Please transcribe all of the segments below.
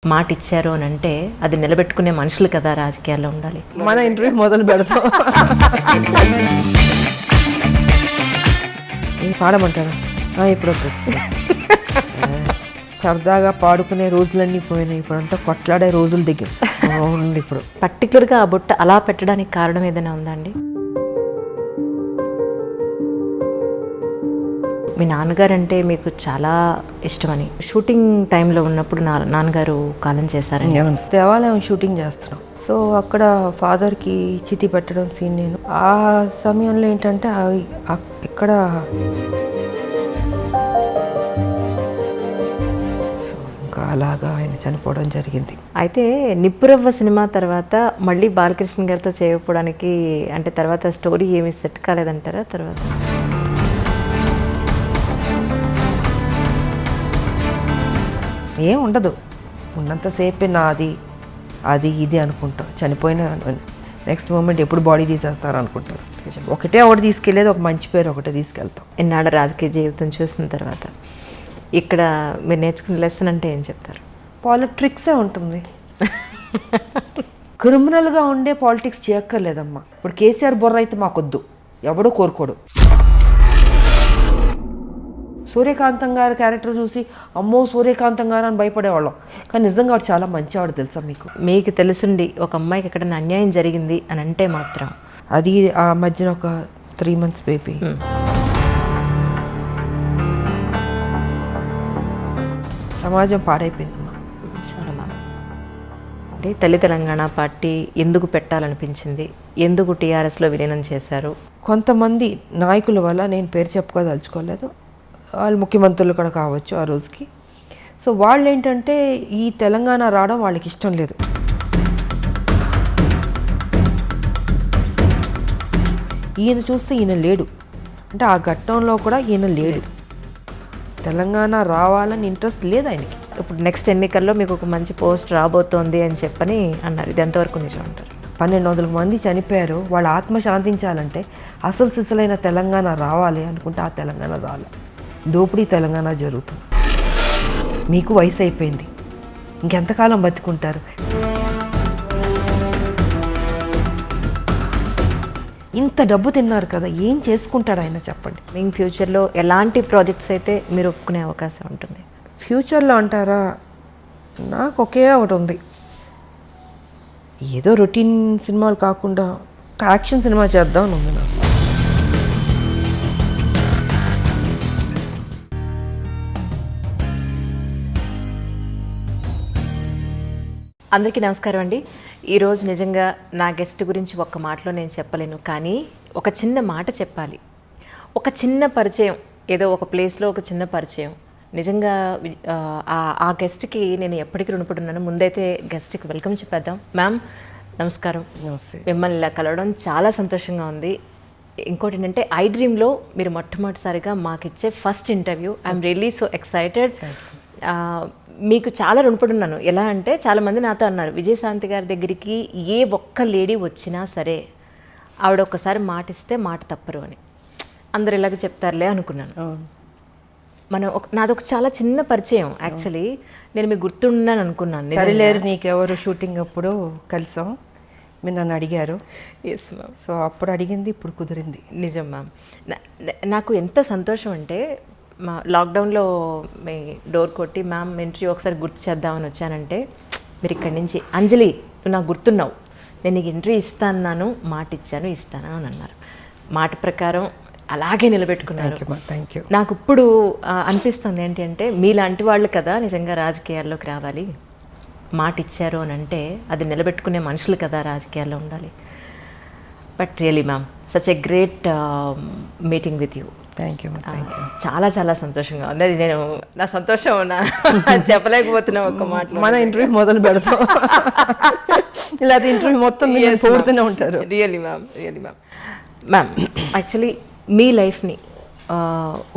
మాట ఇచ్చారు అని అంటే అది నిలబెట్టుకునే మనుషులు కదా రాజకీయాల్లో ఉండాలి. మన ఇంటర్వ్యూ మొదలు పెడతాం. పాడమంటారా? ఇప్పుడు వస్తుంది. సరదాగా పాడుకునే రోజులన్నీ పోయినాయి. ఇప్పుడంతా కొట్లాడే రోజులు దగ్గర ఉంది. ఇప్పుడు పర్టికులర్గా ఆ బుట్ట అలా పెట్టడానికి కారణం ఏదైనా ఉందా అండి? మీ నాన్నగారు అంటే మీకు చాలా ఇష్టమని షూటింగ్ టైంలో ఉన్నప్పుడు నాన్నగారు కాలం చేశారని. దేవాలయం షూటింగ్ చేస్తున్నాం. సో అక్కడ ఫాదర్కి చితి పెట్టడం సీన్ నేను ఆ సమయంలో ఏంటంటే ఇక్కడ సో ఇంకా అలాగా ఆయన చనిపోవడం జరిగింది. అయితే నిప్పురవ్వ సినిమా తర్వాత మళ్ళీ బాలకృష్ణ గారితో చేయకపోవడానికి అంటే తర్వాత స్టోరీ ఏమీ సెట్ కాలేదంటారా? తర్వాత ఏం ఉండదు, ఉన్నంతసేపే నాది అది ఇది అనుకుంటాం. చనిపోయిన నెక్స్ట్ మూమెంట్ ఎప్పుడు బాడీ తీసేస్తారు అనుకుంటారు. ఒకటి తీసుకెళ్ళేది ఒక మంచి పేరు ఒకటే తీసుకెళ్తాం. ఎన్నాళ్ళ రాజకీయ జీవితం చూసిన తర్వాత ఇక్కడ మీరు నేర్చుకున్న లెసన్ అంటే ఏం చెప్తారు? పాలిటిక్సే ఉంటుంది. క్రిమినల్గా ఉండే పాలిటిక్స్ చేయక్కర్లేదమ్మా. ఇప్పుడు కేసీఆర్ బొర్ర అయితే మాకొద్దు, ఎవడో కోరుకోడు. సూర్యకాంతం గారి క్యారెక్టర్ చూసి అమ్మో సూర్యకాంతం గారు అని భయపడేవాళ్ళం. కానీ నిజంగా వాడు చాలా మంచివాడు తెలుసా మీకు? మీకు తెలుసుండి ఒక అమ్మాయికి ఎక్కడైనా అన్యాయం జరిగింది అని అంటే మాత్రం అది ఆ మధ్యన ఒక 3 months బేబీ సమాజం పాడైపోయిందమ్మా. చాలా బాగా. అంటే తల్లి తెలంగాణ పార్టీ ఎందుకు పెట్టాలనిపించింది? ఎందుకు టీఆర్ఎస్లో విలీనం చేశారు? కొంతమంది నాయకుల వల్ల, నేను పేరు చెప్పుకోదలుచుకోలేదు, వాళ్ళు ముఖ్యమంత్రులు కూడా కావచ్చు ఆ రోజుకి. సో వాళ్ళు ఏంటంటే ఈ తెలంగాణ రావడం వాళ్ళకి ఇష్టం లేదు. ఈయన చూస్తే ఈయన లేడు, అంటే ఆ ఘట్టంలో కూడా ఈయన లేడు. తెలంగాణ రావాలని ఇంట్రెస్ట్ లేదు ఆయనకి. ఇప్పుడు నెక్స్ట్ ఎన్నికల్లో మీకు ఒక మంచి పోస్ట్ రాబోతోంది అని చెప్పని అన్నారు. ఇది ఎంతవరకు నిజం అంటారు? 1200 మంది చనిపోయారు. వాళ్ళ ఆత్మ శాంతించాలంటే అసలు సిసలైన తెలంగాణ రావాలి అనుకుంటే ఆ తెలంగాణ రావాలి. దోపిడీ తెలంగాణ జరుగుతుంది. మీకు వయసు అయిపోయింది, ఇంకెంతకాలం బతుకుంటారు? ఇంత డబ్బు తిన్నారు కదా, ఏం చేసుకుంటాడు ఆయన చెప్పండి. మీ ఫ్యూచర్లో ఎలాంటి ప్రాజెక్ట్స్ అయితే మీరు ఒప్పుకునే అవకాశం ఉంటుంది? ఫ్యూచర్లో అంటారా, నాకు ఒకే ఒకటి ఉంది. ఏదో రొటీన్ సినిమాలు కాకుండా ఒక యాక్షన్ సినిమా చేద్దాం అని ఉంది నాకు. అందరికీ నమస్కారం అండి. ఈరోజు నిజంగా నా గెస్ట్ గురించి ఒక్క మాటలో నేను చెప్పలేను, కానీ ఒక చిన్న మాట చెప్పాలి. ఒక చిన్న పరిచయం, ఏదో ఒక ప్లేస్లో ఒక చిన్న పరిచయం. నిజంగా ఆ గెస్ట్కి నేను ఎప్పటికీ రుణపడి ఉన్నాను. ముందైతే గెస్ట్కి వెల్కమ్ చెప్పేద్దాం. మ్యామ్ నమస్కారం. నమస్తే. మిమ్మల్ని ఇలా కలవడం చాలా సంతోషంగా ఉంది. ఇంకోటి ఏంటంటే ఐ డ్రీమ్లో మీరు మొట్టమొదటిసారిగా మాకు ఇచ్చే first interview. I'm really so excited. మీకు చాలా రుణపడి ఉన్నాను. ఎలా అంటే చాలామంది నాతో అన్నారు, విజయశాంతి గారి దగ్గరికి ఏ ఒక్క లేడీ వచ్చినా సరే ఆవిడ ఒక్కసారి మాట ఇస్తే మాట తప్పరు అని. అందరు ఇలాగ చెప్తారులే అనుకున్నాను. నాది ఒక చాలా చిన్న పరిచయం. యాక్చువల్లీ నేను మీకు గుర్తున్నాను అనుకున్నాను. సరిలేరు నీకెవరు షూటింగ్ అప్పుడు కలిసాం, మీరు నన్ను అడిగారు. Yes ma'am. సో అప్పుడు అడిగింది ఇప్పుడు కుదిరింది. నిజం మ్యామ్. నాకు ఎంత సంతోషం అంటే మా లాక్డౌన్లో మీ డోర్ కొట్టి మ్యామ్ ఇంటర్వ్యూ ఒకసారి గుర్తు చేద్దామని వచ్చానంటే మీరు ఇక్కడి నుంచి అంజలి నువ్వు నాకు గుర్తున్నావు, నేను నీకు ఇంటర్వ్యూ ఇస్తాను, మాట ఇచ్చాను, ఇస్తాను అని అన్నారు. మాట ప్రకారం అలాగే నిలబెట్టుకున్నారు. Thank you. నాకు ఇప్పుడు అనిపిస్తుంది ఏంటి అంటే మీలాంటి వాళ్ళు కదా నిజంగా రాజకీయాల్లోకి రావాలి. మాట ఇచ్చారు అని అంటే అది నిలబెట్టుకునే మనుషులు కదా రాజకీయాల్లో ఉండాలి. But really ma'am such a great meeting with you. Thank you. చాలా చాలా సంతోషంగా ఉంది. అది నేను నా సంతోషం చెప్పలేకపోతున్నా ఒక మాట. మన ఇంటర్వ్యూ మొదలు పెడతాం, ఇలా ఇంటర్వ్యూ మొత్తం పూర్తూనే ఉంటారు. Really ma'am, really ma'am. Ma'am actually మీ లైఫ్ని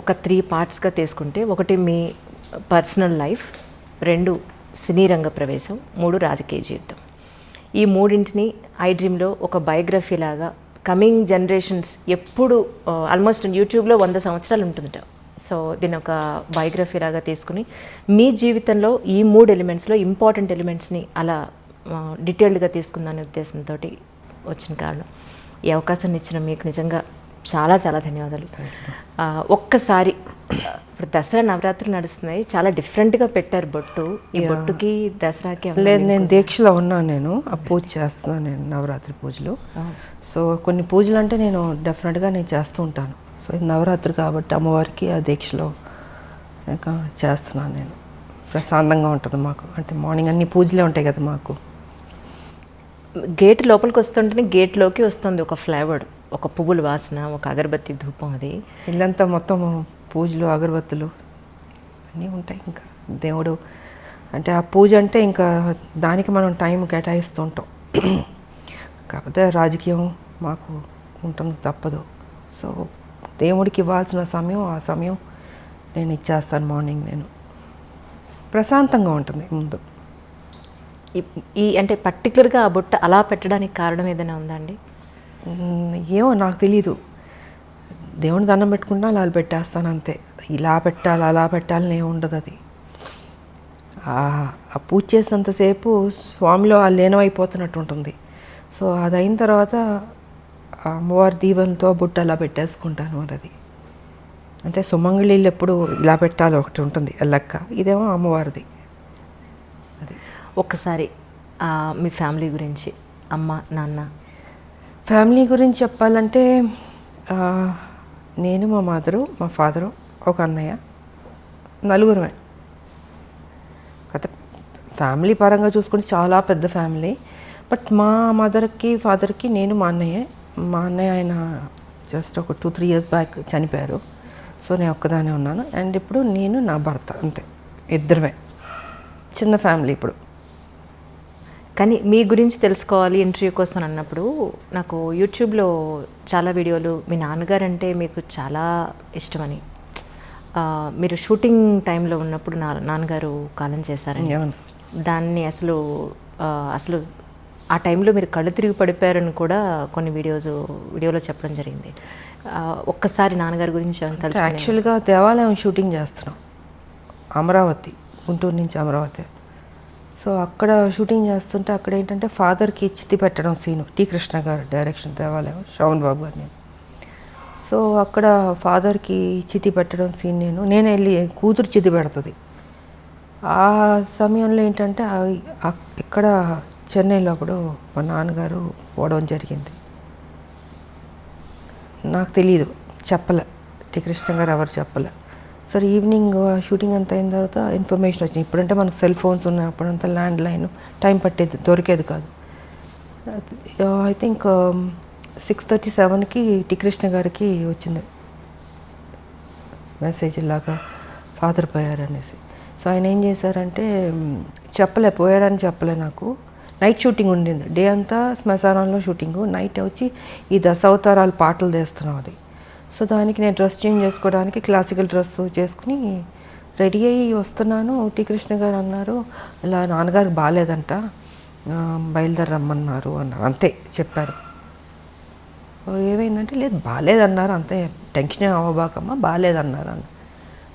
ఒక 3 partsగా తీసుకుంటే, ఒకటి మీ పర్సనల్ లైఫ్, 2 సినీ రంగ ప్రవేశం, 3 రాజకీయ జీవితం. ఈ మూడింటిని ఐ డ్రీమ్లో ఒక బయోగ్రఫీ లాగా కమింగ్ జనరేషన్స్ ఎప్పుడు ఆల్మోస్ట్ యూట్యూబ్లో 100 సంవత్సరాలు ఉంటుందట సో దీని ఒక బయోగ్రఫీ లాగా తీసుకుని మీ జీవితంలో ఈ 3 ఎలిమెంట్స్లో ఇంపార్టెంట్ ఎలిమెంట్స్ని అలా డీటెయిల్డ్గా తీసుకుందనే ఉద్దేశంతో వచ్చిన కారణం. ఈ అవకాశాన్ని ఇచ్చిన మీకు నిజంగా చాలా చాలా ధన్యవాదాలు. ఒక్కసారి ఇప్పుడు దసరా నవరాత్రులు నడుస్తున్నాయి, చాలా డిఫరెంట్గా పెట్టారు బొట్టు. ఈ బొట్టుకి దసరాకి లేదు, నేను దీక్షలో ఉన్నాను. నేను ఆ పూజ చేస్తున్నాను, నేను నవరాత్రి పూజలు. సో కొన్ని పూజలు అంటే నేను డెఫినెట్గా నేను చేస్తూ ఉంటాను. సో ఇది నవరాత్రి కాబట్టి అమ్మవారికి ఆ దీక్షలో ఇంకా చేస్తున్నాను నేను. ప్రశాంతంగా ఉంటుంది మాకు, అంటే మార్నింగ్ అన్ని పూజలే ఉంటాయి కదా మాకు. గేట్ లోపలికి వస్తుంటేనే గేట్లోకి వస్తుంది ఒక ఫ్లేవర్, ఒక పువ్వుల వాసన, ఒక అగరబత్తి ధూపం. అది ఇల్లంతా మొత్తం పూజలు అగరబత్తులు అన్నీ ఉంటాయి. ఇంకా దేవుడు అంటే ఆ పూజ అంటే ఇంకా దానికి మనం టైం కేటాయిస్తూ ఉంటాం. కాకపోతే రాజకీయం మాకు ఉంటుంది, తప్పదు. సో దేవుడికి ఇవ్వాల్సిన సమయం ఆ సమయం నేను ఇచ్చేస్తాను. మార్నింగ్ నేను ప్రశాంతంగా ఉంటుంది ముందు. ఈ అంటే పర్టికులర్గా ఆ బుట్ట అలా పెట్టడానికి కారణం ఏదైనా ఉందా అండి? ఏమో నాకు తెలీదు. దేవుని దండం పెట్టుకుంటా అలా పెట్టేస్తాను అంతే. ఇలా పెట్టాలి అలా పెట్టాలని ఏమి ఉండదు. అది ఆ పూజ చేసినంతసేపు స్వామిలో ఆ లీనమైపోతున్నట్టు ఉంటుంది. సో అది అయిన తర్వాత అమ్మవారి దీవెనతో బుట్ట అలా పెట్టేసుకుంటాను. మరి అది అంటే సుమంగళీళ్ళు ఎప్పుడు ఇలా పెట్టాలి ఒకటి ఉంటుంది లెక్క. ఇదేమో అమ్మవారిది. అది ఒక్కసారి మీ ఫ్యామిలీ గురించి, అమ్మ నాన్న. ఫ్యామిలీ గురించి చెప్పాలంటే నేను, మా మదరు, మా ఫాదరు, ఒక అన్నయ్య, నలుగురమే. కథ ఫ్యామిలీ పరంగా చూసుకుంటే చాలా పెద్ద ఫ్యామిలీ. బట్ మా మదర్కి ఫాదర్కి నేను మా అన్నయ్య ఆయన జస్ట్ ఒక 2-3 years బ్యాక్ చనిపోయారు. సో నేను ఒక్కదానే ఉన్నాను. అండ్ ఇప్పుడు నేను నా భర్త, అంతే, ఇద్దరమే. చిన్న ఫ్యామిలీ ఇప్పుడు. కానీ మీ గురించి తెలుసుకోవాలి ఇంటర్వ్యూ కోసం అన్నప్పుడు నాకు యూట్యూబ్లో చాలా వీడియోలు మీ నాన్నగారు అంటే మీకు చాలా ఇష్టమని, మీరు షూటింగ్ టైంలో ఉన్నప్పుడు నాన్నగారు కాలం చేశారని, దాన్ని అసలు ఆ టైంలో మీరు కళ్ళు తిరిగి పడిపోయారని కూడా కొన్ని వీడియోలో చెప్పడం జరిగింది. ఒక్కసారి నాన్నగారి గురించి తెలుసు. యాక్చువల్గా దేవాలయం షూటింగ్ చేస్తున్నాం, అమరావతి, గుంటూరు నుంచి అమరావతి. సో అక్కడ షూటింగ్ చేస్తుంటే అక్కడ ఏంటంటే ఫాదర్కి చితి పెట్టడం సీను, టి కృష్ణ గారు డైరెక్షన్, దేవాలయం, శ్రవణ్ బాబు గారిని. సో అక్కడ ఫాదర్కి చితి పెట్టడం సీన్ నేను వెళ్ళి కూతురు చితి పెడుతుంది. ఆ సమయంలో ఏంటంటే ఇక్కడ చెన్నైలో అప్పుడు మా నాన్నగారు పోవడం జరిగింది. నాకు తెలీదు, చెప్పలే, టి కృష్ణ గారు ఎవరు చెప్పలే. సరే ఈవినింగ్ షూటింగ్ అంతా అయిన తర్వాత ఇన్ఫర్మేషన్ వచ్చింది. ఇప్పుడంటే మనకు సెల్ ఫోన్స్ ఉన్నాయి, అప్పుడంతా ల్యాండ్ లైన్, టైం పట్టేది, దొరికేది కాదు. ఐ థింక్ 6:37కి టి కృష్ణ గారికి వచ్చింది మెసేజ్, ఇలాగా ఫాదర్ పోయారనేసి. సో ఆయన ఏం చేశారంటే పోయారని చెప్పలే నాకు. నైట్ షూటింగ్ ఉండింది, డే అంతా శ్మశానంలో షూటింగు, నైట్ వచ్చి ఈ దశావతారాల పాటలు తీస్తున్నాం అది. సో దానికి నేను డ్రెస్ చేంజ్ చేసుకోవడానికి క్లాసికల్ డ్రెస్ చేసుకుని రెడీ అయ్యి వస్తున్నాను. టి కృష్ణ గారు అన్నారు, ఇలా నాన్నగారికి బాగాలేదంట, బయలుదేరమ్మన్నారు అన్నారు. అంతే చెప్పారు. ఏమైందంటే లేదు బాగాలేదన్నారు, అంతే, టెన్షన్ అవ్వబాకమ్మా, బాగాలేదన్నారు అన్న.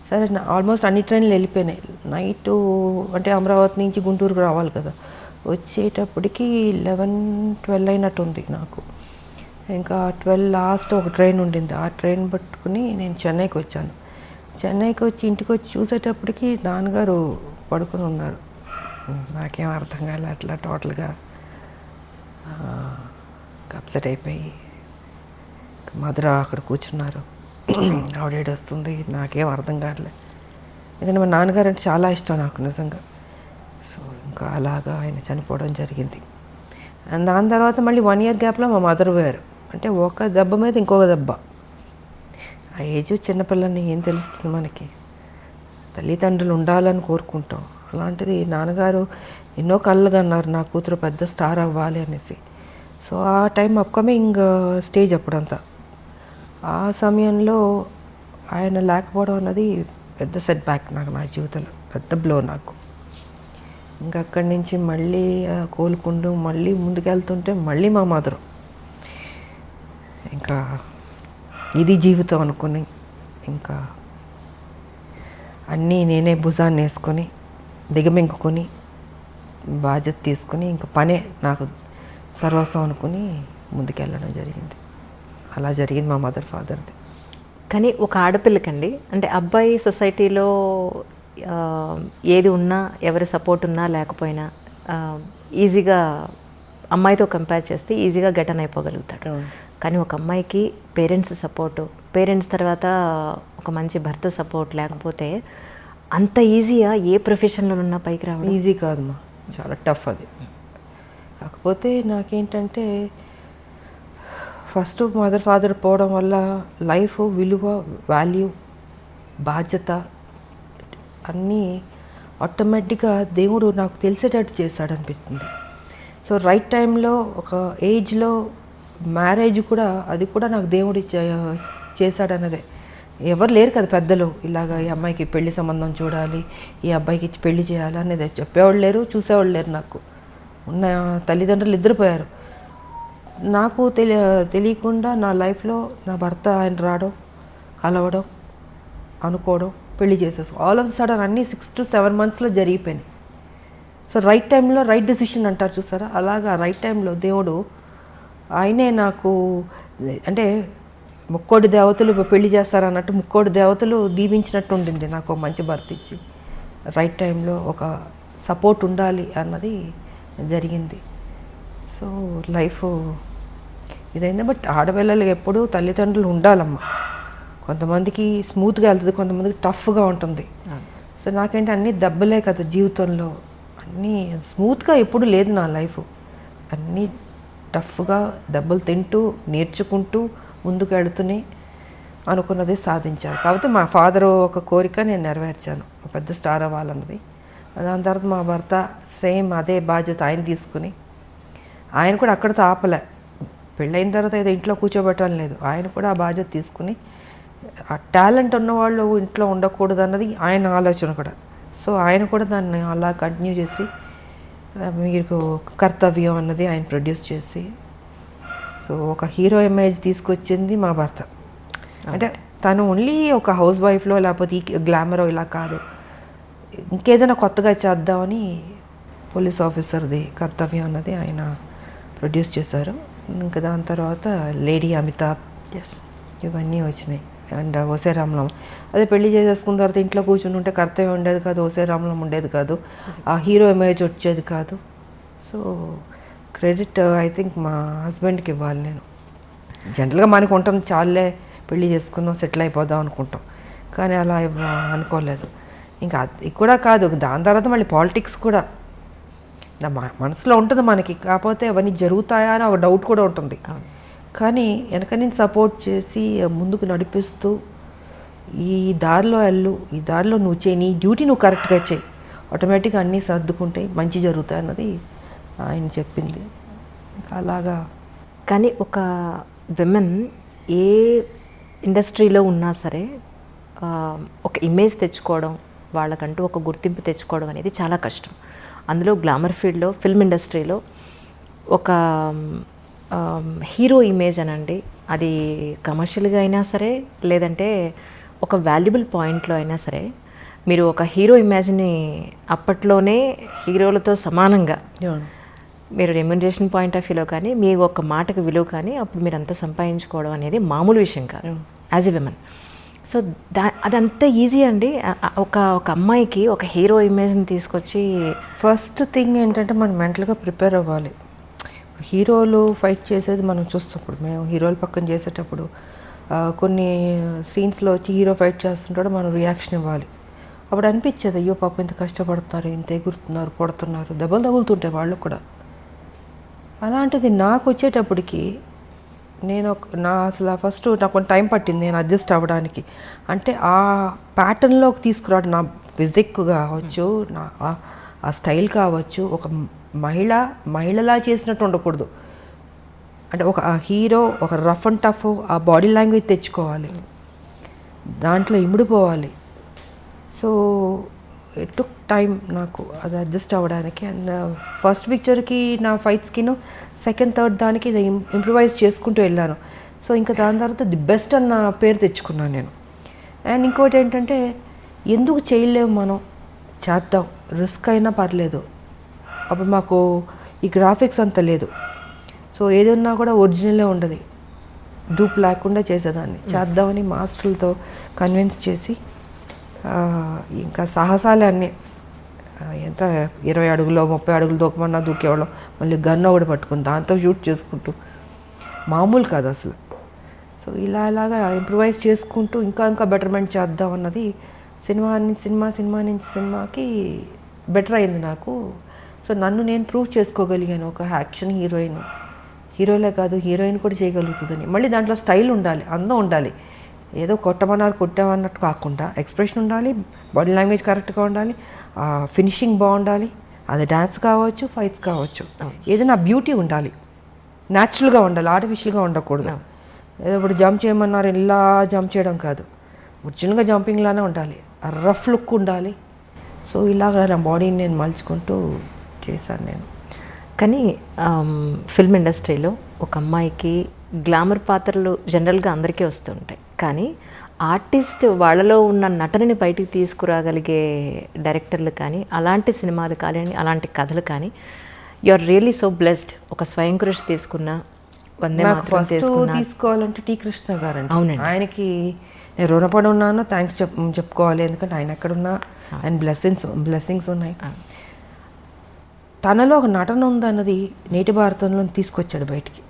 సరే ఆల్మోస్ట్ అన్ని ట్రైన్లు వెళ్ళిపోయినాయి. నైటు అంటే అమరావతి నుంచి గుంటూరుకు రావాలి కదా, వచ్చేటప్పటికి 11-12 అయినట్టు ఉంది నాకు. ఇంకా 12 లాస్ట్ ఒక ట్రైన్ ఉండింది, ఆ ట్రైన్ పట్టుకుని నేను చెన్నైకి వచ్చాను. చెన్నైకి వచ్చి ఇంటికి వచ్చి చూసేటప్పటికి నాన్నగారు పడుకుని ఉన్నారు. నాకేం అర్థం కాలే, అట్లా టోటల్గా అప్సెట్ అయిపోయి మదర్ అక్కడ కూర్చున్నారు. ఆవిడ వస్తుంది, నాకేం అర్థం కావట్లే. ఎందుకంటే మా నాన్నగారు అంటే చాలా ఇష్టం నాకు నిజంగా. సో ఇంకా అలాగా ఆయన చనిపోవడం జరిగింది. అండ్ దాని తర్వాత మళ్ళీ 1 year గ్యాప్లో మా మదర్ పోయారు. అంటే ఒక దెబ్బ మీద ఇంకొక దెబ్బ. ఆ ఏజ్ చిన్నపిల్లని ఏం తెలుస్తుంది మనకి, తల్లిదండ్రులు ఉండాలని కోరుకుంటాం. అలాంటిది నాన్నగారు ఎన్నో కళ్ళు కన్నారు, నా కూతురు పెద్ద స్టార్ అవ్వాలి అనేసి. సో ఆ టైం అప్కమింగ్ స్టేజ్ అప్పుడంతా. ఆ సమయంలో ఆయన లేకపోవడం అన్నది పెద్ద సెట్ బ్యాక్ నాకు, నా జీవితంలో పెద్ద బ్లో నాకు. ఇంకా అక్కడి నుంచి మళ్ళీ కోలుకుంటూ మళ్ళీ ముందుకెళ్తుంటే మళ్ళీ మా మదరు ఇంకా ఇది జీవితం అనుకుని ఇంకా అన్నీ నేనే భుజాన్ని వేసుకొని దిగమింగుకొని బాధ్యత తీసుకుని ఇంక పనే నాకు సర్వస్వం అనుకుని ముందుకెళ్ళడం జరిగింది. అలా జరిగింది మా మదర్ ఫాదర్ది. కానీ ఒక ఆడపిల్లకండి, అంటే అబ్బాయి సొసైటీలో ఏది ఉన్నా, ఎవరి సపోర్ట్ ఉన్నా లేకపోయినా ఈజీగా అమ్మాయితో కంపేర్ చేస్తే ఈజీగా గెటన్ అయిపోగలుగుతాడు. కానీ ఒక అమ్మాయికి పేరెంట్స్ సపోర్టు, పేరెంట్స్ తర్వాత ఒక మంచి భర్త సపోర్ట్ లేకపోతే అంత ఈజీగా ఏ ప్రొఫెషన్లో ఉన్నా పైకి రావడం ఈజీ కాదమ్మా, చాలా టఫ్ అది. కాకపోతే నాకేంటంటే ఫస్ట్ మదర్ ఫాదర్ పోవడం వల్ల లైఫ్ విలువ, వాల్యూ, బాధ్యత అన్నీ ఆటోమేటిక్గా దేవుడు నాకు తెలిసేటట్టు చేశాడు అనిపిస్తుంది. సో రైట్ టైంలో ఒక ఏజ్లో మ్యారేజ్ కూడా, అది కూడా నాకు దేవుడు చేశాడన్నదే. ఎవరు లేరు కదా పెద్దలు, ఇలాగ ఈ అమ్మాయికి పెళ్లి సంబంధం చూడాలి, ఈ అబ్బాయికి పెళ్లి చేయాలి అనేది చెప్పేవాళ్ళు లేరు, చూసేవాళ్ళు లేరు. నాకు ఉన్న తల్లిదండ్రులు నిద్రపోయారు. నాకు తెలియకుండా నా లైఫ్లో నా భర్త ఆయన రావడం, కలవడం, అనుకోవడం, పెళ్లి చేసేసి ఆల్ ఆఫ్ సడన్ అన్నీ 6 to 7 monthsలో జరిగిపోయినాయి. సో రైట్ టైంలో రైట్ డెసిషన్ అంటారు చూసారా, అలాగా రైట్ టైంలో దేవుడు ఆయనే నాకు, అంటే ముక్కోడి దేవతలు పెళ్లి చేస్తారన్నట్టు ముక్కోడి దేవతలు దీవించినట్టు ఉండింది నాకు మంచి భర్త ఇచ్చి. రైట్ టైంలో ఒక సపోర్ట్ ఉండాలి అన్నది జరిగింది. సో లైఫ్ ఇదైంది. బట్ ఆడపిల్లలకి ఎప్పుడూ తల్లిదండ్రులు ఉండాలమ్మా. కొంతమందికి స్మూత్గా వెళ్తుంది, కొంతమందికి టఫ్గా ఉంటుంది. సో నాకేంటి అన్నీ దెబ్బలే కదా జీవితంలో, అన్నీ స్మూత్గా ఎప్పుడు లేదు నా లైఫ్. అన్నీ టఫ్గా దెబ్బలు తింటూ నేర్చుకుంటూ ముందుకు వెళుతూనే అనుకున్నది సాధించాను. కాబట్టి మా ఫాదర్ ఒక కోరిక నేను నెరవేర్చాను, ఒక పెద్ద స్టార్ అవ్వాలన్నది. దాని తర్వాత మా భర్త సేమ్ అదే బాధ్యత ఆయన తీసుకుని, ఆయన కూడా అక్కడితో ఆపలే. పెళ్ళైన తర్వాత ఏదో ఇంట్లో కూర్చోబెట్టడం లేదు, ఆయన కూడా ఆ బాధ్యత తీసుకుని, ఆ టాలెంట్ ఉన్నవాళ్ళు ఇంట్లో ఉండకూడదు అన్నది ఆయన ఆలోచన కూడా. సో ఆయన కూడా దాన్ని అలా కంటిన్యూ చేసి మీకు కర్తవ్యం అన్నది ఆయన ప్రొడ్యూస్ చేసి, సో ఒక హీరో ఇమేజ్ తీసుకొచ్చింది మా భర్త. అంటే తను ఓన్లీ ఒక హౌస్ వైఫ్లో లేకపోతే ఈ గ్లామరో ఇలా కాదు, ఇంకేదైనా కొత్తగా చేద్దామని పోలీస్ ఆఫీసర్ది కర్తవ్యం అన్నది ఆయన ప్రొడ్యూస్ చేశారు. ఇంకా దాని తర్వాత లేడీ అమితాబ్, ఇవన్నీ వచ్చినాయి. అండ్ ఓసే రామలం, అదే పెళ్లి చేసేసుకున్న తర్వాత ఇంట్లో కూర్చుని ఉంటే కర్తవ్యం ఉండేది కాదు, ఓసే రామలం ఉండేది కాదు, ఆ హీరో ఇమేజ్ వచ్చేది కాదు. సో క్రెడిట్ ఐ థింక్ మా హస్బెండ్కి ఇవ్వాలి నేను. జనరల్గా మనకు ఉంటుంది, చాలే పెళ్లి చేసుకున్నాం సెటిల్ అయిపోదాం అనుకుంటాం, కానీ అలా అనుకోలేదు. ఇంకా అది కూడా కాదు, దాని తర్వాత మళ్ళీ పాలిటిక్స్ కూడా నా మనసులో ఉంటుంది మనకి, కాకపోతే అవన్నీ జరుగుతాయా అని ఒక డౌట్ కూడా ఉంటుంది. కానీ వెనక నేను సపోర్ట్ చేసి ముందుకు నడిపిస్తూ, ఈ దారిలో వెళ్ళు, ఈ దారిలో నువ్వు చేయి, నీ డ్యూటీ నువ్వు కరెక్ట్గా చేయి, ఆటోమేటిక్గా అన్నీ సర్దుకుంటే మంచి జరుగుతాయి అన్నది ఆయన చెప్పింది. ఇంకా అలాగా. కానీ ఒక విమెన్ ఏ ఇండస్ట్రీలో ఉన్నా సరే ఒక ఇమేజ్ తెచ్చుకోవడం, వాళ్ళకంటూ ఒక గుర్తింపు తెచ్చుకోవడం అనేది చాలా కష్టం. అందులో గ్లామర్ ఫీల్డ్లో, ఫిల్మ్ ఇండస్ట్రీలో ఒక హీరో ఇమేజ్ అనండి, అది కమర్షియల్గా అయినా సరే లేదంటే ఒక వాల్యుబుల్ పాయింట్లో అయినా సరే, మీరు ఒక హీరో ఇమేజ్ని అప్పట్లోనే హీరోలతో సమానంగా మీరు రెమ్యునరేషన్ పాయింట్ ఆఫ్ వ్యూలో కానీ మీ ఒక మాటకు విలువ కానీ అప్పుడు మీరు అంతా సంపాదించుకోవడం అనేది మామూలు విషయం కాదు యాజ్ ఎ విమెన్. సో అదంతా ఈజీ అండి. ఒక అమ్మాయికి ఒక హీరో ఇమేజ్ని తీసుకొచ్చి, ఫస్ట్ థింగ్ ఏంటంటే మనం మెంటల్గా ప్రిపేర్ అవ్వాలి. హీరోలు ఫైట్ చేసేది మనం చూస్తున్నప్పుడు, మేము హీరోలు పక్కన చేసేటప్పుడు కొన్ని సీన్స్లో వచ్చి హీరో ఫైట్ చేస్తుంటాడు, మనం రియాక్షన్ ఇవ్వాలి. అప్పుడు అనిపించేది, అయ్యో పాప ఇంత కష్టపడుతున్నారు, ఇంత ఎగురుతున్నారు, కొడుతున్నారు, దెబ్బలు తగులుతుంటాయి వాళ్ళు కూడా. అలాంటిది నాకు వచ్చేటప్పటికి నేను అసలు ఫస్ట్ నాకు కొంచెం టైం పట్టింది నేను అడ్జస్ట్ అవ్వడానికి. అంటే ఆ ప్యాటర్న్లోకి తీసుకురావడం, నా ఫిజిక్ కావచ్చు, నా ఆ స్టైల్ కావచ్చు, ఒక మహిళలా చేసినట్టు ఉండకూడదు. అంటే ఒక హీరో ఒక రఫ్ అండ్ టఫ్ ఆ బాడీ లాంగ్వేజ్ తెచ్చుకోవాలి, దాంట్లో ఇమిడిపోవాలి. సో ఇట్ టుక్ టైం నాకు అది అడ్జస్ట్ అవ్వడానికి. అండ్ ఫస్ట్ పిక్చర్కి నా ఫైట్ స్కిన్, సెకండ్ థర్డ్ దానికి ఇది ఇంప్రూవైజ్ చేసుకుంటూ వెళ్ళాను. సో ఇంకా దాని తర్వాత ది బెస్ట్ అన్న పేరు తెచ్చుకున్నాను నేను. అండ్ ఇంకోటి ఏంటంటే ఎందుకు చేయలేము మనం, చేద్దాం, రిస్క్ అయినా పర్లేదు. అప్పుడు మాకు ఈ గ్రాఫిక్స్ అంత లేదు, సో ఏదన్నా కూడా ఒరిజినలే ఉండదు, డూప్ లేకుండా చేసేదాన్ని. చేద్దామని మాస్టర్లతో కన్విన్స్ చేసి ఇంకా సాహసాలే అన్నీ. ఎంత 20 అడుగులో 30 అడుగులు దూకమన్నా దూకేవాళ్ళం. మళ్ళీ గన్ ఒకటి పట్టుకుని దాంతో షూట్ చేసుకుంటూ, మామూలు కాదు అసలు. సో ఇలాగా ఇంప్రూవైజ్ చేసుకుంటూ ఇంకా ఇంకా బెటర్మెంట్ చేద్దాం అన్నది సినిమా నుంచి సినిమాకి బెటర్ అయింది నాకు. సో నన్ను నేను ప్రూవ్ చేసుకోగలిగాను, ఒక యాక్షన్ హీరోలే కాదు హీరోయిన్ కూడా చేయగలుగుతుందని. మళ్ళీ దాంట్లో స్టైల్ ఉండాలి, అందం ఉండాలి. ఏదో కొట్టామన్నట్టు కాకుండా ఎక్స్ప్రెషన్ ఉండాలి, బాడీ లాంగ్వేజ్ కరెక్ట్గా ఉండాలి, ఫినిషింగ్ బాగుండాలి. అది డ్యాన్స్ కావచ్చు, ఫైట్స్ కావచ్చు, ఏదైనా బ్యూటీ ఉండాలి, న్యాచురల్గా ఉండాలి, ఆర్టిఫిషియల్గా ఉండకూడదు. ఏదో ఇప్పుడు జంప్ చేయమన్నారు ఇలా జంప్ చేయడం కాదు, ఒరిజినల్గా జంపింగ్లానే ఉండాలి, రఫ్ లుక్ ఉండాలి. సో ఇలాగ నా బాడీని నేను మలుచుకుంటూ చేశాను నేను. కానీ ఫిల్మ్ ఇండస్ట్రీలో ఒక అమ్మాయికి గ్లామర్ పాత్రలు జనరల్గా అందరికీ వస్తుంటాయి, కానీ ఆర్టిస్ట్ వాళ్ళలో ఉన్న నటనని బయటికి తీసుకురాగలిగే డైరెక్టర్లు కానీ, అలాంటి సినిమాలు కానీ, అలాంటి కథలు కానీ, you are really so blessed. ఒక స్వయం కృషి తీసుకున్న, వందే మాతరం తీసుకున్న, తీసుకోవాలంటే టి కృష్ణ గారు అండి. అవునండి. ఆయనకి నేను రుణపడి ఉన్నాను, థ్యాంక్స్ చెప్పుకోవాలి. ఎందుకంటే ఆయన ఎక్కడున్నా ఆయన బ్లెస్సింగ్స్ ఉన్నాయి. తనలో ఒక నటన ఉందన్నది నేటి భారతంలో తీసుకొచ్చాడు బయటికి.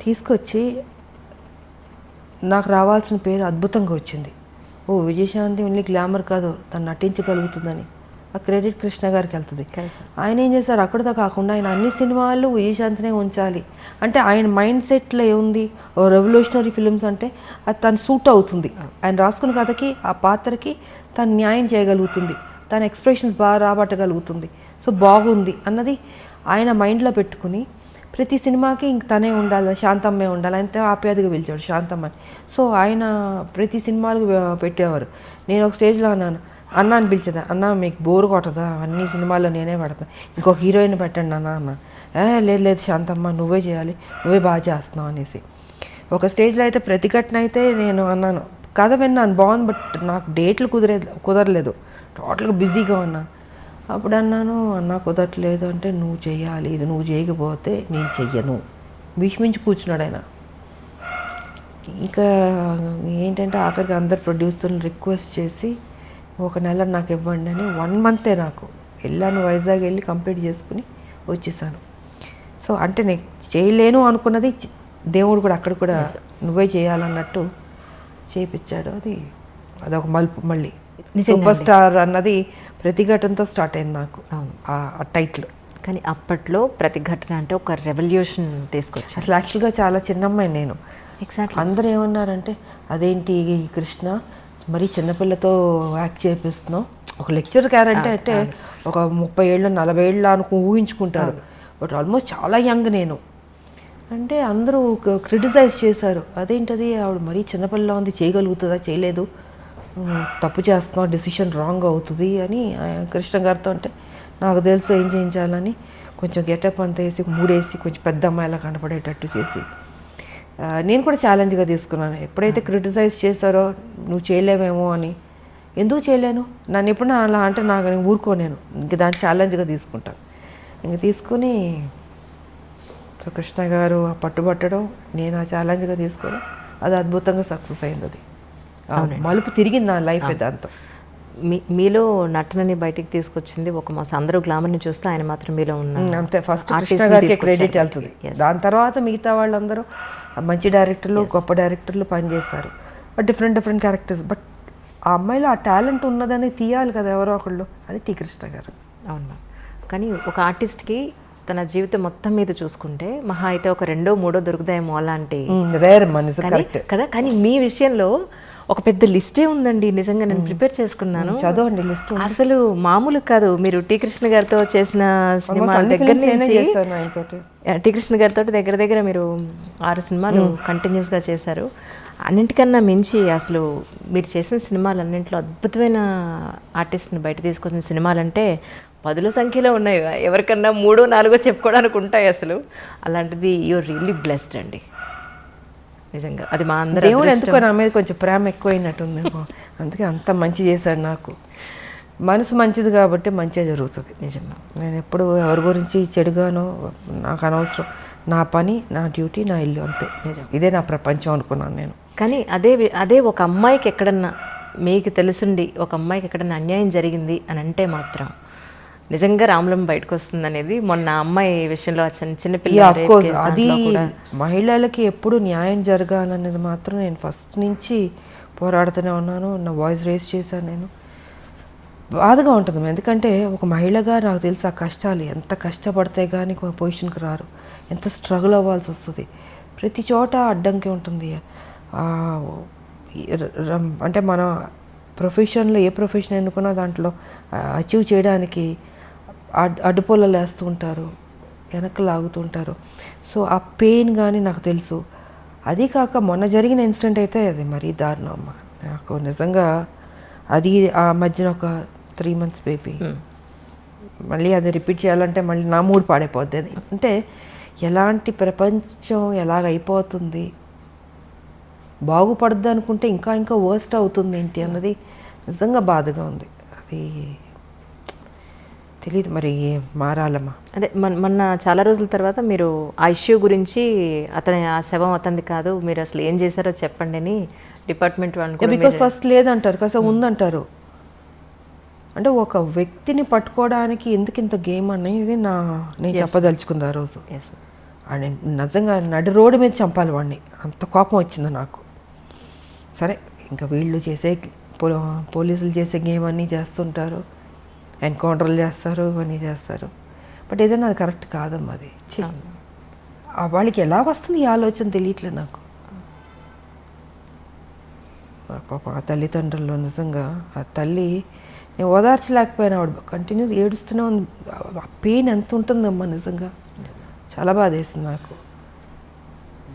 తీసుకొచ్చి నాకు రావాల్సిన పేరు అద్భుతంగా వచ్చింది. ఓ విజయశాంతి ఓన్లీ గ్లామర్ కాదు, తను నటించగలుగుతుందని ఆ క్రెడిట్ కృష్ణ గారికి వెళ్తుంది. ఆయన ఏం చేశారు, అక్కడితో కాకుండా ఆయన అన్ని సినిమాల్లో విజయశాంతినే ఉంచాలి అంటే ఆయన మైండ్ సెట్లో ఏముంది, ఓ రెవల్యూషనరీ ఫిల్మ్స్ అంటే అది తను సూట్ అవుతుంది, ఆయన రాసుకున్న కథకి ఆ పాత్రకి తను న్యాయం చేయగలుగుతుంది, తన ఎక్స్ప్రెషన్స్ బాగా రాబట్టగలుగుతుంది, సో బాగుంది అన్నది ఆయన మైండ్లో పెట్టుకుని ప్రతి సినిమాకి ఇంక తనే ఉండాలి, శాంతమ్మే ఉండాలి, అంతే ఆప్యాదిగా పిలిచాడు శాంతమ్మ అని. సో ఆయన ప్రతి సినిమాలకు పెట్టేవారు. నేను ఒక స్టేజ్లో అన్న అని పిలిచేదా, అన్న మీకు బోరు కొట్టదా, అన్ని సినిమాల్లో నేనే పడతాను, ఇంకొక హీరోయిన్ పెట్టండి అన్న. లేదు శాంతమ్మ నువ్వే చేయాలి, నువ్వే బాగా చేస్తున్నావు అనేసి. ఒక స్టేజ్లో అయితే ప్రతిఘటన అయితే నేను అన్నాను, కథ విన్నాను బాగుంది, బట్ నాకు డేట్లు కుదరలేదు, టోటల్గా బిజీగా ఉన్నాను. అప్పుడు అన్నాను, అన్న కుదరట్లేదు అంటే నువ్వు చేయాలి, ఇది నువ్వు చేయకపోతే నేను చెయ్యను, భీష్మించి కూర్చున్నాడు ఆయన. ఇంకా ఏంటంటే ఆఖరికి అందరు ప్రొడ్యూసర్ని రిక్వెస్ట్ చేసి ఒక నెల నాకు ఇవ్వండి అని 1 month నాకు వెళ్ళాను, వైజాగ్ వెళ్ళి కంప్లీట్ చేసుకుని వచ్చేసాను. సో అంటే నేను చేయలేను అనుకున్నది దేవుడు కూడా అక్కడ కూడా నువ్వే చేయాలన్నట్టు చేయించాడు. అదొక మలుపు. మళ్ళీ సూపర్ స్టార్ అన్నది ప్రతిఘటనతో స్టార్ట్ అయింది నాకు ఆ టైటిల్. కానీ అప్పట్లో ప్రతిఘటన అంటే ఒక రెవల్యూషన్ తీసుకొచ్చి, అసలు యాక్చువల్గా చాలా చిన్నమ్మాయి నేను. ఎగ్జాక్ట్లీ అందరూ ఏమన్నారంటే అదేంటి కృష్ణ మరీ చిన్నపిల్లతో యాక్ట్ చేపిస్తున్నావు, ఒక లెక్చర్ క్యారెక్టర్ అంటే ఒక 30 ఏళ్ళు 40 ఏళ్ళు ఊహించుకుంటారు, బట్ ఆల్మోస్ట్ చాలా యంగ్ నేను అంటే అందరూ క్రిటిసైజ్ చేశారు. అదేంటది ఆవిడ మరీ చిన్నపిల్ల ఉంది, చేయగలుగుతుందా, చేయలేదు, తప్పు చేస్తున్నావు, డెసిషన్ రాంగ్ అవుతుంది అని కృష్ణ గారితో అంటే నాకు తెలుసు ఏం చేయించాలని కొంచెం గెటప్ అంతా వేసి 3 వేసి కొంచెం పెద్ద అమ్మాయిలా కనపడేటట్టు చేసి నేను కూడా ఛాలెంజ్గా తీసుకున్నాను. ఎప్పుడైతే క్రిటిసైజ్ చేశారో నువ్వు చేయలేవేమో అని, ఎందుకు చేయలేను, నన్ను ఎప్పుడు అలా అంటే నాకు నేను ఊరుకోలేను, ఇంక దాన్ని ఛాలెంజ్గా తీసుకుంటాను. ఇంక తీసుకుని సో కృష్ణ గారు పట్టుబట్టడం, నేను ఆ ఛాలెంజ్గా తీసుకోవడం, అది అద్భుతంగా సక్సెస్ అయింది. అది మలుపు తిరిగింది నా లైఫ్. దాంతో మీలో నటనని బయటికి తీసుకొచ్చింది ఒక మాస్. అందరూ గ్లామర్ని చూస్తే ఆయన మాత్రం మీలో ఉన్న అంతే. ఫస్ట్ కృష్ణ గారికి క్రెడిట్ వెళ్తుంది, దాని తర్వాత మిగతా వాళ్ళందరూ మంచి డైరెక్టర్లు, గొప్ప డైరెక్టర్లు పనిచేస్తారు, డిఫరెంట్ క్యారెక్టర్స్. బట్ ఆ అమ్మాయిలో ఆ టాలెంట్ ఉన్నదని తీయాలి కదా ఎవరో ఒకళ్ళు, అది టి కృష్ణ గారు. అవును. కానీ ఒక ఆర్టిస్ట్కి తన జీవితం మొత్తం మీద చూసుకుంటే మహా అయితే ఒక 2, 3 దొరుకుతాయేమో అలాంటి రేర్ కదా. కానీ మీ విషయంలో ఒక పెద్ద లిస్టే ఉందండి. నిజంగా నేను ప్రిపేర్ చేసుకున్నాను, చదవండి లిస్ట్. అసలు మామూలు కాదు. మీరు టి కృష్ణ గారితో చేసిన సినిమాల దగ్గర నుంచి టి కృష్ణ గారితో దగ్గర మీరు 6 సినిమాలు కంటిన్యూస్గా చేశారు. అన్నింటికన్నా మించి అసలు మీరు చేసిన సినిమాలన్నింటిలో అద్భుతమైన ఆర్టిస్ట్ని బయట తీసుకొచ్చిన సినిమాలంటే 10ల సంఖ్యలో ఉన్నాయి, ఎవరికన్నా 3, 4 చెప్పుకోవడానికి ఉంటాయి అసలు. అలాంటిది యూఆర్ రియల్లీ బ్లెస్డ్ అండి నిజంగా అది మా అందరూ దేవుడు ఎందుకో నా మీద కొంచెం ప్రేమ ఎక్కువైనట్టుంది, అందుకే అంత మంచి చేశాడు నాకు. మనసు మంచిది కాబట్టి మంచిగా జరుగుతుంది. నిజంగా నేను ఎప్పుడు ఎవరి గురించి చెడుగానో నాకు అనవసరం. నా పని, నా డ్యూటీ, నా ఇల్లు, అంతే. ఇదే నా ప్రపంచం అనుకున్నాను నేను. కానీ అదే ఒక అమ్మాయికి ఎక్కడన్నా మీకు తెలుసుండి ఒక అమ్మాయికి ఎక్కడన్నా అన్యాయం జరిగింది అని అంటే మాత్రం నిజంగా రాములం బయటకు వస్తుంది అనేది మొన్న అమ్మాయి విషయంలో చిన్నపిల్ల అది మహిళలకి ఎప్పుడు న్యాయం జరగాలనేది మాత్రం నేను ఫస్ట్ నుంచి పోరాడుతూనే ఉన్నాను. నా వాయిస్ రేస్ చేశాను. నేను బాధగా ఉంటుంది, ఎందుకంటే ఒక మహిళగా నాకు తెలుసు ఆ కష్టాలు ఎంత కష్టపడితే కానీ పొజిషన్కి రారు, ఎంత స్ట్రగుల్ అవ్వాల్సి వస్తుంది. ప్రతి చోట అడ్డంకి ఉంటుంది. అంటే మన ప్రొఫెషన్లో ఏ ప్రొఫెషన్ ఎన్నుకున్నా దాంట్లో అచీవ్ చేయడానికి అడ్డుపొలలు వేస్తూ ఉంటారు, వెనక్కి లాగుతుంటారు. సో ఆ పెయిన్ కానీ నాకు తెలుసు. అది కాక మొన్న జరిగిన ఇన్సిడెంట్ అయితే అది మరీ దారుణం అమ్మ. నాకు నిజంగా అది ఆ మధ్యన ఒక 3 months బేబీ, మళ్ళీ అది రిపీట్ చేయాలంటే మళ్ళీ నా మూడు పాడైపోద్ది. అది అంటే ఎలాంటి ప్రపంచం ఎలాగైపోతుంది, బాగుపడద్దు అనుకుంటే ఇంకా ఇంకా వర్స్ట్ అవుతుంది ఏంటి అన్నది నిజంగా బాధగా ఉంది. అది తెలియదు మరి మారాలమ్మా. అదే మొన్న చాలా రోజుల తర్వాత మీరు ఆ ఇష్యూ గురించి ఆ శవం అతనిది కాదు, మీరు అసలు ఏం చేశారో చెప్పండి అని డిపార్ట్మెంట్ వాళ్ళు, బికాస్ ఫస్ట్ లేదంటారు కాస్త ఉందంటారు. అంటే ఒక వ్యక్తిని పట్టుకోవడానికి ఎందుకు ఇంత గేమ్ అనేది నేను చెప్పదలుచుకుంది ఆ రోజు. అని నిజంగా నడి రోడ్డు మీద చంపాలి వాడిని, అంత కోపం వచ్చింది నాకు. సరే ఇంకా వీళ్ళు చేసే పోలీసులు చేసే గేమ్ అన్నీ చేస్తుంటారు, ఎన్కౌంటర్లు చేస్తారు, ఇవన్నీ చేస్తారు. బట్ ఏదైనా అది కరెక్ట్ కాదమ్మా. అది వాళ్ళకి ఎలా వస్తుంది ఈ ఆలోచన తెలియట్లేదు నాకు. పాప ఆ తల్లిదండ్రుల్లో నిజంగా ఆ తల్లి నేను ఓదార్చలేకపోయినా, ఆవిడ కంటిన్యూస్ ఏడుస్తూనే ఉంది. ఆ పెయిన్ ఎంత ఉంటుందమ్మా నిజంగా, చాలా బాధ వేసింది నాకు.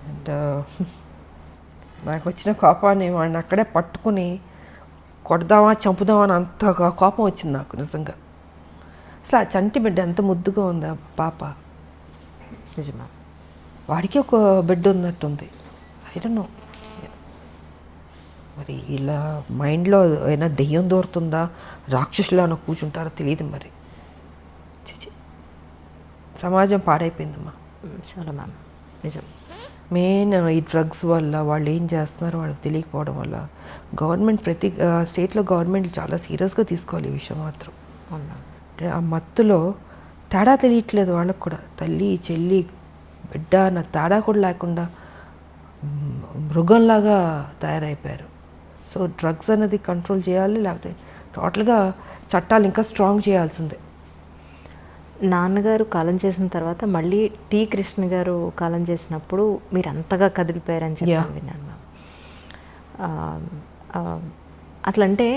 అండ్ నాకు వచ్చిన కోపాన్ని వాడిని అక్కడే పట్టుకుని కొడదామా చంపుదామా అని అంత కోపం వచ్చింది నాకు నిజంగా. అసలు ఆ చంటి బిడ్డ ఎంత ముద్దుగా ఉంది ఆ పాప. నిజమా, వాడికి ఒక బిడ్డ ఉన్నట్టుంది. ఐ డోంట్ నో మరి ఇలా మైండ్లో ఏమైనా దెయ్యం దూరుతుందా, రాక్షసులానో కూర్చుంటారో తెలియదు మరి. సమాజం పాడైపోయిందమ్మా చాలా మ్యామ్. నిజం. మెయిన్ ఈ డ్రగ్స్ వల్ల వాళ్ళు ఏం చేస్తున్నారో వాళ్ళకి తెలియకపోవడం వల్ల గవర్నమెంట్ ప్రతి స్టేట్లో గవర్నమెంట్ చాలా సీరియస్గా తీసుకోవాలి ఈ విషయం మాత్రం. అంటే ఆ మత్తులో తేడా తెలియట్లేదు వాళ్ళకు కూడా. తల్లి చెల్లి బిడ్డ అన్న తేడా కూడా లేకుండా మృగంలాగా తయారైపోయారు. సో డ్రగ్స్ అనేది కంట్రోల్ చేయాలి, లేకపోతే టోటల్గా చట్టాలు ఇంకా స్ట్రాంగ్ చేయాల్సిందే. నాన్నగారు కాలం చేసిన తర్వాత మళ్ళీ టి కృష్ణ గారు కాలం చేసినప్పుడు మీరు అంతగా కదిలిపోయారని చెప్పాను, విన్నాను. అసలు అంటే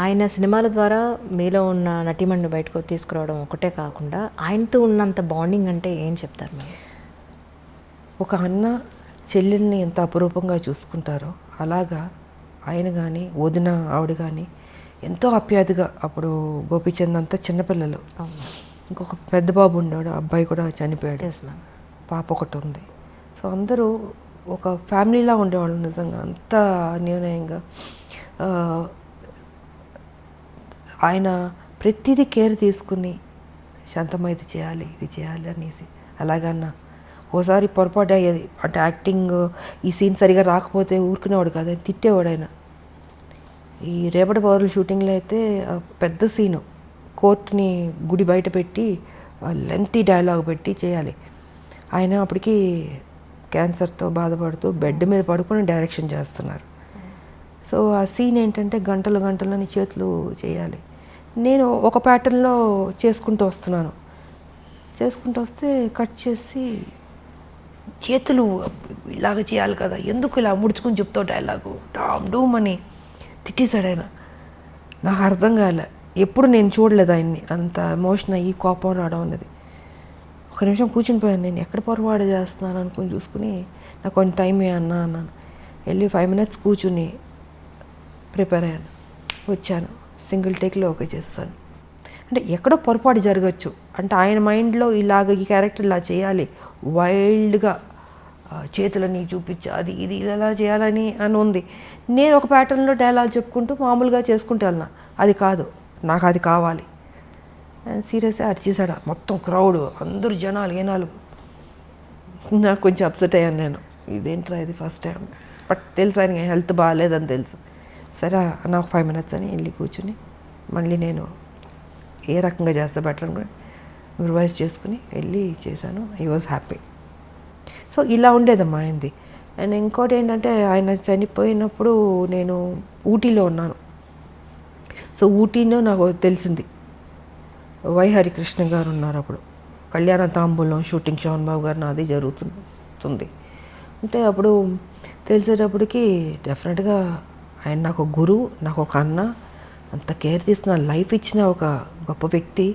ఆయన సినిమాల ద్వారా మీలో ఉన్న నటీమణిని బయటకు తీసుకురావడం ఒకటే కాకుండా ఆయనతో ఉన్నంత బాండింగ్ అంటే ఏం చెప్తారు మీరు? ఒక అన్న చెల్లెల్ని ఎంత అపురూపంగా చూసుకుంటారో అలాగా ఆయన కానీ వదిన ఆవిడ కానీ ఎంతో అప్యాదిగా. అప్పుడు గోపీచంద్ అంతా చిన్నపిల్లలు, ఇంకొక పెద్ద బాబు ఉన్నాడు, అబ్బాయి కూడా చనిపోయాడు, పాప ఒకటి ఉంది. సో అందరూ ఒక ఫ్యామిలీలా ఉండేవాళ్ళు నిజంగా, అంత అన్యోన్యంగా. ఆయన ప్రతిదీ కేర్ తీసుకుని శాంతమ్మ ఇది చేయాలి ఇది చేయాలి అనేసి అలాగన్నా. ఓసారి పొరపాటు అయ్యేది, అంటే యాక్టింగ్ ఈ సీన్ సరిగా రాకపోతే ఊరుకునేవాడు కాదు, ఆయన తిట్టేవాడు. ఆయన ఈ రేపటి పౌరుల షూటింగ్లో అయితే పెద్ద సీను, కోర్టుని గుడి బయట పెట్టి లెంతీ డైలాగ్ పెట్టి చేయాలి. ఆయన అప్పటికి క్యాన్సర్తో బాధపడుతూ బెడ్ మీద పడుకొని డైరెక్షన్ చేస్తున్నారు. సో ఆ సీన్ ఏంటంటే గంటలు గంటలని చేతులు చేయాలి. నేను ఒక ప్యాటర్న్లో చేసుకుంటూ వస్తే కట్ చేసి చేతులు ఇలాగ చేయాలి కదా, ఎందుకు ఇలా ముడుచుకుని చెప్తావు డైలాగు డామ్ డూమ్ అని తిట్టేశాడు ఆయన. నాకు అర్థం కాలే, ఎప్పుడు నేను చూడలేదు ఆయన్ని అంత ఎమోషన్ అయ్యి కోపం రావడం అనేది. ఒక నిమిషం కూర్చుని పోయాను, నేను ఎక్కడ పొరపాటు చేస్తున్నాను అనుకుని చూసుకుని నాకు కొంచెం టైం అన్నాను. వెళ్ళి 5 minutes కూర్చుని ప్రిపేర్ అయ్యాను, వచ్చాను, సింగిల్ టేక్లో ఓకే చేస్తాను. అంటే ఎక్కడో పొరపాటు జరగచ్చు, అంటే ఆయన మైండ్లో ఇలాగ ఈ క్యారెక్టర్ ఇలా చేయాలి, వైల్డ్గా చేతులని చూపించి అది ఇది ఇలా చేయాలని అని ఉంది. నేను ఒక ప్యాటర్న్లో డైలాగ్ చెప్పుకుంటూ మామూలుగా చేసుకుంటూ వెళ్ళినా. అది కాదు, నాకు అది కావాలి. సీరియస్గా అరిచేసాడు మొత్తం క్రౌడ్, అందరూ జనాలు ఏనాలు. నాకు కొంచెం అప్సెట్ అయ్యాను నేను, ఇదేంట్రా ఇది ఫస్ట్ టైం. బట్ తెలుసు ఆయన హెల్త్ బాగాలేదని తెలుసు. సరే నాకు 5 minutes అని వెళ్ళి కూర్చుని మళ్ళీ నేను ఏ రకంగా చేస్తే బెటర్ అని రివైజ్ చేసుకుని వెళ్ళి చేశాను. I was happy. సో ఇలా ఉండేదమ్మా ఆయనది. అండ్ ఇంకోటి ఏంటంటే ఆయన చనిపోయినప్పుడు నేను ఊటీలో ఉన్నాను. సో ఊటీలో నాకు తెలిసింది వై హరికృష్ణ గారు ఉన్నారు. అప్పుడు కళ్యాణ తాంబూలం షూటింగ్ శోభన్ బాబు గారు నాది జరుగుతుంది. అంటే అప్పుడు తెలిసేటప్పటికి డెఫినెట్గా ఆయన నాకు ఒక గురువు, నాకు ఒక అన్న, అంత కేర్ తీసుకున్న లైఫ్ ఇచ్చిన ఒక గొప్ప వ్యక్తి.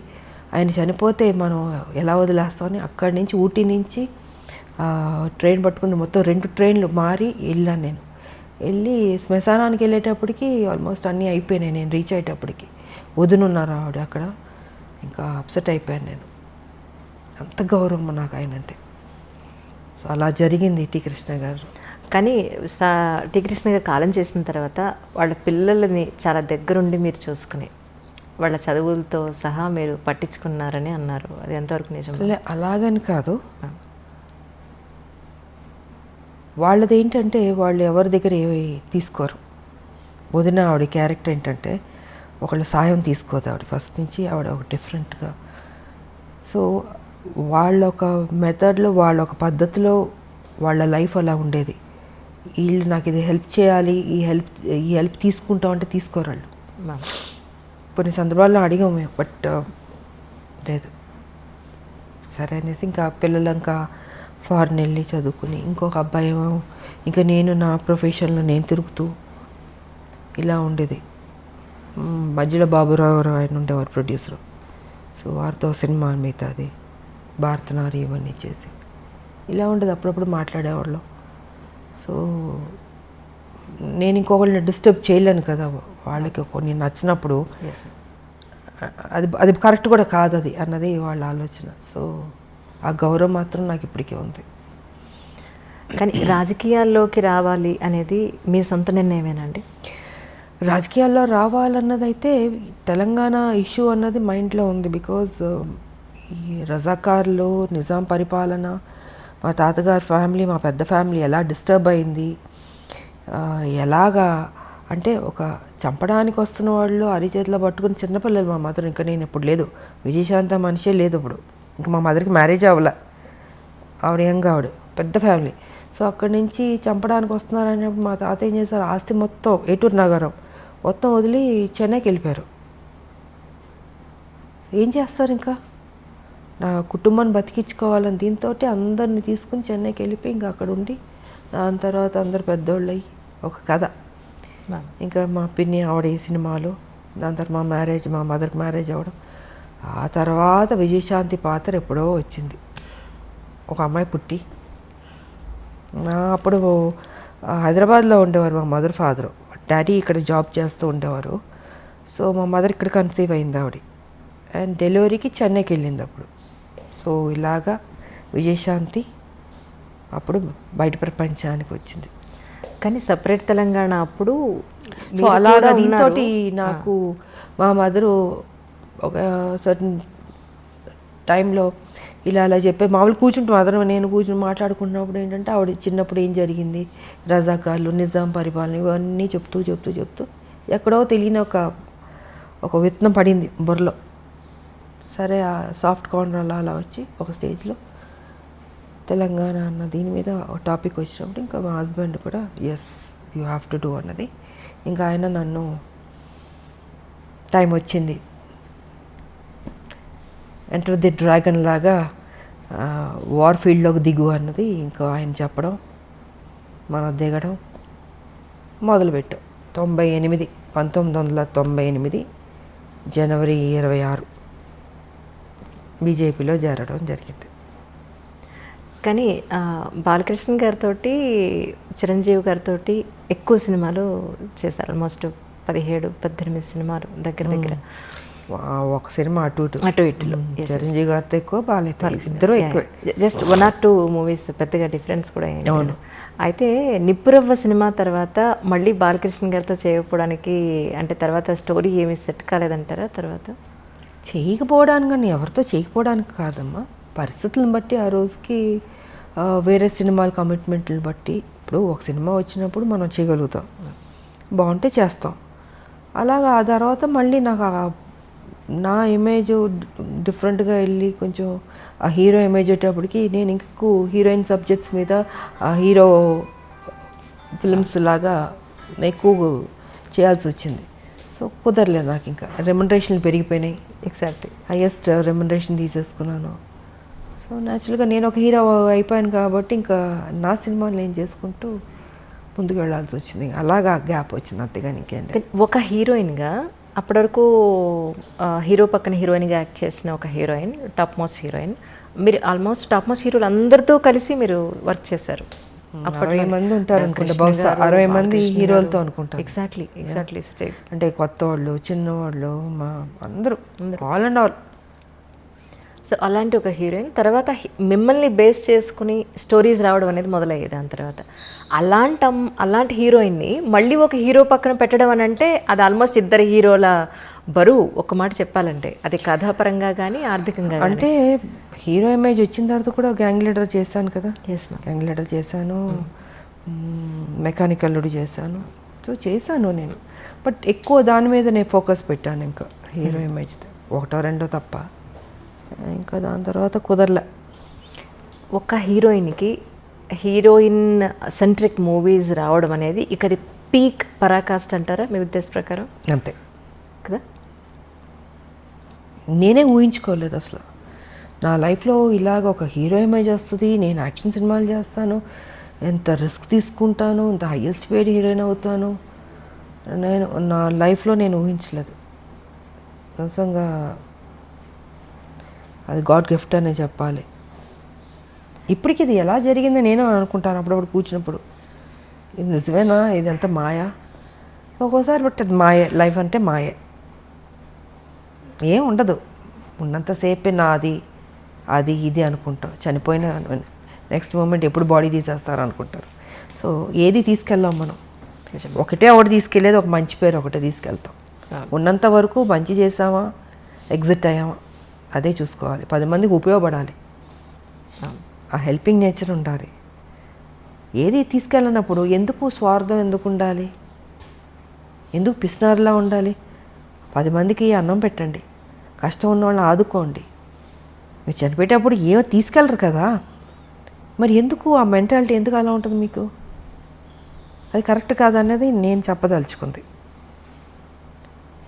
ఆయన చనిపోతే మనం ఎలా వదిలేస్తామని అక్కడి నుంచి ఊటీ నుంచి ట్రైన్ పట్టుకుని మొత్తం 2 ట్రైన్లు మారి వెళ్ళాను నేను. వెళ్ళి శ్మశానానికి వెళ్ళేటప్పటికి ఆల్మోస్ట్ అన్నీ అయిపోయినాయి. నేను రీచ్ అయ్యేటప్పటికి వదునున్నారు ఆవిడ అక్కడ. ఇంకా అప్సెట్ అయిపోయాను నేను. అంత గౌరవం నాకు ఆయన అంటే. సో అలా జరిగింది టి కృష్ణ గారు. కానీ టి కృష్ణ గారు కాలం చేసిన తర్వాత వాళ్ళ పిల్లలని చాలా దగ్గరుండి మీరు చూసుకుని వాళ్ళ చదువులతో సహా మీరు పట్టించుకున్నారని అన్నారు. అది ఎంతవరకు నిజం? అలాగని కాదు, వాళ్ళది ఏంటంటే వాళ్ళు ఎవరి దగ్గర ఏమి తీసుకోరు. వదిన ఆవిడ క్యారెక్టర్ ఏంటంటే ఒకళ్ళ సాయం తీసుకోదు ఆవిడ ఫస్ట్ నుంచి. ఆవిడ ఒక డిఫరెంట్గా, సో వాళ్ళ ఒక మెథడ్లో వాళ్ళ ఒక పద్ధతిలో వాళ్ళ లైఫ్ అలా ఉండేది. వీళ్ళు నాకు ఇది హెల్ప్ చేయాలి, ఈ హెల్ప్ తీసుకుంటాం అంటే తీసుకోరు వాళ్ళు. కొన్ని సందర్భాల్లో అడిగాము, బట్ లేదు. సరే అనేసి ఇంకా పిల్లలు ఇంకా ఫారెన్ వెళ్ళి చదువుకుని, ఇంకొక అబ్బాయి ఏమో ఇంకా నేను నా ప్రొఫెషన్లో నేను తిరుగుతూ ఇలా ఉండేది. మధ్యలో బాబురావు ఆయన ఉండేవారు ప్రొడ్యూసరు. సో వారితో సినిమా మిగతాది భారతనారి ఇవన్నీ చేసి ఇలా ఉండేది. అప్పుడప్పుడు మాట్లాడేవాళ్ళు. సో నేను ఇంకొకళ్ళని డిస్టర్బ్ చేయలేను కదా, వాళ్ళకి కొన్ని నచ్చినప్పుడు. అది కరెక్ట్ కూడా కాదు అది అన్నది వాళ్ళ ఆలోచన. సో ఆ గౌరవం మాత్రం నాకు ఇప్పటికీ ఉంది. కానీ రాజకీయాల్లోకి రావాలి అనేది మీ సొంత నిర్ణయమేనండి? రాజకీయాల్లో రావాలన్నది అయితే తెలంగాణ ఇష్యూ అన్నది మైండ్లో ఉంది. బికాజ్ ఈ రజాకార్లు, నిజాం పరిపాలన, మా తాతగారి ఫ్యామిలీ, మా పెద్ద ఫ్యామిలీ ఎలా డిస్టర్బ్ అయింది, ఎలాగా అంటే ఒక చంపడానికి వస్తున్న వాళ్ళు అరిచేతిలో పట్టుకుని చిన్నపిల్లలు. మా మదర్ ఇంకా నేను ఇప్పుడు లేదు, విజయశాంత మనిషే లేదు ఇప్పుడు. ఇంకా మా మదర్కి మ్యారేజ్ అవ్వలే, ఆవిడ యంగ్, ఆవిడ పెద్ద ఫ్యామిలీ. సో అక్కడి నుంచి చంపడానికి వస్తున్నారని మా తాత ఏం చేశారు, ఆస్తి మొత్తం ఏటూరు నగరం మొత్తం వదిలి చెన్నైకి వెళ్ళిపోయారు. ఏం చేస్తారు ఇంకా, నా కుటుంబాన్ని బతికించుకోవాలని దీంతో అందరిని తీసుకుని చెన్నైకి వెళ్ళిపోయి ఇంకా అక్కడ ఉండి, దాని తర్వాత అందరు పెద్దోళ్ళు అయ్యి ఒక కథ. ఇంకా మా పిన్ని ఆవిడ ఈ సినిమాలు, దాని తర్వాత మా మ్యారేజ్, మా మదర్కి మ్యారేజ్ అవ్వడం. ఆ తర్వాత విజయశాంతి పాత్ర ఎప్పుడో వచ్చింది, ఒక అమ్మాయి పుట్టి. అప్పుడు హైదరాబాద్లో ఉండేవారు మా మదర్ ఫాదరు, డాడీ ఇక్కడ జాబ్ చేస్తూ ఉండేవారు. సో మా మదర్ ఇక్కడ కన్సీవ్ అయింది ఆవిడ, అండ్ డెలివరీకి చెన్నైకి వెళ్ళింది అప్పుడు. సో ఇలాగా విజయశాంతి అప్పుడు బయట ప్రపంచానికి వచ్చింది. కానీ సపరేట్ తెలంగాణ అప్పుడు సో అలాగా దీంతో నాకు మా మదరు ఒక సర్టన్ టైంలో ఇలా అలా చెప్పే మామూలు కూర్చుంటాం మదర్ నేను కూర్చుని మాట్లాడుకున్నప్పుడు ఏంటంటే ఆవిడ చిన్నప్పుడు ఏం జరిగింది, రజాకార్లు, నిజాం పరిపాలన, ఇవన్నీ చెప్తూ ఎక్కడో తెలియని ఒక విత్తనం పడింది బుర్రలో. సరే ఆ సాఫ్ట్ కార్నర్ అలా వచ్చి ఒక స్టేజ్లో తెలంగాణ అన్న దీని మీద ఒక టాపిక్ వచ్చినప్పుడు ఇంకా మా హస్బెండ్ కూడా yes you have to do అన్నది. ఇంకా ఆయన నన్ను టైం వచ్చింది, ఎంటర్ ది డ్రాగన్ లాగా వార్ ఫీల్డ్లోకి దిగు అన్నది ఇంకా ఆయన చెప్పడం, మనం దిగడం మొదలుపెట్టాం. 1998 జనవరి 26 బీజేపీలో చేరడం జరిగింది. కానీ బాలకృష్ణ గారితో, చిరంజీవి గారితో ఎక్కువ సినిమాలు చేశారు. ఆల్మోస్ట్ 17-18 సినిమాలు దగ్గర. ఒక సినిమా అటు ఇటులో చిరంజీవి గారితో ఎక్కువ బాలయ్యతో ఇద్దరు ఎక్కువ. జస్ట్ 1 or 2 మూవీస్, పెద్దగా డిఫరెన్స్ కూడా ఏం లేదు. అయితే నిప్పురవ్వ సినిమా తర్వాత మళ్ళీ బాలకృష్ణ గారితో చేయకపోవడానికి అంటే తర్వాత స్టోరీ ఏమీ సెట్ కాలేదంటారా? తర్వాత చేయకపోవడానికి కానీ ఎవరితో చేయకపోవడానికి కాదమ్మా, పరిస్థితులను బట్టి ఆ రోజుకి వేరే సినిమాల కమిట్మెంట్లను బట్టి. ఇప్పుడు ఒక సినిమా వచ్చినప్పుడు మనం చేయగలుగుతాం, బాగుంటే చేస్తాం. అలాగా ఆ తర్వాత మళ్ళీ నాకు నా ఇమేజ్ డిఫరెంట్గా వెళ్ళి కొంచెం ఆ హీరో ఇమేజ్ వచ్చేటప్పటికి నేను ఇంకూ హీరోయిన్ సబ్జెక్ట్స్ మీద ఆ హీరో ఫిల్మ్స్ లాగా ఎక్కువ చేయాల్సి వచ్చింది. సో కుదరలేదు నాకు, ఇంకా రెమ్యునరేషన్లు పెరిగిపోయినాయి. ఎగ్జాక్ట్లీ హైయెస్ట్ రెమ్యునరేషన్ తీసేసుకున్నాను. సో న్యాచురల్గా నేను ఒక హీరో అయిపోయాను కాబట్టి ఇంకా నా సినిమాలు నేను చేసుకుంటూ ముందుకు వెళ్ళాల్సి వచ్చింది. అలాగా గ్యాప్ వచ్చింది, అంతేగాని ఇంకేంటి. ఒక హీరోయిన్గా అప్పటి వరకు హీరో పక్కన హీరోయిన్గా యాక్ట్ చేసిన ఒక హీరోయిన్, టాప్ మోస్ట్ హీరోయిన్. మీరు ఆల్మోస్ట్ టాప్ మోస్ట్ హీరోలు అందరితో కలిసి మీరు వర్క్ చేశారు. 60 మంది ఉంటారు అనుకుంటా, బహుశా 60 మంది హీరోలతో అనుకుంటారు. ఎగ్జాక్ట్లీ అంటే కొత్త వాళ్ళు, చిన్నవాళ్ళు, మా అందరూ ఆల్ అండ్ ఆల్. సో అలాంటి ఒక హీరోయిన్ తర్వాత మిమ్మల్ని బేస్ చేసుకుని స్టోరీస్ రావడం అనేది మొదలయ్యేది. దాని తర్వాత అలాంటి హీరోయిన్ని మళ్ళీ ఒక హీరో పక్కన పెట్టడం అని అంటే అది ఆల్మోస్ట్ ఇద్దరు హీరోల బరువు, ఒక మాట చెప్పాలంటే. అది కథాపరంగా కానీ ఆర్థికంగా అంటే హీరో ఇమేజ్ వచ్చిన తర్వాత కూడా గ్యాంగ్ లీడర్ చేశాను కదా. ఎస్ మ్యామ్, గ్యాంగ్ లీడర్ చేశాను, మెకానికల్ చేశాను. సో చేశాను నేను, బట్ ఎక్కువ దాని మీద నేను ఫోకస్ పెట్టాను. ఇంకా హీరో ఇమేజ్ ఒకటో రెండో తప్ప, ఇంకా దాని తర్వాత కుదరలే. ఒక హీరోయిన్కి హీరోయిన్ సెంట్రిక్ మూవీస్ రావడం అనేది ఇక అది పీక్ పరాకాష్ట అంటారా మీ ఉద్దేశ ప్రకారం? అంతే కదా, నేనే ఊహించుకోలేదు అసలు నా లైఫ్లో ఇలాగ ఒక హీరో ఇమేజ్ వస్తుంది, నేను యాక్షన్ సినిమాలు చేస్తాను, ఎంత రిస్క్ తీసుకుంటాను, ఎంత హైయెస్ట్ పేడ్ హీరోయిన్ అవుతాను, నేను నా లైఫ్లో నేను ఊహించలేదు. నిజంగా అది గాడ్ గిఫ్ట్ అనే చెప్పాలి. ఇప్పటికి ఇది ఎలా జరిగిందో నేను అనుకుంటాను అప్పుడప్పుడు కూర్చున్నప్పుడు, ఇది నిజమేనా, ఇదంతా మాయా? ఒక్కోసారి బట్ అది మాయే, లైఫ్ అంటే మాయే, ఏం ఉండదు. ఉన్నంతసేపే నాది అది ఇది అనుకుంటాం, చనిపోయిన నెక్స్ట్ మూమెంట్ ఎప్పుడు బాడీ తీసేస్తారు అనుకుంటారు. సో ఏది తీసుకెళ్ళాం మనం, ఒకటే తీసుకెళ్ళేది ఒక మంచి పేరు ఒకటే తీసుకెళ్తాం. ఉన్నంత వరకు మంచి చేసామా, ఎగ్జిట్ అయ్యామా, అదే చూసుకోవాలి. 10 మందికి ఉపయోగపడాలి, ఆ హెల్పింగ్ నేచర్ ఉండాలి. ఏది తీసుకెళ్ళినప్పుడు ఎందుకు స్వార్థం ఎందుకు ఉండాలి, ఎందుకు పిసినారులా ఉండాలి? 10 మందికి అన్నం పెట్టండి, కష్టం ఉన్న వాళ్ళని ఆదుకోండి. మీరు చనిపోయేటప్పుడు ఏమో తీసుకెళ్ళరు కదా, మరి ఎందుకు ఆ మెంటాలిటీ ఎందుకు అలా ఉంటుంది మీకు? అది కరెక్ట్ కాదనేది నేను చెప్పదలుచుకుంది.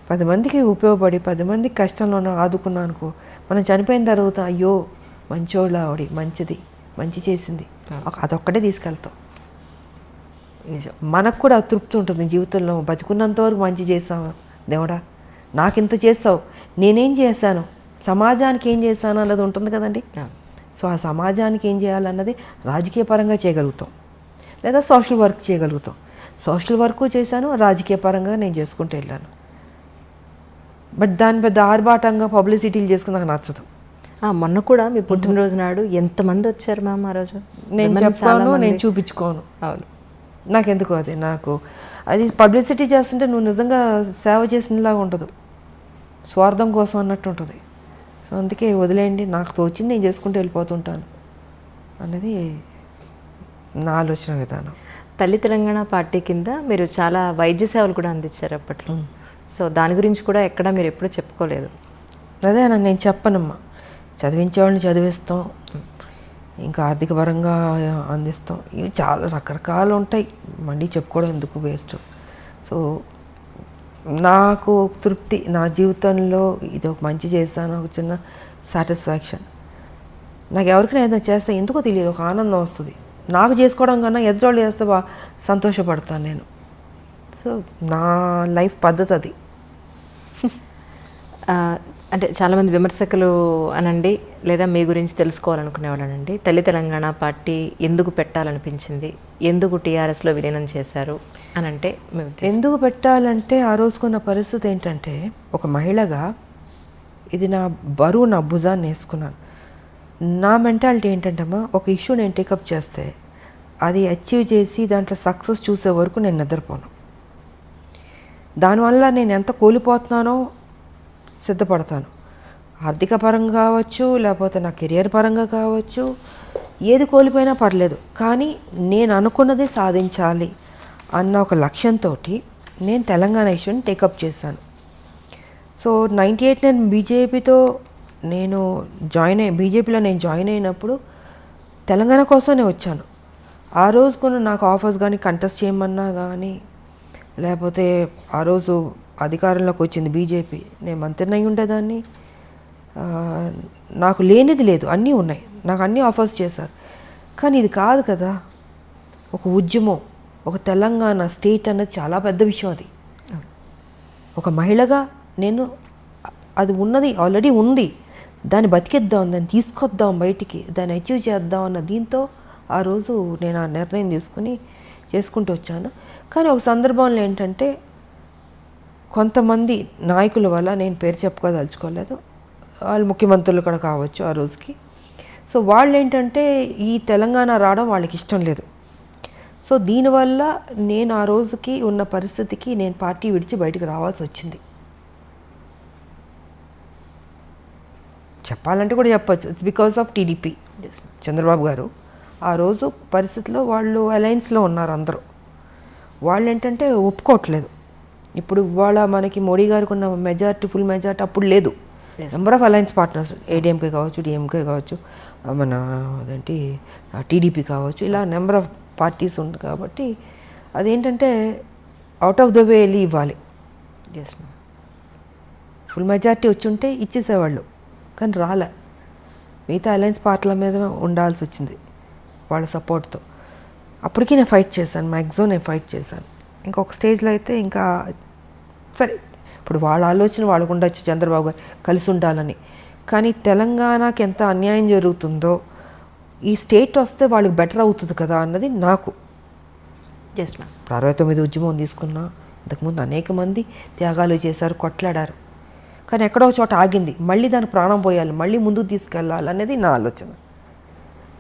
10 మందికి ఉపయోగపడి 10 మందికి కష్టంలో ఆదుకున్నా అనుకో, మనం చనిపోయిన తర్వాత అయ్యో మంచోళ్ళ ఆవిడ మంచిది, మంచి చేసింది, అదొక్కటే తీసుకెళ్తాం. నిజం, మనకు కూడా తృప్తి ఉంటుంది జీవితంలో. బతికున్నంత వరకు మంచి చేసాము, దేవుడా నాకింత చేస్తావు, నేనేం చేశాను, సమాజానికి ఏం చేశాను అన్నది ఉంటుంది కదండి. సో ఆ సమాజానికి ఏం చేయాలన్నది రాజకీయ పరంగా చేయగలుగుతాం, లేదా సోషల్ వర్క్ చేయగలుగుతాం. సోషల్ వర్క్ చేశాను, రాజకీయ పరంగా నేను చేసుకుంటూ వెళ్ళాను. బట్ దాని పెద్ద ఆర్భాటంగా పబ్లిసిటీలు చేసుకుని నాకు నచ్చదు. మొన్న కూడా మీ పుట్టినరోజు నాడు ఎంతమంది వచ్చారు మ్యామ్ ఆ రోజు? నేను చెప్పాను, నేను చూపించుకోను. అవును, నాకెందుకు అది పబ్లిసిటీ చేస్తుంటే నువ్వు నిజంగా సేవ చేసినలాగా ఉండదు, స్వార్థం కోసం అన్నట్టు ఉంటుంది. సో అందుకే వదిలేయండి, నాకు తోచింది నేను చేసుకుంటూ వెళ్ళిపోతుంటాను అనేది నా ఆలోచన విధానం. తల్లి తెలంగాణ పార్టీ కింద మీరు చాలా వైద్య సేవలు కూడా అందించారు అప్పట్లో. సో దాని గురించి కూడా ఎక్కడ మీరు ఎప్పుడూ చెప్పుకోలేదు. అదే నేను చెప్పనమ్మా, చదివించే వాళ్ళని చదివిస్తాం, ఇంకా ఆర్థిక పరంగా అందిస్తాం, ఇవి చాలా రకరకాలు ఉంటాయి, మళ్ళీ చెప్పుకోవడం ఎందుకు, వేస్ట్. సో నాకు తృప్తి, నా జీవితంలో ఇది ఒక మంచి చేస్తాను, ఒక చిన్న సాటిస్ఫాక్షన్. నాకు ఎవరికైనా ఏదైనా చేస్తే ఎందుకో తెలియదు, ఒక ఆనందం వస్తుంది. నాకు చేసుకోవడం కన్నా ఎదుటోళ్ళు చేస్తే సంతోషపడతాను నేను. సో నా లైఫ్ పద్ధతి అది. అంటే చాలామంది విమర్శకులు అనండి, లేదా మీ గురించి తెలుసుకోవాలనుకునే వాళ్ళనండి, తల్లి తెలంగాణ పార్టీ ఎందుకు పెట్టాలనిపించింది, ఎందుకు టీఆర్ఎస్లో విలీనం చేశారు అని అంటే ఎందుకు పెట్టాలంటే ఆ రోజుకున్న పరిస్థితి ఏంటంటే, ఒక మహిళగా ఇది నా బరువు నా భుజాన్ని వేసుకున్నాను. నా మెంటాలిటీ ఏంటంటమ్మా, ఒక ఇష్యూ నేను టేకప్ చేస్తే అది అచీవ్ చేసి దాంట్లో సక్సెస్ చూసే వరకు నేను నిద్రపోను. దానివల్ల నేను ఎంత కోల్పోతున్నానో సిద్ధపడతాను. ఆర్థిక పరంగా కావచ్చు, లేకపోతే నా కెరియర్ పరంగా కావచ్చు, ఏది కోల్పోయినా పర్లేదు, కానీ నేను అనుకున్నది సాధించాలి అన్న ఒక లక్ష్యంతో నేను తెలంగాణ ఇష్యూని టేకప్ చేశాను. సో 98 నేను బీజేపీలో నేను జాయిన్ అయినప్పుడు తెలంగాణ కోసమే వచ్చాను. ఆ రోజు కొన్ని నాకు ఆఫర్స్ కానీ కంటెస్ట్ చేయమన్నా కానీ, లేకపోతే ఆ రోజు అధికారంలోకి వచ్చింది బీజేపీ, నేను మంత్రిని అయి ఉండేదాన్ని. నాకు లేనిది లేదు, అన్నీ ఉన్నాయి, నాకు అన్నీ ఆఫర్స్ చేశారు. కానీ ఇది కాదు కదా, ఒక ఉద్యమం, ఒక తెలంగాణ స్టేట్ అన్నది చాలా పెద్ద విషయం. అది ఒక మహిళగా నేను అది ఉన్నది ఆల్రెడీ ఉంది, దాన్ని బతికిద్దాం, దాన్ని తీసుకొద్దాం బయటికి, దాన్ని అచీవ్ చేద్దాం అన్న దీంతో ఆ రోజు నేను ఆ నిర్ణయం తీసుకుని చేసుకుంటూ వచ్చాను. కానీ ఒక సందర్భంలో ఏంటంటే కొంతమంది నాయకుల వల్ల, నేను పేరు చెప్పుకోదలుచుకోలేదు, వాళ్ళు ముఖ్యమంత్రులు కూడా కావచ్చు ఆ రోజుకి. సో వాళ్ళు ఏంటంటే ఈ తెలంగాణ రావడం వాళ్ళకి ఇష్టం లేదు. సో దీనివల్ల నేను ఆ రోజుకి ఉన్న పరిస్థితికి నేను పార్టీ విడిచి బయటకు రావాల్సి వచ్చింది. చెప్పాలంటే కూడా చెప్పచ్చు, it's because of TDP. Chandrababu గారు ఆ రోజు పరిస్థితిలో వాళ్ళు అలయన్స్లో ఉన్నారు అందరూ. వాళ్ళు ఏంటంటే ఒప్పుకోవట్లేదు. ఇప్పుడు ఇవాళ మనకి మోడీ గారికి ఉన్న మెజారిటీ, ఫుల్ మెజారిటీ అప్పుడు లేదు. Number of alliance partners, ADMK కావచ్చు, డిఎంకే కావచ్చు, మన అదేంటి టీడీపీ కావచ్చు, ఇలా నెంబర్ ఆఫ్ పార్టీస్ ఉంది. కాబట్టి అదేంటంటే అవుట్ ఆఫ్ ద వే వెళ్ళి ఇవ్వాలి. ఫుల్ మెజారిటీ వచ్చి ఉంటే ఇచ్చేసేవాళ్ళు, కానీ రాలే. మిగతా అలయన్స్ పార్టీల మీద ఉండాల్సి వచ్చింది వాళ్ళ సపోర్ట్తో. అప్పటికీ నేను ఫైట్ చేశాను, మ్యాక్సిమం నేను ఫైట్ చేశాను. ఇంకొక స్టేజ్లో అయితే ఇంకా సరే, ఇప్పుడు వాళ్ళ ఆలోచన వాళ్ళకు ఉండొచ్చు, చంద్రబాబు గారు కలిసి ఉండాలని. కానీ తెలంగాణకి ఎంత అన్యాయం జరుగుతుందో ఈ స్టేట్ వస్తే వాళ్ళకి బెటర్ అవుతుంది కదా అన్నది నాకు. Yes ma'am. 69 ఉద్యమం తీసుకున్నా, ఇంతకుముందు అనేక మంది త్యాగాలు చేశారు, కొట్లాడారు. కానీ ఎక్కడో చోట ఆగింది, మళ్ళీ దానికి ప్రాణం పోయాలి, మళ్ళీ ముందుకు తీసుకెళ్ళాలి అనేది నా ఆలోచన.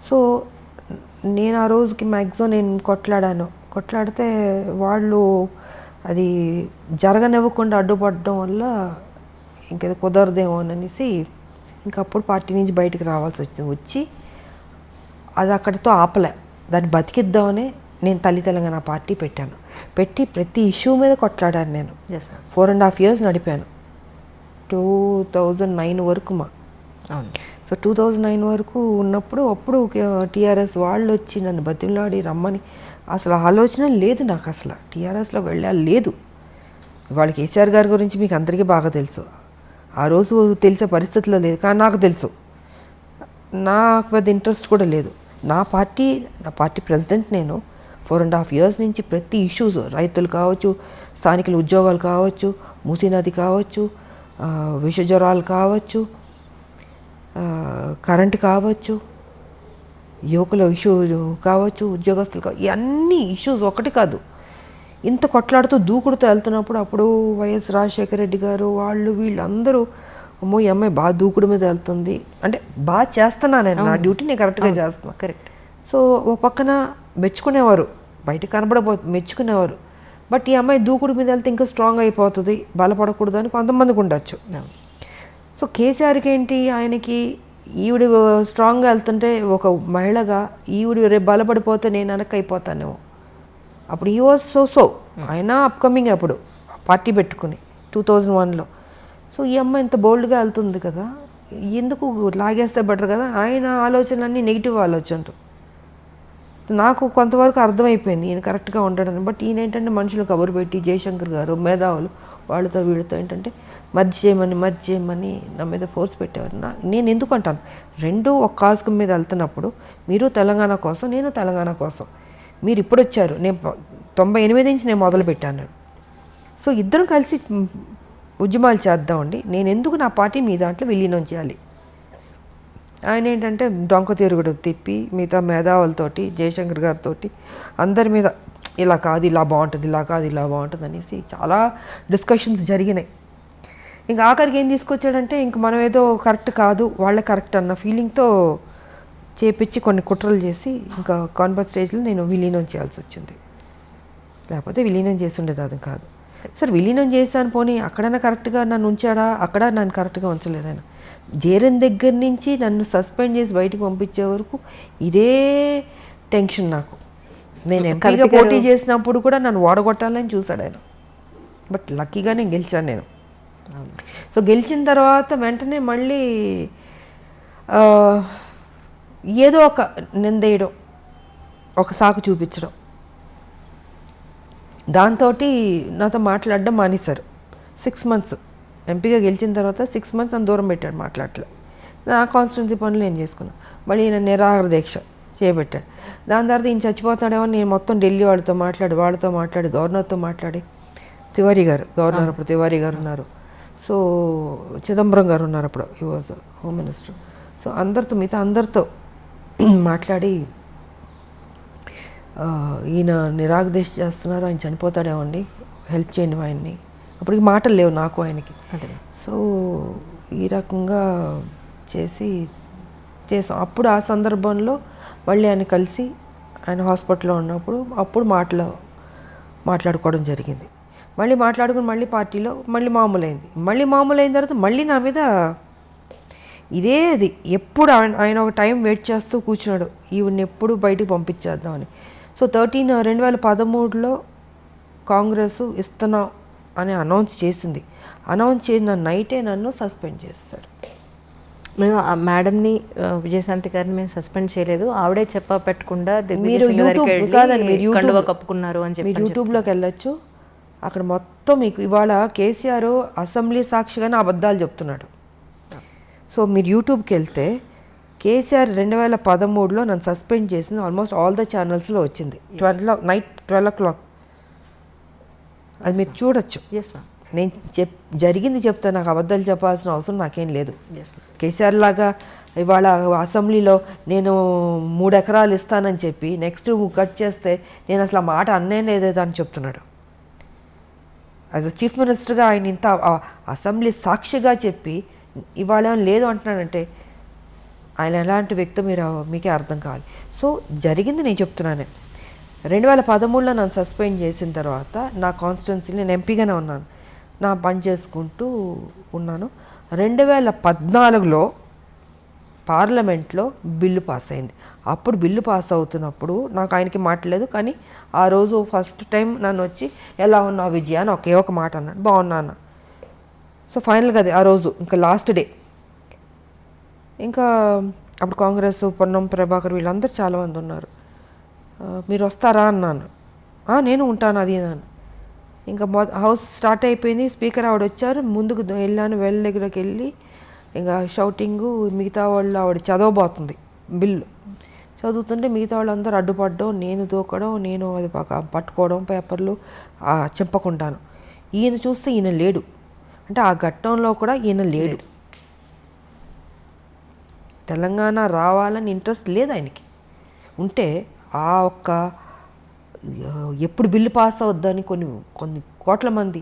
సో నేను ఆ రోజుకి మ్యాక్సిమం నేను కొట్లాడితే వాళ్ళు అది జరగనివ్వకుండా అడ్డుపడడం వల్ల ఇంకేదో కుదరదేమో అనేసి ఇంకప్పుడు పార్టీ నుంచి బయటకు రావాల్సి వచ్చి అది అక్కడితో ఆపలే, దాన్ని బతికిద్దామని నేను తెలంగాణ పార్టీ పెట్టి ప్రతి ఇష్యూ మీద కొట్లాడాను. నేను 4.5 years నడిపాను, 2009 వరకు సో 2009 వరకు ఉన్నప్పుడు అప్పుడు టీఆర్ఎస్ వాళ్ళు వచ్చి నన్ను బతిమలాడి రమ్మని, అసలు ఆలోచన లేదు నాకు, అసలు టీఆర్ఎస్లో వెళ్ళాలి లేదు. వాళ్ళ కేసీఆర్ గారి గురించి మీకు అందరికీ బాగా తెలుసు, ఆ రోజు తెలిసే పరిస్థితిలో లేదు. కానీ నాకు తెలుసు, నాకు పెద్ద ఇంట్రెస్ట్ కూడా లేదు. నా పార్టీ ప్రెసిడెంట్ నేను. 4.5 years నుంచి ప్రతి ఇష్యూస్, రైతులు కావచ్చు, స్థానికుల ఉద్యోగాలు కావచ్చు, మూసీ నది కావచ్చు, విష జ్వరాలు కావచ్చు, కరెంటు కావచ్చు, యువకుల ఇష్యూ కావచ్చు, ఉద్యోగస్తులు కావచ్చు, ఇవన్నీ ఇష్యూస్ ఒకటి కాదు. ఇంత కొట్లాడుతూ దూకుడుతూ వెళ్తున్నప్పుడు అప్పుడు వైఎస్ రాజశేఖర రెడ్డి గారు వీళ్ళందరూ అమ్మో ఈ అమ్మాయి బాగా దూకుడు మీద వెళ్తుంది అంటే బాగా చేస్తున్నాను నేను, నా డ్యూటీ నేను కరెక్ట్గా చేస్తున్నాను. కరెక్ట్. సో ఓ పక్కన మెచ్చుకునేవారు, బయట మెచ్చుకునేవారు. బట్ ఈ అమ్మాయి దూకుడు మీద వెళ్తే ఇంకా స్ట్రాంగ్ అయిపోతుంది, బలపడకూడదు అని కొంతమందికి ఉండొచ్చు. సో కేసీఆర్కి ఏంటి, ఆయనకి ఈవిడ స్ట్రాంగ్గా వెళ్తుంటే ఒక మహిళగా ఈవిడ రేపు బలపడిపోతే నేను వెనక్కి అయిపోతానేమో. అప్పుడు ఈ వాజ్ సో ఆయన అప్కమింగ్ అప్పుడు పార్టీ పెట్టుకుని 2001లో. సో ఈ అమ్మాయి ఇంత బోల్డ్గా వెళ్తుంది కదా, ఎందుకు లాగేస్తే బెటర్ కదా, ఆయన ఆలోచనలన్నీ నెగిటివ్ ఆలోచనలు. నాకు కొంతవరకు అర్థమైపోయింది ఈయన కరెక్ట్గా ఉండడని. బట్ ఈయన ఏంటంటే మనుషులు కబురు పెట్టి, జయశంకర్ గారు మేధావులు వాళ్ళతో వీళ్ళతో ఏంటంటే మర్జ్ చేయమని నా మీద ఫోర్స్ పెట్టేవారు. నేను ఎందుకు అంటాను, రెండు ఒక కాజ్ మీద వెళ్తున్నప్పుడు మీరు తెలంగాణ కోసం, నేను తెలంగాణ కోసం. మీరు ఇప్పుడు వచ్చారు, నేను 98 నుంచి నేను మొదలు పెట్టాను. సో ఇద్దరం కలిసి ఉద్యమాలు చేద్దామండి, నేను ఎందుకు నా పార్టీ మీ దాంట్లో విలీనం చేయాలి. ఆయన ఏంటంటే డొంక తిరుగుడు తిప్పి మిగతా మేధావులతోటి, జయశంకర్ గారితో అందరి మీద ఇలా కాదు ఇలా బాగుంటుంది, ఇలా కాదు ఇలా బాగుంటుంది అనేసి చాలా డిస్కషన్స్ జరిగినాయి. ఇంకా ఆఖరికి ఏం తీసుకొచ్చాడంటే ఇంక మనం ఏదో కరెక్ట్ కాదు వాళ్ళే కరెక్ట్ అన్న ఫీలింగ్తో చేపించి కొన్ని కుట్రలు చేసి ఇంకా కాన్వర్ట్ స్టేజ్లో నేను విలీనం చేయాల్సి వచ్చింది. లేకపోతే విలీనం చేసి ఉండేది అది కాదు. సార్ విలీనం చేశాను పోనీ అక్కడైనా కరెక్ట్గా నన్ను ఉంచాడా, అక్కడ నన్ను కరెక్ట్గా ఉంచలేదు ఆయన. జేరన్ దగ్గర నుంచి నన్ను సస్పెండ్ చేసి బయటికి పంపించే వరకు ఇదే టెన్షన్ నాకు. నేను ఎంపీగా పోటీ చేసినప్పుడు కూడా నన్ను ఓడగొట్టాలని చూశాడు ఆయన. బట్ లక్కీగా నేను గెలిచాను నేను. సో గెలిచిన తర్వాత వెంటనే మళ్ళీ ఏదో ఒక నిందేయడం, ఒక సాకు చూపించడం, దాంతో నాతో మాట్లాడడం మానేశారు. 6 months ఎంపీగా గెలిచిన తర్వాత 6 months నన్ను దూరం పెట్టాడు, మాట్లాడలే. నా కాన్స్టిట్యున్సీ పనులు నేను చేసుకున్నాను. మళ్ళీ ఈయన నిరాహార దీక్ష చేయబెట్టాడు. దాని తర్వాత ఈయన చచ్చిపోతాడేమో నేను మొత్తం ఢిల్లీ వాళ్ళతో మాట్లాడి గవర్నర్తో మాట్లాడి, తివారీ గారు గవర్నర్ అప్పుడు తివారీ గారు ఉన్నారు, సో చిదంబరం గారు ఉన్నారు అప్పుడు, he was home minister. So మిగతా అందరితో మాట్లాడి ఈయన నిరాగదేశ చేస్తున్నారు, ఆయన చనిపోతాడేమో అండి, హెల్ప్ చేయండి ఆయన్ని. అప్పటికి మాటలు లేవు నాకు ఆయనకి. సో ఈ రకంగా చేసాం. అప్పుడు ఆ సందర్భంలో మళ్ళీ ఆయన కలిసి ఆయన హాస్పిటల్లో ఉన్నప్పుడు అప్పుడు మాట్లాడుకోవడం జరిగింది. మళ్ళీ మాట్లాడుకుని మళ్ళీ పార్టీలో మళ్ళీ మామూలైన తర్వాత మళ్ళీ నా మీద ఇదే అది ఎప్పుడు ఆయన ఒక టైం వెయిట్ చేస్తూ కూర్చున్నాడు, ఈవిని ఎప్పుడు బయటికి పంపించేద్దామని. సో 2013లో కాంగ్రెస్ ఇస్తున్నాం అని అనౌన్స్ చేసిన నైటే నన్ను సస్పెండ్ చేస్తాడు. మేము ఆ మేడంని విజయశాంతి గారిని మేము సస్పెండ్ చేయలేదు, ఆవిడే పెట్టకుండా మీరు కండువా కప్పుకున్నారు అని చెప్పి యూట్యూబ్లోకి వెళ్ళొచ్చు. అక్కడ మొత్తం మీకు ఇవాళ కేసీఆర్ అసెంబ్లీ సాక్షిగానే అబద్ధాలు చెప్తున్నాడు. సో మీరు యూట్యూబ్కి వెళ్తే కేసీఆర్ 2013లో నన్ను సస్పెండ్ చేసింది ఆల్మోస్ట్ ఆల్ ద ఛానల్స్లో వచ్చింది. నైట్ 12 o'clock అది మీరు చూడొచ్చు. నేను జరిగింది చెప్తా, నాకు అబద్ధాలు చెప్పాల్సిన అవసరం నాకేం లేదు. కేసీఆర్ లాగా ఇవాళ అసెంబ్లీలో నేను 3 ఎకరాలు ఇస్తానని చెప్పి నెక్స్ట్ కట్ చేస్తే నేను అసలు ఆ మాట అన్నే లేదేదో అని చెప్తున్నాడు. యాజ్ అ చీఫ్ మినిస్టర్గా ఆయన ఇంత అసెంబ్లీ సాక్షిగా చెప్పి ఇవాళ లేదు అంటున్నాడంటే ఆయన ఎలాంటి వ్యక్తి మీకే అర్థం కావాలి. సో జరిగింది నేను చెప్తున్నానే. 2013లో నన్ను సస్పెండ్ చేసిన తర్వాత నా కాన్స్టిట్యున్సీలో నేను ఎంపీగానే ఉన్నాను, నా పని చేసుకుంటూ ఉన్నాను. 2014లో పార్లమెంట్లో బిల్లు పాస్ అయింది. అప్పుడు బిల్లు పాస్ అవుతున్నప్పుడు నాకు ఆయనకి మాట్లాడలేదు, కానీ ఆ రోజు ఫస్ట్ టైం నన్ను వచ్చి ఎలా ఉన్నావు విజయ అని ఒకే ఒక మాట అన్నాడు, బాగున్నా అన్న. సో ఫైనల్గా అది ఆ రోజు ఇంకా లాస్ట్ డే. ఇంకా అప్పుడు కాంగ్రెస్ పొన్నం ప్రభాకర్ వీళ్ళందరూ చాలామంది ఉన్నారు. మీరు వస్తారా అన్నాను. నేను ఉంటాను అది అన్నాను. ఇంకా హౌస్ స్టార్ట్ అయిపోయింది, స్పీకర్ ఆవిడ వచ్చారు, ముందుకు వెళ్ళాను, వెల్ దగ్గరకు వెళ్ళి ఇంకా షౌటింగు, మిగతా వాళ్ళు ఆవిడ చదవబోతుంది బిల్లు చదువుతుంటే మిగతా వాళ్ళందరూ అడ్డుపడడం, నేను దూకడం, నేను అది పట్టుకోవడం పేపర్లు చెప్పకుండాను. ఈయన చూస్తే ఈయన లేడు, అంటే ఆ ఘట్టంలో కూడా ఈయన లేడు. తెలంగాణ రావాలని ఇంట్రెస్ట్ లేదు ఆయనకి. ఉంటే ఆ ఒక్క ఎప్పుడు బిల్లు పాస్ అవుద్దని కొన్ని కోట్ల మంది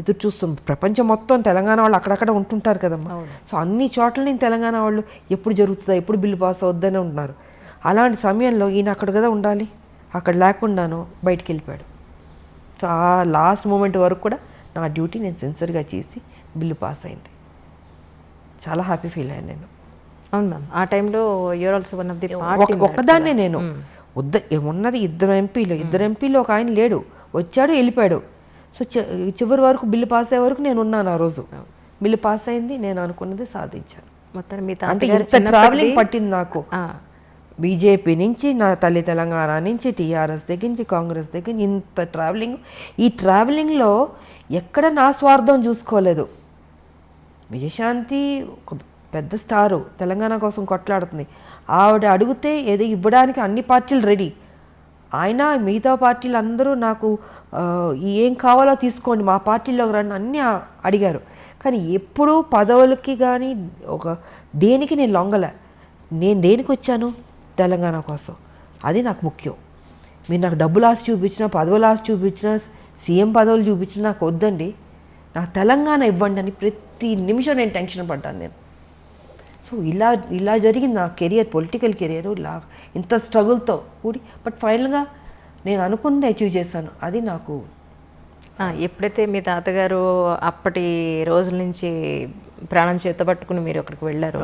ఎదురు చూస్తుంది. ప్రపంచం మొత్తం తెలంగాణ వాళ్ళు అక్కడక్కడ ఉంటుంటారు కదమ్మా. సో అన్ని చోట్ల నేను తెలంగాణ వాళ్ళు ఎప్పుడు జరుగుతుందా, ఎప్పుడు బిల్లు పాస్ అవుద్దని ఉంటున్నారు. అలాంటి సమయంలో ఈయన అక్కడ కదా ఉండాలి, అక్కడ లేకుండాను బయటికి వెళ్ళిపోయాడు. సో ఆ లాస్ట్ మూమెంట్ వరకు కూడా నా డ్యూటీ నేను సిన్సియర్గా చేసి బిల్లు పాస్ అయింది. చాలా హ్యాపీ ఫీల్ అయ్యాను నేను. అవును మ్యామ్, ఆ టైంలో you are also one of the ఒక్కదాన్నే నేను ఉన్నది ఇద్దరు ఎంపీలు ఒక ఆయన లేడు, వచ్చాడు వెళ్ళిపోయాడు. సో చివరి వరకు బిల్లు పాస్ అయ్యే వరకు నేను ఉన్నాను. ఆ రోజు బిల్లు పాస్ అయింది, నేను అనుకున్నది సాధించాను. అంటే ఇంత ట్రావెలింగ్ పట్టింది నాకు. బీజేపీ నుంచి, నా తల్లి తెలంగాణ నుంచి, టీఆర్ఎస్ దగ్గర నుంచి, కాంగ్రెస్ దగ్గర ఇంత ట్రావెలింగ్. ఈ ట్రావెలింగ్లో ఎక్కడ నా స్వార్థం చూసుకోలేదు. విజయశాంతి ఒక పెద్ద స్టారు, తెలంగాణ కోసం కొట్లాడుతుంది. ఆవిడ అడిగితే ఏదో ఇవ్వడానికి అన్ని పార్టీలు రెడీ. ఆయన మిగతా పార్టీలు అందరూ నాకు ఏం కావాలో తీసుకోండి, మా పార్టీలోకి రండి అన్నీ అడిగారు. కానీ ఎప్పుడూ పదవులకి కానీ దేనికి నేను లొంగలే. నేను దేనికి వచ్చాను? తెలంగాణ కోసం. అది నాకు ముఖ్యం. మీరు నాకు డబ్బులు ఆశ చూపించినా, పదవులు ఆశ చూపించినా, సీఎం పదవులు చూపించినా నాకు వద్దండి. నా తెలంగాణ ఇవ్వండి అని ప్రతి నిమిషం నేను టెన్షన్ పడ్డాను నేను. సో ఇలా జరిగింది నా కెరియర్, పొలిటికల్ కెరియర్ ఇలా ఇంత స్ట్రగుల్తో కూడి. బట్ ఫైనల్గా నేను అనుకున్నది అచీవ్ చేశాను. అది నాకు ఎప్పుడైతే మీ తాతగారు అప్పటి రోజుల నుంచి ప్రాణం చేతబట్టుకుని మీరు అక్కడికి వెళ్ళారు,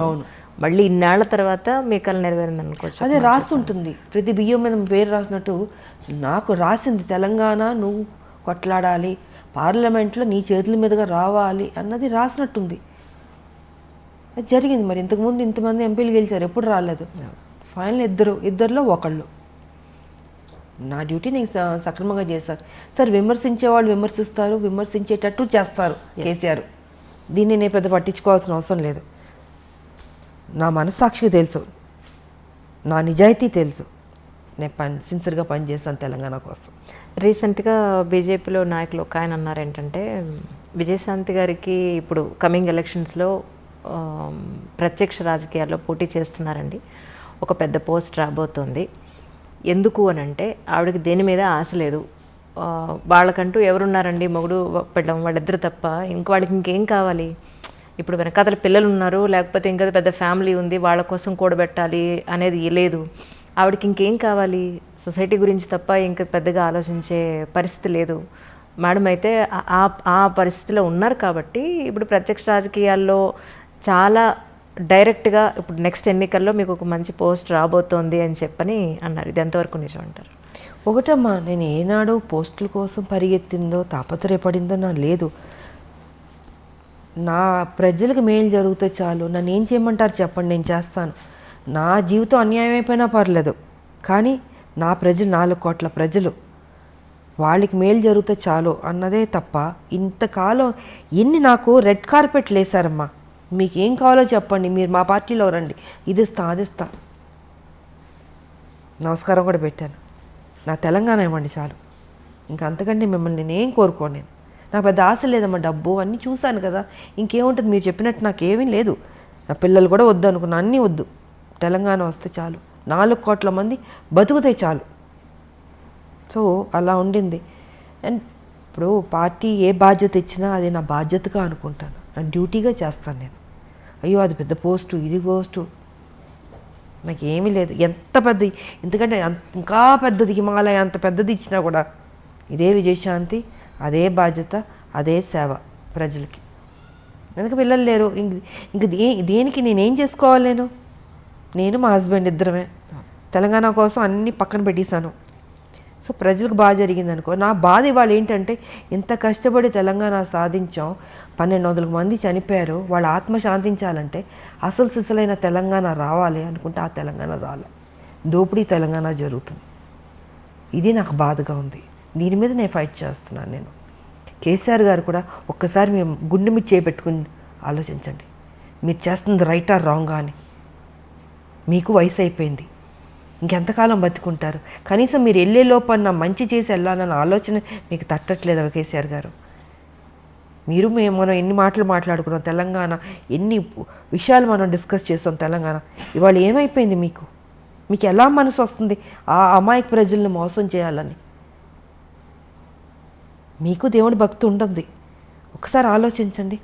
మళ్ళీ ఇన్నాళ్ల తర్వాత మీ కళ నెరవేరింది అనుకోవచ్చు. అదే రాస్తుంటుంది ప్రతి బియ్యం మీద పేరు రాసినట్టు నాకు రాసింది తెలంగాణ నువ్వు కొట్లాడాలి, పార్లమెంట్లో నీ చేతుల మీదుగా రావాలి అన్నది రాసినట్టుంది. అది జరిగింది. మరి ఇంతకుముందు ఇంతమంది ఎంపీలు గెలిచారు, ఎప్పుడు రాలేదు. ఫైనల్ ఇద్దరిలో ఒకళ్ళు. నా డ్యూటీ నేను సక్రమంగా చేశాను. సార్ విమర్శించే వాళ్ళు విమర్శిస్తారు, విమర్శించేటట్టు చేస్తారు కేసీఆర్. దీన్ని నేను పెద్ద పట్టించుకోవాల్సిన అవసరం లేదు. నా మనస్సాక్షికి తెలుసు, నా నిజాయితీ తెలుసు. నేను సిన్సియర్గా పనిచేస్తాను తెలంగాణ కోసం. రీసెంట్గా బీజేపీలో నాయకులు ఒక ఆయన అన్నారు ఏంటంటే, విజయశాంతి గారికి ఇప్పుడు కమింగ్ ఎలక్షన్స్లో ప్రత్యక్ష రాజకీయాల్లో పోటీ చేస్తున్నారండి, ఒక పెద్ద పోస్ట్ రాబోతోంది. ఎందుకు అని అంటే ఆవిడకి దేని మీద ఆశ లేదు, వాళ్ళకంటూ ఎవరున్నారండి, మొగుడు పెళ్ళం వాళ్ళిద్దరు తప్ప ఇంక వాళ్ళకి ఇంకేం కావాలి. ఇప్పుడు వెనకాతల పిల్లలు ఉన్నారు, లేకపోతే ఇంకా పెద్ద ఫ్యామిలీ ఉంది, వాళ్ళ కోసం కూడబెట్టాలి అనేది లేదు. ఆవిడకి ఇంకేం కావాలి, సొసైటీ గురించి తప్ప ఇంకా పెద్దగా ఆలోచించే పరిస్థితి లేదు. మేడం అయితే ఆ పరిస్థితిలో ఉన్నారు కాబట్టి ఇప్పుడు ప్రత్యక్ష రాజకీయాల్లో చాలా డైరెక్ట్గా ఇప్పుడు నెక్స్ట్ ఎన్నికల్లో మీకు ఒక మంచి పోస్ట్ రాబోతోంది అని చెప్పని అన్నారు. ఇది ఎంతవరకు నిజం అంటారు? ఒకటమ్మా, నేను ఏనాడు పోస్టుల కోసం పరిగెత్తిందో తాపత్రయపడిందో నా లేదు. నా ప్రజలకు మేలు జరిగితే చాలు, నన్ను ఏం చేయమంటారు చెప్పండి, నేను చేస్తాను. నా జీవితం అన్యాయం అయిపోయినా పర్లేదు, కానీ నా ప్రజలు 4 కోట్ల ప్రజలు, వాళ్ళకి మేలు జరిగితే చాలు అన్నదే తప్ప ఇంతకాలం ఎన్ని నాకు రెడ్ కార్పెట్లు వేశారమ్మా. మీకు ఏం కావాలో చెప్పండి, మీరు మా పార్టీలో రండి, ఇది ఇస్తా అది ఇస్తా. నమస్కారం కూడా పెట్టాను. నా తెలంగాణ ఇవ్వండి చాలు, ఇంకా అంతకంటే మిమ్మల్ని నేనేం కోరుకోను. నేను నాకు పెద్ద ఆశ లేదమ్మా, డబ్బు అన్నీ చూశాను కదా, ఇంకేముంటుంది. మీరు చెప్పినట్టు నాకేమీ లేదు. నా పిల్లలు కూడా వద్దు అనుకున్నా, అన్నీ వద్దు, తెలంగాణ వస్తే చాలు, 4 కోట్ల మంది బతుకుతాయి చాలు. సో అలా ఉండింది. అండ్ ఇప్పుడు పార్టీ ఏ బాధ్యత ఇచ్చినా అది నా బాధ్యతగా అనుకుంటాను, నా డ్యూటీగా చేస్తాను నేను. అయ్యో అది పెద్ద పోస్టు, ఇది పోస్టు, నాకు ఏమీ లేదు. ఎంత పెద్ద, ఎందుకంటే ఇంకా పెద్దది హిమాలయ అంత పెద్దది ఇచ్చినా కూడా ఇదే విజయశాంతి, అదే బాధ్యత, అదే సేవ ప్రజలకి. ఎందుకు పిల్లలు లేరు, ఇంక దేనికి నేనేం చేసుకోవాలి? నేను మా హస్బెండ్ ఇద్దరమే తెలంగాణ కోసం అన్నీ పక్కన పెట్టేశాను. సో ప్రజలకు బాగా జరిగింది అనుకో. నా బాధ ఇవాళ ఏంటంటే, ఇంత కష్టపడి తెలంగాణ సాధించాం, 1200 మంది చనిపోయారు, వాళ్ళ ఆత్మ శాంతించాలంటే అసలు సిసలైన తెలంగాణ రావాలి అనుకుంటే ఆ తెలంగాణ రాలే. దోపిడీ తెలంగాణ జరుగుతుంది. ఇది నాకు బాధగా ఉంది. దీని మీద నేను ఫైట్ చేస్తున్నాను. నేను కేసీఆర్ గారు కూడా ఒక్కసారి మేము గుండె మీద చేపెట్టుకుని ఆలోచించండి, మీరు చేస్తుంది రైటా రాంగా అని. మీకు వయసు అయిపోయింది, ఇంకెంతకాలం బతుకుంటారు? కనీసం మీరు వెళ్ళే లోపల మంచి చేసి వెళ్ళాలన్న ఆలోచన మీకు తట్టట్లేదు కేసీఆర్ గారు. మనం ఎన్ని మాటలు మాట్లాడుకున్నాం తెలంగాణ, ఎన్ని విషయాలు మనం డిస్కస్ చేస్తాం తెలంగాణ. ఇవాళ ఏమైపోయింది? మీకు ఎలా మనసు వస్తుంది ఆ అమాయక ప్రజలను మోసం చేయాలని? మీకు దేవుడి భక్తి ఉంటుంది. ఒకసారి ఆలోచించండి.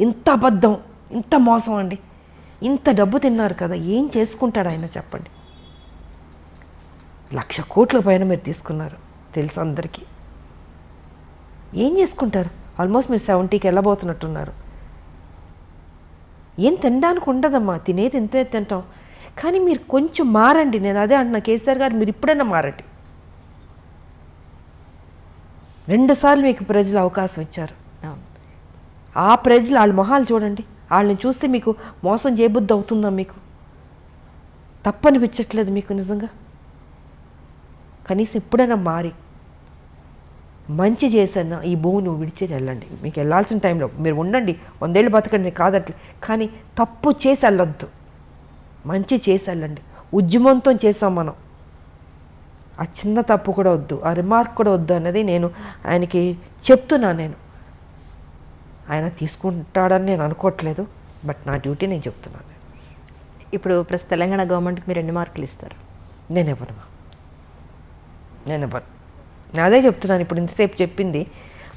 ఇంత అబద్ధం, ఇంత మోసం అండి. ఇంత డబ్బు తిన్నారు కదా, ఏం చేసుకుంటాడు ఆయన చెప్పండి? 1,00,000 కోట్ల పైన మీరు తీసుకున్నారు, తెలుసు అందరికీ. ఏం చేసుకుంటారు? ఆల్మోస్ట్ మీరు 70కి వెళ్ళబోతున్నట్టున్నారు. ఏం తినడానికి ఉండదమ్మా, తినేది ఎంతో తింటాం. కానీ మీరు కొంచెం మారండి. నేను అదే అంటున్నా, కేసీఆర్ గారు మీరు ఇప్పుడైనా మారండి. 2 సార్లు మీకు ప్రజలు అవకాశం ఇచ్చారు. ఆ ప్రజలు వాళ్ళ మొహాలు చూడండి, వాళ్ళని చూస్తే మీకు మోసం చేయబుద్ధి అవుతుందా? మీకు తప్పనిపించట్లేదు మీకు నిజంగా? కనీసం ఇప్పుడైనా మారి మంచి చేశాను, ఈ భూమి నువ్వు విడిచేది వెళ్ళండి. మీకు వెళ్ళాల్సిన టైంలో మీరు ఉండండి, 100 ఏళ్ళు బతకండి కాదట్లే, కానీ తప్పు చేసి వెళ్ళొద్దు, మంచి చేసి వెళ్ళండి. ఉద్యమంతో చేసాం మనం, ఆ చిన్న తప్పు కూడా వద్దు, ఆ రిమార్క్ కూడా వద్దు అన్నది నేను ఆయనకి చెప్తున్నా. నేను ఆయన తీసుకుంటాడని నేను అనుకోవట్లేదు, బట్ నా డ్యూటీ నేను చెప్తున్నాను. ఇప్పుడు ప్రస్తుత తెలంగాణ గవర్నమెంట్కి మీరు ఎన్ని మార్కులు ఇస్తారు? నేను ఇవ్వను. నేను అదే చెప్తున్నాను. ఇప్పుడు ఇంతసేపు చెప్పింది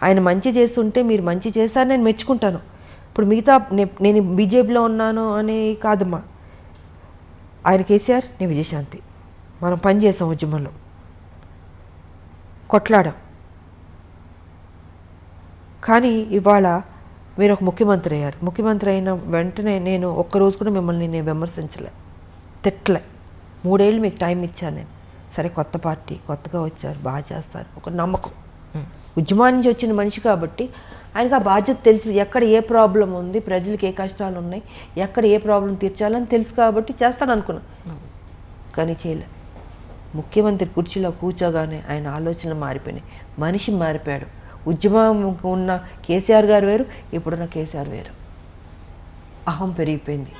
ఆయన మంచి చేస్తుంటే మీరు మంచి చేశారు నేను మెచ్చుకుంటాను. ఇప్పుడు మిగతా నేను బీజేపీలో ఉన్నాను అని కాదమ్మా. ఆయన కేసీఆర్, నేను విజయశాంతి, మనం పని చేసాం, ఉద్యమంలో కొట్లాడాం. కానీ ఇవాళ మీరు ఒక ముఖ్యమంత్రి అయ్యారు. ముఖ్యమంత్రి అయిన వెంటనే నేను ఒక్కరోజు కూడా మిమ్మల్ని నేను విమర్శించలే, తిట్టలే. 3 ఏళ్ళు మీకు టైం ఇచ్చాను నేను. సరే, కొత్త పార్టీ, కొత్తగా వచ్చారు, బాగా చేస్తారు, ఒక నమ్మకం. ఉద్యమం నుంచి వచ్చిన మనిషి కాబట్టి ఆయనకు ఆ బాధ్యత తెలుసు. ఎక్కడ ఏ ప్రాబ్లం ఉంది, ప్రజలకు ఏ కష్టాలు ఉన్నాయి, ఎక్కడ ఏ ప్రాబ్లం తీర్చాలని తెలుసు కాబట్టి చేస్తాడు అనుకున్నా. కానీ చేయలే. ముఖ్యమంత్రి కుర్చీలో కూర్చోగానే ఆయన ఆలోచనలు మారిపోయినాయి, మనిషి మారిపోయాడు. ఉద్యమం ఉన్న కేసీఆర్ గారు వేరు, ఇప్పుడున్న కేసీఆర్ వేరు. అహం పెరిగిపోయింది.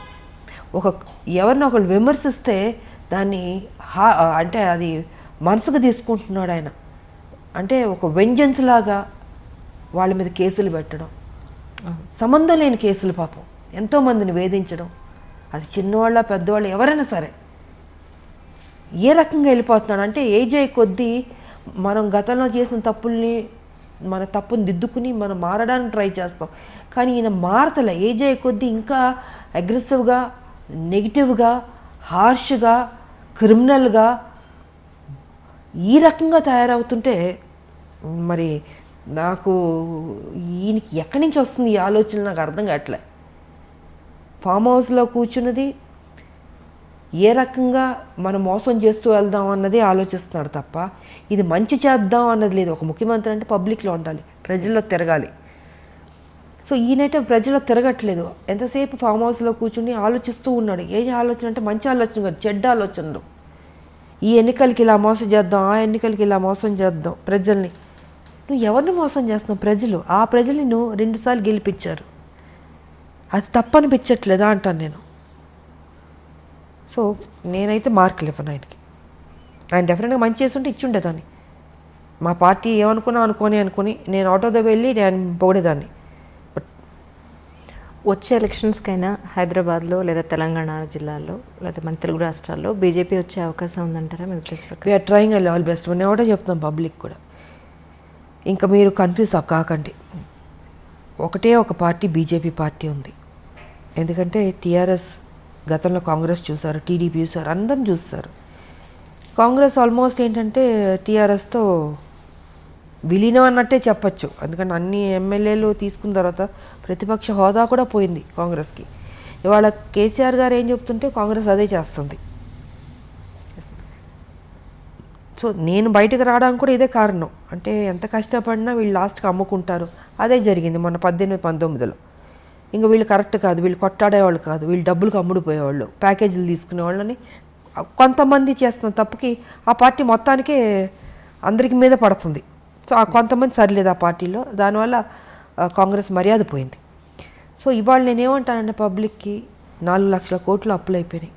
ఎవరిని ఒకళ్ళు విమర్శిస్తే దాన్ని అంటే అది మనసుకు తీసుకుంటున్నాడు ఆయన. అంటే ఒక వెంజెన్స్ లాగా వాళ్ళ మీద కేసులు పెట్టడం, సంబంధం లేని కేసులు, పాపం ఎంతోమందిని వేధించడం. అది చిన్నవాళ్ళ పెద్దవాళ్ళు ఎవరైనా సరే ఏ రకంగా వెళ్ళిపోతున్నాడు అంటే, ఏజ్ అయ్యే కొద్దీ మనం గతంలో చేసిన తప్పుల్ని, మన తప్పుని దిద్దుకుని మనం మారడానికి ట్రై చేస్తాం. కానీ ఈయన మారతలే. ఏజ్ అయ్యే కొద్దీ ఇంకా అగ్రెసివ్గా, నెగిటివ్గా, హార్ష్గా, క్రిమినల్గా ఈ రకంగా తయారవుతుంటే మరి నాకు ఈయనకి ఎక్కడి నుంచి వస్తుంది ఈ ఆలోచన నాకు అర్థం కావట్లే. ఫామ్ హౌస్లో కూర్చున్నది ఏ రకంగా మనం మోసం చేస్తూ వెళ్దాం అన్నది ఆలోచిస్తున్నాడు తప్ప ఇది మంచి చేద్దాం అన్నది లేదు. ఒక ముఖ్యమంత్రి అంటే పబ్లిక్లో ఉండాలి, ప్రజల్లో తిరగాలి. సో ఈయనైతే ప్రజల్లో తిరగట్లేదు. ఎంతసేపు ఫామ్ హౌస్లో కూర్చుని ఆలోచిస్తూ ఉన్నాడు. ఏ ఆలోచన అంటే మంచి ఆలోచన కాదు, చెడ్డ ఆలోచనలు. ఈ ఎన్నికలకి ఇలా మోసం చేద్దాం, ఆ ఎన్నికలకి ఇలా మోసం చేద్దాం ప్రజల్ని. నువ్వు ఎవరిని మోసం చేస్తున్నావు? ప్రజలు. ఆ ప్రజల్ని నువ్వు 2 సార్లు గెలిపించారు. అది తప్పనిపించట్లేదా అంటాను నేను. సో నేనైతే మార్కులు ఇవ్వను ఆయనకి. ఆయన డెఫినెట్గా మంచి చేస్తుంటే ఇచ్చుండేదాన్ని. మా పార్టీ ఏమనుకున్నా అనుకొని నేను ఆటోతో వెళ్ళి నేను పొగిడేదాన్ని. బట్ వచ్చే ఎలక్షన్స్కైనా హైదరాబాద్లో లేదా తెలంగాణ జిల్లాలో లేదా మన తెలుగు రాష్ట్రాల్లో బీజేపీ వచ్చే అవకాశం ఉందంటారా మీ ఉద్దేశం ప్రకారం? వీఆర్ ట్రయింగ్ అల్ ఆల్ బెస్ట్. నేను ఒకటే చెప్తున్నాం పబ్లిక్ కూడా, ఇంకా మీరు కన్ఫ్యూజ్ కాకండి. ఒకటే ఒక పార్టీ బీజేపీ పార్టీ ఉంది. ఎందుకంటే టీఆర్ఎస్ గతంలో కాంగ్రెస్ చూసారు, టీడీపీ చూసారు, అందరం చూస్తారు. కాంగ్రెస్ ఆల్మోస్ట్ ఏంటంటే టీఆర్ఎస్తో విలీనం అన్నట్టే చెప్పచ్చు. ఎందుకంటే అన్ని ఎమ్మెల్యేలు తీసుకున్న తర్వాత ప్రతిపక్ష హోదా కూడా పోయింది కాంగ్రెస్కి. ఇవాళ కేసీఆర్ గారు ఏం చెప్తుంటే కాంగ్రెస్ అదే చేస్తుంది. సో నేను బయటకు రావడానికి కూడా ఇదే కారణం. అంటే ఎంత కష్టపడినా వీళ్ళు లాస్ట్కి అమ్ముకుంటారు. అదే జరిగింది మొన్న 18-19లో. ఇంకా వీళ్ళు కరెక్ట్ కాదు, వీళ్ళు కొట్టాడేవాళ్ళు కాదు, వీళ్ళు డబ్బులకు అమ్ముడుపోయేవాళ్ళు, ప్యాకేజీలు తీసుకునేవాళ్ళని కొంతమంది చేస్తున్న తప్పుకి ఆ పార్టీ మొత్తానికే అందరికి మీద పడుతుంది. సో ఆ కొంతమంది సరిలేదు ఆ పార్టీలో, దానివల్ల కాంగ్రెస్ మర్యాద పోయింది. సో ఇవాళ నేనేమంటానంటే పబ్లిక్కి 4 లక్షల కోట్లు అప్పులు అయిపోయినాయి.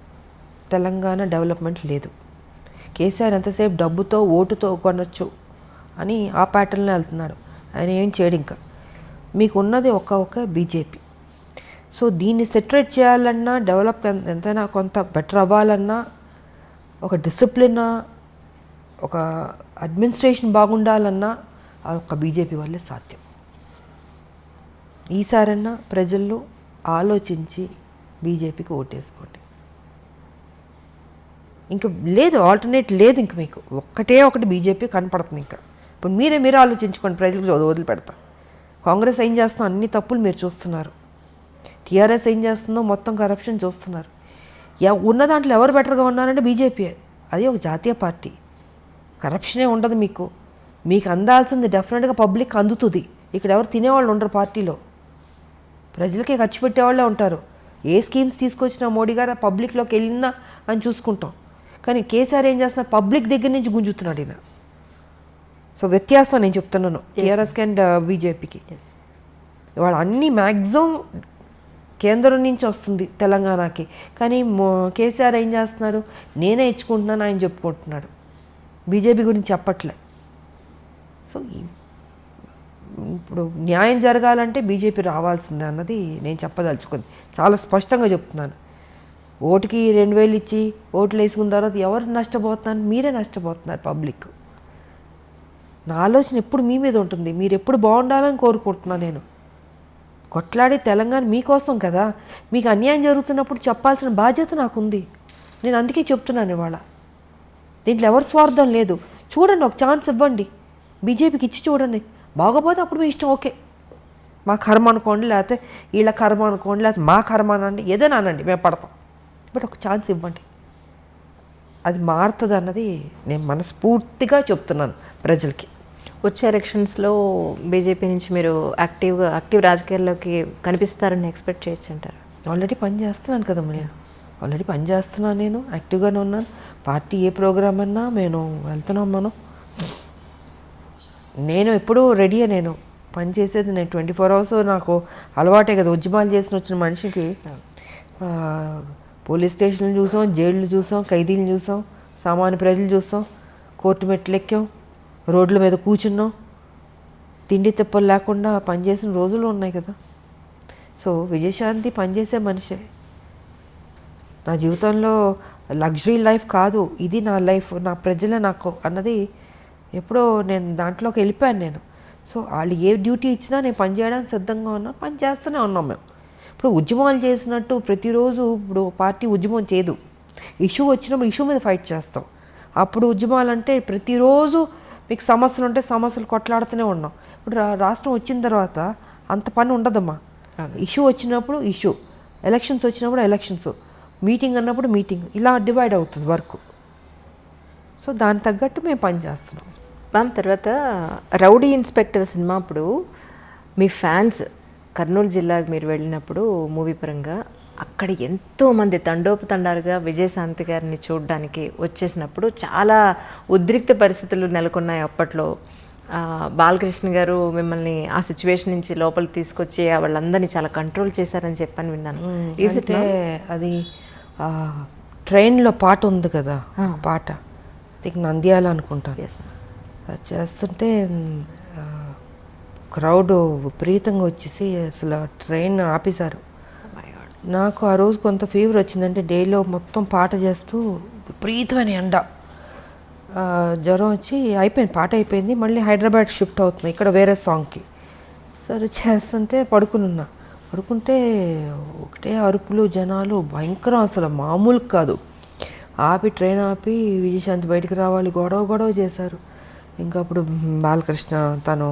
తెలంగాణ డెవలప్మెంట్ లేదు. కేసీఆర్ ఎంతసేపు డబ్బుతో ఓటుతో కొనొచ్చు అని ఆ ప్యాటర్న్లో వెళ్తున్నాడు. ఆయన ఏం చేయడు. ఇంకా మీకు ఉన్నది ఒక బీజేపీ. సో దీన్ని సెటరేట్ చేయాలన్నా, డెవలప్ ఎంతైనా కొంత బెటర్ అవ్వాలన్నా, ఒక డిసిప్లిన్, ఒక అడ్మినిస్ట్రేషన్ బాగుండాలన్నా ఆ ఒక్క బీజేపీ వల్లే సాధ్యం. ఈసారన్నా ప్రజల్లో ఆలోచించి బీజేపీకి ఓటేసుకోండి. ఇంకా లేదు, ఆల్టర్నేట్ లేదు. ఇంక మీకు ఒకటి బీజేపీ కనపడుతుంది. ఇంకా ఇప్పుడు మీరే ఆలోచించుకోండి. ప్రజలకు వదిలిపెడతా. కాంగ్రెస్ ఏం చేస్తుందో అన్ని తప్పులు మీరు చూస్తున్నారు. టీఆర్ఎస్ ఏం చేస్తుందో మొత్తం కరప్షన్ చూస్తున్నారు. ఉన్న దాంట్లో ఎవరు బెటర్గా ఉన్నారంటే బీజేపీ. అది ఒక జాతీయ పార్టీ. కరప్షనే ఉండదు. మీకు అందాల్సింది డెఫినెట్గా పబ్లిక్ అందుతుంది. ఇక్కడ ఎవరు తినేవాళ్ళు ఉండరు పార్టీలో. ప్రజలకే ఖర్చు పెట్టేవాళ్ళే ఉంటారు. ఏ స్కీమ్స్ తీసుకొచ్చినా మోడీ గారు పబ్లిక్లోకి వెళ్ళిందా అని చూసుకుంటాం. కానీ కేసీఆర్ ఏం చేస్తున్నారు? పబ్లిక్ దగ్గర నుంచి గుంజుతున్నాడు ఈయన. సో వ్యత్యాసం నేను చెప్తున్నాను టీఆర్ఎస్కి అండ్ బీజేపీకి. ఇవాళ అన్ని మ్యాక్సిమం కేంద్రం నుంచి వస్తుంది తెలంగాణకి. కానీ కేసీఆర్ ఏం చేస్తున్నాడు? నేనే ఇచ్చుకుంటున్నాను ఆయన చెప్పుకుంటున్నాడు. బీజేపీ గురించి చెప్పట్లే. సో ఇప్పుడు న్యాయం జరగాలంటే బీజేపీ రావాల్సిందే అన్నది నేను చెప్పదలుచుకుంది. చాలా స్పష్టంగా చెప్తున్నాను. ఓటుకి 2000 ఇచ్చి ఓట్లు వేసుకున్న తర్వాత ఎవరు నష్టపోతున్నారు? మీరే నష్టపోతున్నారు. పబ్లిక్ నా ఆలోచన ఎప్పుడు మీ మీద ఉంటుంది. మీరు ఎప్పుడు బాగుండాలని కోరుకుంటున్నా నేను. కొట్లాడి తెలంగాణ మీకోసం కదా. మీకు అన్యాయం జరుగుతున్నప్పుడు చెప్పాల్సిన బాధ్యత నాకుంది. నేను అందుకే చెప్తున్నాను ఇవాళ. దీంట్లో ఎవరి స్వార్థం లేదు. చూడండి, ఒక ఛాన్స్ ఇవ్వండి, బీజేపీకి ఇచ్చి చూడండి. బాగోపోతే అప్పుడు మీ ఇష్టం, ఓకే, మా కర్మ అనుకోండి, లేకపోతే వీళ్ళ కర్మ అనుకోండి, లేకపోతే మా కర్మ అనండి, ఏదైనా అనండి, మేము పడతాం. బట్ ఒక ఛాన్స్ ఇవ్వండి, అది మారుతుంది అన్నది నేను మనస్ఫూర్తిగా చెప్తున్నాను ప్రజలకి. వచ్చే ఎలక్షన్స్లో బీజేపీ నుంచి మీరు యాక్టివ్ రాజకీయాల్లోకి కనిపిస్తారని ఎక్స్పెక్ట్ చేయొచ్చు అంటారు? ఆల్రెడీ పని చేస్తున్నాను కదమ్మా నేను. ఆల్రెడీ పని చేస్తున్నాను, నేను యాక్టివ్గానే ఉన్నాను. పార్టీ ఏ ప్రోగ్రామ్ అన్నా నేను వెళ్తున్నాం. నేను ఎప్పుడూ రెడీయే. నేను పని చేసేది నేను 24 hours నాకు అలవాటే కదా. ఉద్యమాలు చేసిన వచ్చిన మనిషికి పోలీస్ స్టేషన్లు చూసాం, జైళ్ళు చూసాం, ఖైదీలు చూసాం, సామాన్య ప్రజలు చూసాం, కోర్టు మెట్లు ఎక్కాం, రోడ్ల మీద కూర్చున్నాం, తిండి తిప్పలు లేకుండా పనిచేసిన రోజులు ఉన్నాయి కదా. సో విజయశాంతి పనిచేసే మనిషే. నా జీవితంలో లగ్జరీ లైఫ్ కాదు ఇది, నా లైఫ్, నా ప్రజలే నాకు అన్నది ఎప్పుడో నేను దాంట్లోకి వెళ్ళిపోయాను నేను. సో వాళ్ళు ఏ డ్యూటీ ఇచ్చినా నేను పని చేయడానికి సిద్ధంగా ఉన్నాను, పని చేస్తూనే ఉన్నాం మేము. ఇప్పుడు ఉద్యమాలు చేసినట్టు ప్రతిరోజు ఇప్పుడు పార్టీ ఉద్యమం చేయదు. ఇష్యూ వచ్చినప్పుడు ఇష్యూ మీద ఫైట్ చేస్తాం. అప్పుడు ఉద్యమాలు అంటే ప్రతిరోజు మీకు సమస్యలు ఉంటే సమస్యలు కొట్లాడుతూనే ఉన్నాం. ఇప్పుడు రాష్ట్రం వచ్చిన తర్వాత అంత పని ఉండదమ్మా. ఇష్యూ వచ్చినప్పుడు ఇష్యూ, ఎలక్షన్స్ వచ్చినప్పుడు ఎలక్షన్స్, మీటింగ్ అన్నప్పుడు మీటింగ్, ఇలా డివైడ్ అవుతుంది వర్క్. సో దానికి తగ్గట్టు మేము పని చేస్తున్నాం. మ్యామ్, తర్వాత రౌడీ ఇన్స్పెక్టర్ సినిమా అప్పుడు మీ ఫ్యాన్స్ కర్నూలు జిల్లాకు మీరు వెళ్ళినప్పుడు మూవీ పరంగా అక్కడ ఎంతోమంది తండోపతండాలుగా విజయశాంతి గారిని చూడడానికి వచ్చేసినప్పుడు చాలా ఉద్రిక్త పరిస్థితులు నెలకొన్నాయి అప్పట్లో. బాలకృష్ణ గారు మిమ్మల్ని ఆ సిచ్యువేషన్ నుంచి లోపలికి తీసుకొచ్చి వాళ్ళందరినీ చాలా కంట్రోల్ చేశారని చెప్పని విన్నాను. అంటే అది ట్రైన్లో పాట ఉంది కదా, పాట నంద్యాల అనుకుంటాను. అది చేస్తుంటే క్రౌడ్ విపరీతంగా వచ్చేసి అసలు ట్రైన్ ఆపేశారు. నాకు ఆ రోజు కొంత ఫీవర్ వచ్చిందంటే డేలో మొత్తం పాట చేస్తూ విపరీతమైన ఎండ, జ్వరం వచ్చి అయిపోయింది, పాట అయిపోయింది. మళ్ళీ హైదరాబాద్ షిఫ్ట్ అవుతుంది ఇక్కడ వేరే సాంగ్కి. సరే చేస్తుంటే పడుకుంటే ఒకటే అరుపులు, జనాలు భయంకరం, అసలు మామూలు కాదు. ట్రైన్ ఆపి విజయశాంతి బయటికి రావాలి, గొడవ చేశారు. ఇంకా అప్పుడు బాలకృష్ణ తను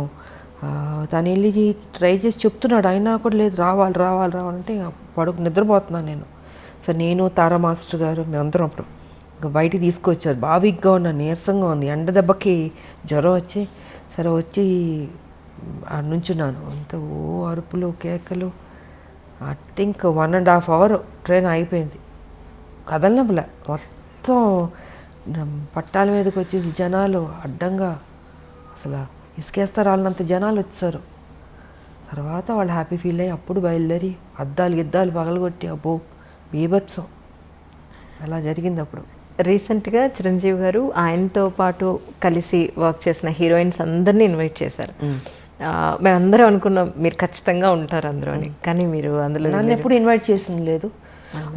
వెళ్ళి ట్రై చేసి చెప్తున్నాడు, అయినా కూడా లేదు, రావాలంటే నిద్రపోతున్నాను నేను. సో నేను, తారా మాస్టర్ గారు, మేమందరం అప్పుడు ఇంకా బయటికి తీసుకొచ్చారు. బాగా వీక్గా ఉన్నా, నీరసంగా ఉంది, ఎండ దెబ్బకి జ్వరం వచ్చి సరే వచ్చి నుంచున్నాను. అంత అరుపులు, కేకలు. ఐ థింక్ 1.5 hours ట్రైన్ అయిపోయింది. కదలనప్పులే, మొత్తం పట్టాల మీదకి వచ్చేసి జనాలు అడ్డంగా అసలు ఇసుకేస్తారు వాళ్ళంత జనాలు వచ్చారు. తర్వాత వాళ్ళు హ్యాపీ ఫీల్ అయ్యి అప్పుడు బయలుదేరి గిద్దాలు పగలగొట్టి అబ్బో బీభత్సం అలా జరిగింది. అప్పుడు రీసెంట్గా చిరంజీవి గారు ఆయనతో పాటు కలిసి వర్క్ చేసిన హీరోయిన్స్ అందరినీ ఇన్వైట్ చేశారు. మేమందరం అనుకున్నాం మీరు ఖచ్చితంగా ఉంటారు అందులో అని, కానీ మీరు అందులో నన్ను ఎప్పుడు ఇన్వైట్ చేసింది లేదు.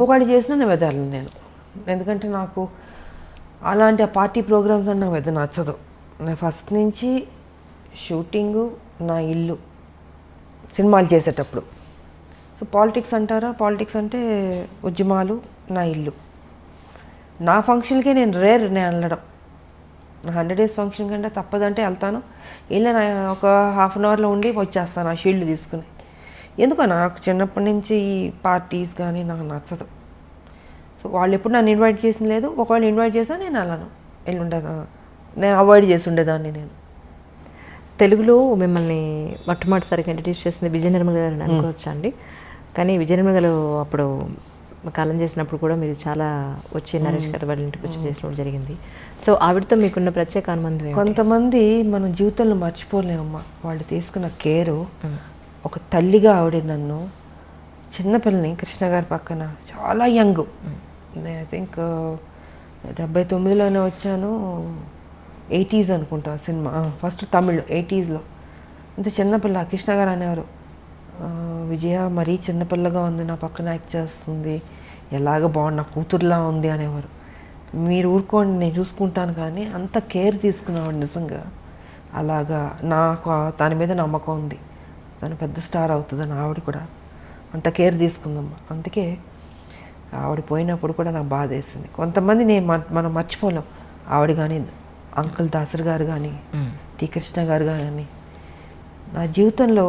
ఒకటి చేసినా నేను వెదలను నేను, ఎందుకంటే నాకు అలాంటి ఆ పార్టీ ప్రోగ్రామ్స్ అంటే నాకు పెద్ద నచ్చదు. నేను ఫస్ట్ నుంచి షూటింగు, నా ఇల్లు, సినిమాలు చేసేటప్పుడు. సో పాలిటిక్స్ అంటారా, పాలిటిక్స్ అంటే ఉద్యమాలు, నా ఇల్లు. నా ఫంక్షన్కే నేను నేను వెళ్ళడం. నా 100 days ఫంక్షన్ కంటే తప్పదంటే వెళ్తాను. వెళ్ళి ఒక 1/2 hourలో ఉండి వచ్చేస్తాను ఆ షీల్డ్ తీసుకుని. ఎందుకో నాకు చిన్నప్పటి నుంచి ఈ పార్టీస్ కానీ నాకు నచ్చదు. సో వాళ్ళు ఎప్పుడు నన్ను ఇన్వైట్ చేసింది లేదు. ఒకవేళ ఇన్వైట్ చేసినా నేను వెళ్ళను, నేను అవాయిడ్ చేసి ఉండేదాన్ని. నేను తెలుగులో మిమ్మల్ని మొట్టమొదటిసారిగా ఇంట్రడ్యూస్ చేసింది విజయ నిర్మల గారు అనుకోవచ్చా అండి? కానీ విజయ నిర్మల గారు అప్పుడు కాలం చేసినప్పుడు కూడా మీరు చాలా వచ్చి నరేష్ గారు వాళ్ళ ఇంటికి వచ్చి చేసినప్పుడు జరిగింది. సో ఆవిడతో మీకున్న ప్రత్యేక అనుబంధం? కొంతమంది మన జీవితంలో మర్చిపోలేమమ్మా, వాళ్ళు తీసుకున్న కేరు. ఒక తల్లిగా ఆవిడ నన్ను, చిన్నపిల్లని, కృష్ణ గారి పక్కన, చాలా యంగ్, ఐ థింక్ 79లోనే వచ్చాను, 80s అనుకుంటా సినిమా, ఫస్ట్ తమిళ్ 80sలో. అంత చిన్నపిల్ల. కృష్ణ గారు అనేవారు, విజయ మరీ చిన్నపిల్లగా ఉంది, నా పక్కన యాక్ట్ చేస్తుంది, ఎలాగ బాగుంది, నా కూతురులా ఉంది అనేవారు. మీరు ఊరుకోండి నేను చూసుకుంటాను, కానీ అంత కేర్ తీసుకునేవాడు నిజంగా. అలాగా నాకు దాని మీద నమ్మకం ఉంది. తను పెద్ద స్టార్ అవుతుందని ఆవిడ కూడా అంత కేర్ తీసుకుందమ్మా. అందుకే ఆవిడ పోయినప్పుడు కూడా నాకు బాధ వేసింది. కొంతమంది మనం మర్చిపోలేం. ఆవిడ కానీ, అంకుల్ దాసరి గారు కానీ, టి కృష్ణ గారు కానీ, నా జీవితంలో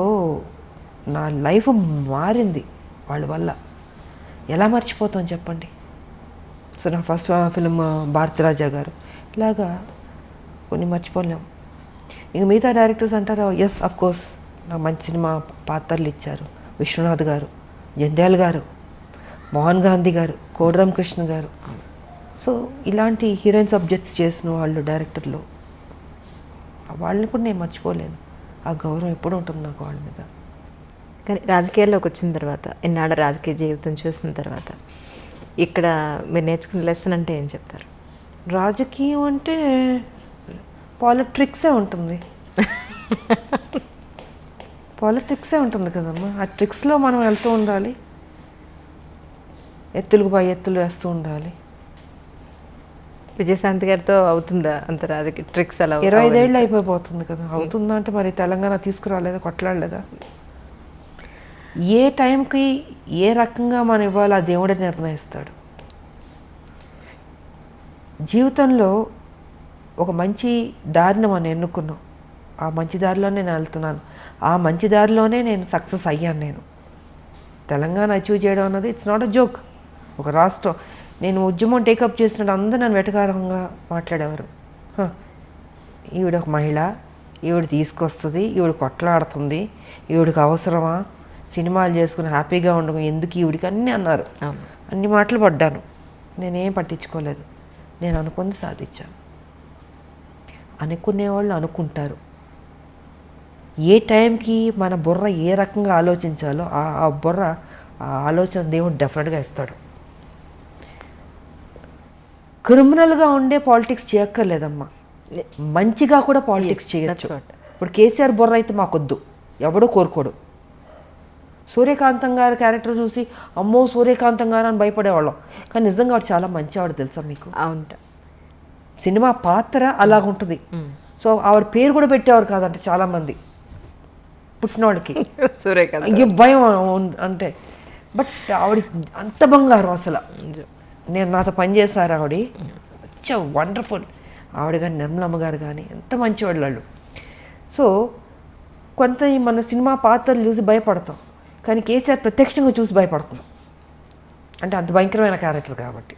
నా లైఫ్ మారింది వాళ్ళ వల్ల. ఎలా మర్చిపోతాం చెప్పండి. సో నా ఫస్ట్ ఫిలిం భారతిరాజా గారు, ఇలాగా కొన్ని మర్చిపోలేం. ఇంక మిగతా డైరెక్టర్స్ అంటారు, ఎస్ అఫ్ కోర్స్ నాకు మంచి సినిమా పాత్రలు ఇచ్చారు. విశ్వనాథ్ గారు, జంధ్యాల గారు, మోహన్ గాంధీ గారు, కోడిరామ్ కృష్ణ గారు. సో ఇలాంటి హీరోయిన్ సబ్జెక్ట్స్ చేసిన వాళ్ళు డైరెక్టర్లు, వాళ్ళని కూడా నేను మర్చిపోలేను. ఆ గౌరవం ఎప్పుడు ఉంటుంది నాకు వాళ్ళ మీద. కానీ రాజకీయాల్లోకి వచ్చిన తర్వాత, ఎన్నాళ్ళ రాజకీయ జీవితం చూసిన తర్వాత, ఇక్కడ మీరు నేర్చుకున్న లెసన్ అంటే ఏం చెప్తారు? రాజకీయం అంటే పాలిటిక్సే ఉంటుంది. పాలిటిక్సే ఉంటుంది కదమ్మా. ఆ ట్రిక్స్లో మనం వెళ్తూ ఉండాలి, ఎత్తులకు పై ఎత్తులు వేస్తూ ఉండాలి. విజయశాంతి గారితో అవుతుందా అంత రాజకీయ ట్రిక్స్? అలా 25 ఏళ్ళు అయిపోతుంది కదా. అవుతుందా అంటే మరి తెలంగాణ తీసుకురాలేదా, కొట్లాడలేదా? ఏ టైంకి ఏ రకంగా మనం ఇవ్వాలో ఆ దేవుడే నిర్ణయిస్తాడు. జీవితంలో ఒక మంచి దారిని మనం ఎన్నుకున్నాం. ఆ మంచి దారిలోనే నేను వెళ్తున్నాను. ఆ మంచి దారిలోనే నేను సక్సెస్ అయ్యాను. నేను తెలంగాణ అచీవ్ చేయడం అన్నది ఇట్స్ నాట్ అ జోక్. ఒక రాష్ట్రం, నేను ఉద్యమం టేకప్ చేసినట్టు అందరూ నన్ను వెటకారంగా మాట్లాడేవారు. ఈవిడ ఒక మహిళ, ఈవిడ తీసుకొస్తుంది, ఈవిడ కొట్లాడుతుంది, ఈవిడికి అవసరమా, సినిమాలు చేసుకుని హ్యాపీగా ఉండడం ఎందుకు ఈవిడికి, అన్నీ అన్నారు. అన్ని మాటలు పడ్డాను. నేనేం పట్టించుకోలేదు. నేను అనుకుంది సాధించాను. అనుకునేవాళ్ళు అనుకుంటారు. ఏ టైంకి మన బుర్ర ఏ రకంగా ఆలోచించాలో ఆ బుర్ర, ఆ ఆలోచన దేవుడు డెఫినెట్గా ఇస్తాడు. క్రిమినల్గా ఉండే పాలిటిక్స్ చేయక్కర్లేదమ్మా, మంచిగా కూడా పాలిటిక్స్ చేయొచ్చు. ఇప్పుడు కేసీఆర్ బుర్ర అయితే మాకొద్దు, ఎవడో కోరుకోడు. సూర్యకాంతం గారి క్యారెక్టర్ చూసి అమ్మో సూర్యకాంతం గారు అని భయపడేవాళ్ళం. కానీ నిజంగా ఆవిడ చాలా మంచి ఆవిడ, తెలుసా మీకు? అవును, సినిమా పాత్ర అలాగుంటుంది. సో ఆవిడ పేరు కూడా పెట్టేవారు కాదంటే చాలామంది పుట్టినవాడికి ఇంకేం భయం అంటే. బట్ ఆవిడ అంత బంగారం అసలు. నేను నాతో పనిచేశారు ఆవిడ, వండర్ఫుల్. ఆవిడ కానీ నిర్మలమ్మ గారు కానీ ఎంత మంచివాళ్ళు వాళ్ళు. సో కొంత మన సినిమా పాత్రలు చూసి భయపడతాం, కానీ కేసీఆర్ ప్రత్యక్షంగా చూసి భయపడుతున్నాం. అంటే అంత భయంకరమైన క్యారెక్టర్ కాబట్టి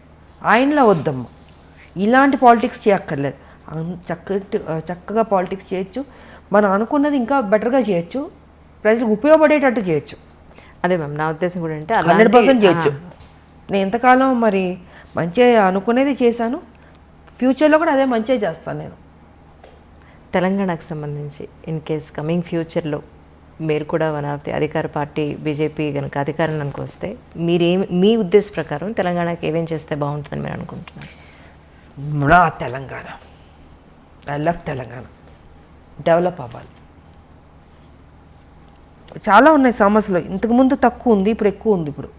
ఆయనలా వద్దమ్మ. ఇలాంటి పాలిటిక్స్ చేయక్కర్లేదు. చక్కగా పాలిటిక్స్ చేయొచ్చు. మనం అనుకున్నది ఇంకా బెటర్గా చేయొచ్చు, ప్రజలకు ఉపయోగపడేటట్టు చేయొచ్చు. అదే మ్యామ్ నా ఉద్దేశం కూడా. అంటే 100% చేయొచ్చు. నేను ఎంతకాలం మరి మంచిగా అనుకునేది చేశాను, ఫ్యూచర్లో కూడా అదే మంచిగా చేస్తాను నేను. తెలంగాణకు సంబంధించి ఇన్ కేస్ కమింగ్ ఫ్యూచర్లో మీరు కూడా వన్ ఆఫ్ ది అధికార పార్టీ బీజేపీ కనుక అధికారంలోకి వస్తే మీ ఉద్దేశ ప్రకారం తెలంగాణకి ఏమేం చేస్తే బాగుంటుందని మీరు అనుకుంటున్నారు? నా Telangana, I love Telangana. Develop అవ్వాలి. చాలా ఉన్నాయి సమస్యలు. ఇంతకుముందు తక్కువ ఉంది, ఇప్పుడు ఎక్కువ ఉంది. ఇప్పుడు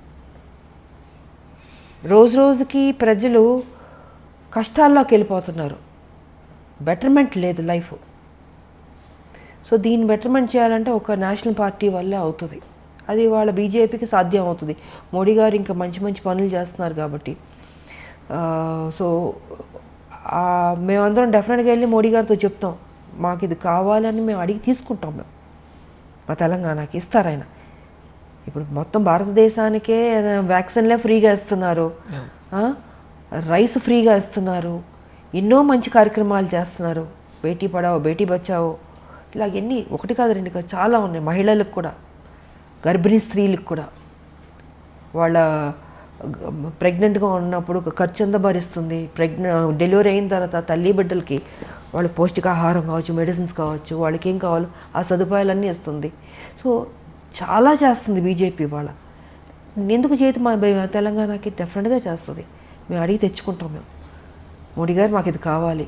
రోజు రోజుకి ప్రజలు కష్టాల్లోకి వెళ్ళిపోతున్నారు. బెటర్మెంట్ లేదు లైఫ్. సో దీన్ని బెటర్మెంట్ చేయాలంటే ఒక నేషనల్ పార్టీ వల్లే అవుతుంది. అది వాళ్ళ బీజేపీకి సాధ్యం అవుతుంది. మోడీ గారు ఇంకా మంచి మంచి పనులు చేస్తున్నారు కాబట్టి. సో మేమందరం డెఫినెట్గా వెళ్ళి మోడీ గారితో చెప్తాం, మాకు ఇది కావాలని మేము అడిగి తీసుకుంటాం. మేము మా తెలంగాణకి ఇస్తారు ఆయన. ఇప్పుడు మొత్తం భారతదేశానికే వ్యాక్సిన్లే ఫ్రీగా ఇస్తున్నారు, రైస్ ఫ్రీగా ఇస్తున్నారు, ఎన్నో మంచి కార్యక్రమాలు చేస్తున్నారు. బేటీ పడావో, బేటీ బచావో, ఇలాగ ఎన్ని, ఒకటి కాదు రెండు కాదు, చాలా ఉన్నాయి. మహిళలకు కూడా, గర్భిణీ స్త్రీలకు కూడా వాళ్ళ ప్రెగ్నెంట్గా ఉన్నప్పుడు ఖర్చు ఎంత భరిస్తుంది. డెలివరీ అయిన తర్వాత తల్లి బిడ్డలకి వాళ్ళు పౌష్టికాహారం కావచ్చు, మెడిసిన్స్ కావచ్చు, వాళ్ళకి ఏం కావాలో ఆ సదుపాయాలన్నీ ఇస్తుంది. సో చాలా చేస్తుంది బీజేపీ. వాళ్ళ ఎందుకు చేతి మా తెలంగాణకి డెఫినెట్గా చేస్తుంది. మేము అడిగి తెచ్చుకుంటాం. మేము మోడీ గారు మాకు ఇది కావాలి.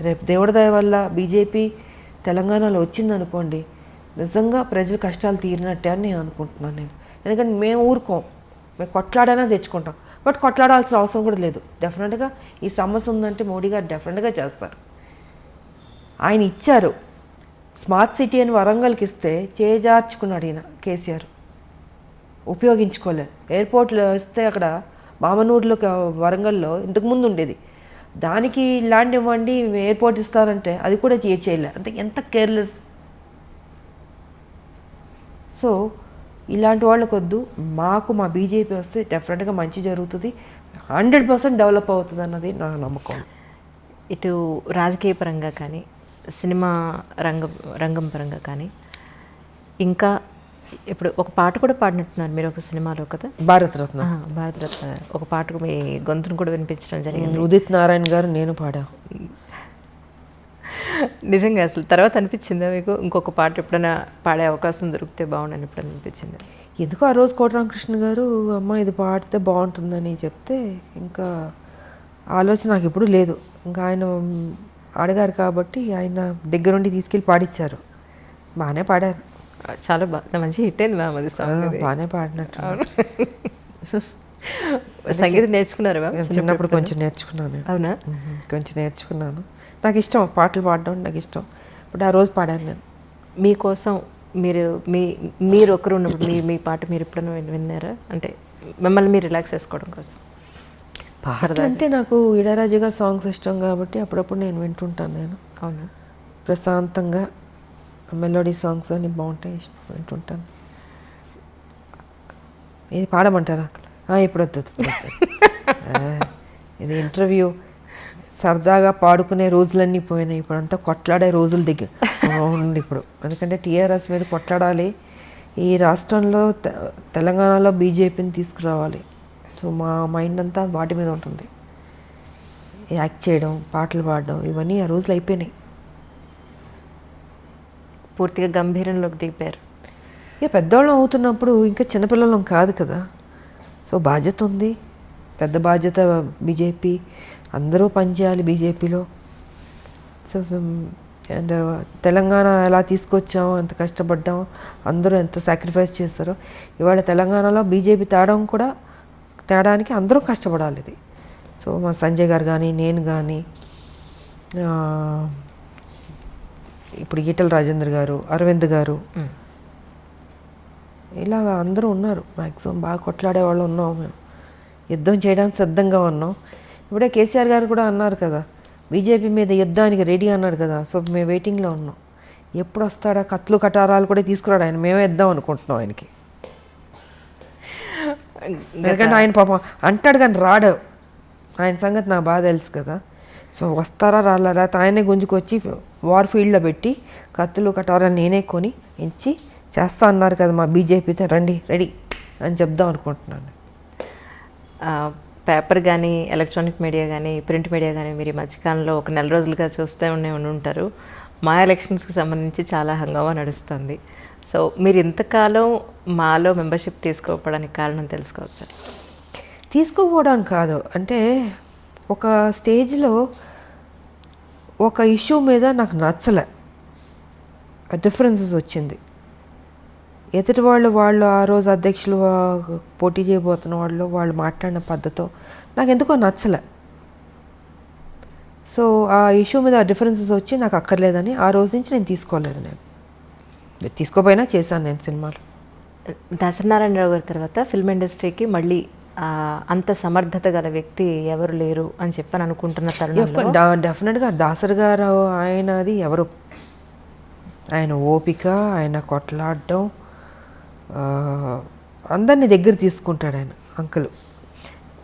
రేపు దేవుడి దయ వల్ల బీజేపీ తెలంగాణలో వచ్చిందనుకోండి, నిజంగా ప్రజల కష్టాలు తీరినట్టే అని నేను అనుకుంటున్నాను. నేను ఎందుకంటే మేము ఊరుకోం, మేము కొట్లాడైనా తెచ్చుకుంటాం. బట్ కొట్లాడాల్సిన అవసరం కూడా లేదు. డెఫినెట్గా ఈ సమస్య ఉందంటే మోడీ గారు డెఫినెట్గా చేస్తారు. ఆయన ఇచ్చారు, స్మార్ట్ సిటీ అని వరంగల్కి ఇస్తే చేజార్చుకున్నాడు ఈయన కేసీఆర్, ఉపయోగించుకోలేదు. ఎయిర్పోర్ట్లో ఇస్తే అక్కడ మామనూరులో వరంగల్లో ఇంతకుముందు ఉండేది, దానికి ల్యాండ్ ఇవ్వండి ఎయిర్పోర్ట్ ఇస్తారంటే అది కూడా చేయలే. అంటే ఎంత కేర్లెస్. సో ఇలాంటి వాళ్ళకు వద్దు. మాకు మా బీజేపీ వస్తే డెఫినెట్గా మంచి జరుగుతుంది, 100% డెవలప్ అవుతుంది అన్నది నా నమ్మకం. ఇటు రాజకీయ పరంగా కానీ సినిమా రంగం పరంగా కానీ ఇంకా ఇప్పుడు ఒక పాట కూడా పాడినట్టున్నారు మీరు ఒక సినిమాలో కదా, భారతరత్న. భారతరత్న ఒక పాటకు మీ గొంతును కూడా వినిపించడం జరిగింది. ఉదిత్ నారాయణ గారు నేను పాడా. నిజంగా అసలు తర్వాత అనిపించిందా మీకు ఇంకొక పాట ఎప్పుడైనా పాడే అవకాశం దొరికితే బాగుండని ఎప్పుడైనా అనిపించింది? ఎందుకు ఆ రోజు కోటరామకృష్ణ గారు అమ్మ ఇది పాడితే బాగుంటుందని చెప్తే ఇంకా ఆలోచన నాకు ఎప్పుడు లేదు. ఇంకా ఆయన అడిగారు కాబట్టి ఆయన దగ్గరుండి తీసుకెళ్ళి పాడిచ్చారు. బాగానే పాడారు, చాలా బాగా మంచి హిట్ అయింది మ్యామ్ అది సాంగ్. బాగానే పాడినట్టు. సంగీతం నేర్చుకున్నారు మ్యామ్? చిన్నప్పుడు కొంచెం నేర్చుకున్నాను. అవునా? కొంచెం నేర్చుకున్నాను. నాకు ఇష్టం పాటలు పాడడం, నాకు ఇష్టం. బట్ ఆ రోజు పాడాను నేను. మీకోసం మీరు ఒకరు ఉన్నప్పుడు మీ పాట మీరు ఎప్పుడైనా విన్నారా? అంటే మిమ్మల్ని మీరు రిలాక్స్ చేసుకోవడం కోసం. పాట అంటే నాకు ఇళయరాజా గారి సాంగ్స్ ఇష్టం కాబట్టి అప్పుడప్పుడు నేను వింటుంటాను. నేను అవునా? ప్రశాంతంగా మెలోడీ సాంగ్స్ అని బాగుంటాయి, వింటుంటాను. ఇది పాడమంటారా? ఇప్పుడు వద్దు. ఇది ఇంటర్వ్యూ, సరదాగా పాడుకునే రోజులన్నీ పోయినాయి. ఇప్పుడు అంతా కొట్లాడే రోజుల దగ్గర ఉంది ఇప్పుడు. ఎందుకంటే టీఆర్ఎస్ మీద కొట్లాడాలి, ఈ రాష్ట్రంలో తెలంగాణలో బీజేపీని తీసుకురావాలి. సో మా మైండ్ అంతా వాటి మీద ఉంటుంది. యాక్ట్ చేయడం, పాటలు పాడడం, ఇవన్నీ ఆ రోజులు అయిపోయినాయి. పూర్తిగా గంభీరంలోకి దిగిపోయారు. ఇక పెద్దవాళ్ళం అవుతున్నప్పుడు ఇంకా చిన్నపిల్లలం కాదు కదా. సో బాధ్యత ఉంది, పెద్ద బాధ్యత. బీజేపీ అందరూ పనిచేయాలి బీజేపీలో. సో అండ్ తెలంగాణ ఎలా తీసుకొచ్చాం, ఎంత కష్టపడ్డాం, అందరూ ఎంత సాక్రిఫైస్ చేస్తారో. ఇవాళ తెలంగాణలో బీజేపీ తేడానికి అందరూ కష్టపడాలి. ఇది సో మా సంజయ్ గారు కానీ, నేను కానీ, ఇప్పుడు ఈటల రాజేందర్ గారు, అరవింద్ గారు, ఇలాగ అందరూ ఉన్నారు. మ్యాక్సిమం బాగా కొట్లాడే వాళ్ళు ఉన్నాం. మేము యుద్ధం చేయడానికి సిద్ధంగా ఉన్నాం. ఇప్పుడే కేసీఆర్ గారు కూడా అన్నారు కదా, బీజేపీ మీద యుద్ధానికి రెడీ అన్నాడు కదా. సో మేము వెయిటింగ్లో ఉన్నాం, ఎప్పుడు వస్తాడా, కత్తులు కటారాలు కూడా తీసుకురాడు ఆయన. మేమే ఇద్దాం అనుకుంటున్నాం ఆయనకి. ఎందుకంటే ఆయన పాపం అంటాడు కానీ రాడు. ఆయన సంగతి నాకు బాగా తెలుసు కదా. సో వస్తారా రాలా, లేకపోతే ఆయనే గుంజుకొచ్చి వార్ ఫీల్డ్లో పెట్టి కత్తులు కటారాలు నేనే కొని ఇచ్చి చేస్తా అన్నారు కదా మా బీజేపీతో, రండి రెడీ అని చెప్దాం అనుకుంటున్నాను. పేపర్ కానీ, ఎలక్ట్రానిక్ మీడియా కానీ, ప్రింట్ మీడియా కానీ మీరు ఈ మధ్యకాలంలో ఒక నెల రోజులుగా చూస్తూ ఉంటారు. మా ఎలక్షన్స్కి సంబంధించి చాలా హంగామా నడుస్తుంది. సో మీరు ఇంతకాలం మాలో మెంబర్షిప్ తీసుకోకపోవడానికి కారణం తెలుసుకోవచ్చు? తీసుకోకపోవడానికి కాదు, అంటే ఒక స్టేజ్లో ఒక ఇష్యూ మీద నాకు నచ్చలే, డిఫరెన్సెస్ వచ్చింది. ఎదుటి వాళ్ళు ఆ రోజు అధ్యక్షులు పోటీ చేయబోతున్న వాళ్ళు మాట్లాడిన పద్ధతితో నాకు ఎందుకో నచ్చలే. సో ఆ ఇష్యూ మీద డిఫరెన్సెస్ వచ్చి నాకు అక్కర్లేదని ఆ రోజు నుంచి నేను తీసుకోలేదు. నేను తీసుకోపోయినా చేశాను నేను సినిమాలు. దాసనారాయణరావు గారి తర్వాత ఫిల్మ్ ఇండస్ట్రీకి మళ్ళీ అంత సమర్థత గల వ్యక్తి ఎవరు లేరు అని చెప్పని అనుకుంటున్న తరుణంలో డెఫినెట్గా దాసరి గారు ఆయనది ఎవరు, ఆయన ఓపిక, ఆయన కొట్లాడడం, అందరినీ దగ్గర తీసుకుంటాడు ఆయన అంకుల్.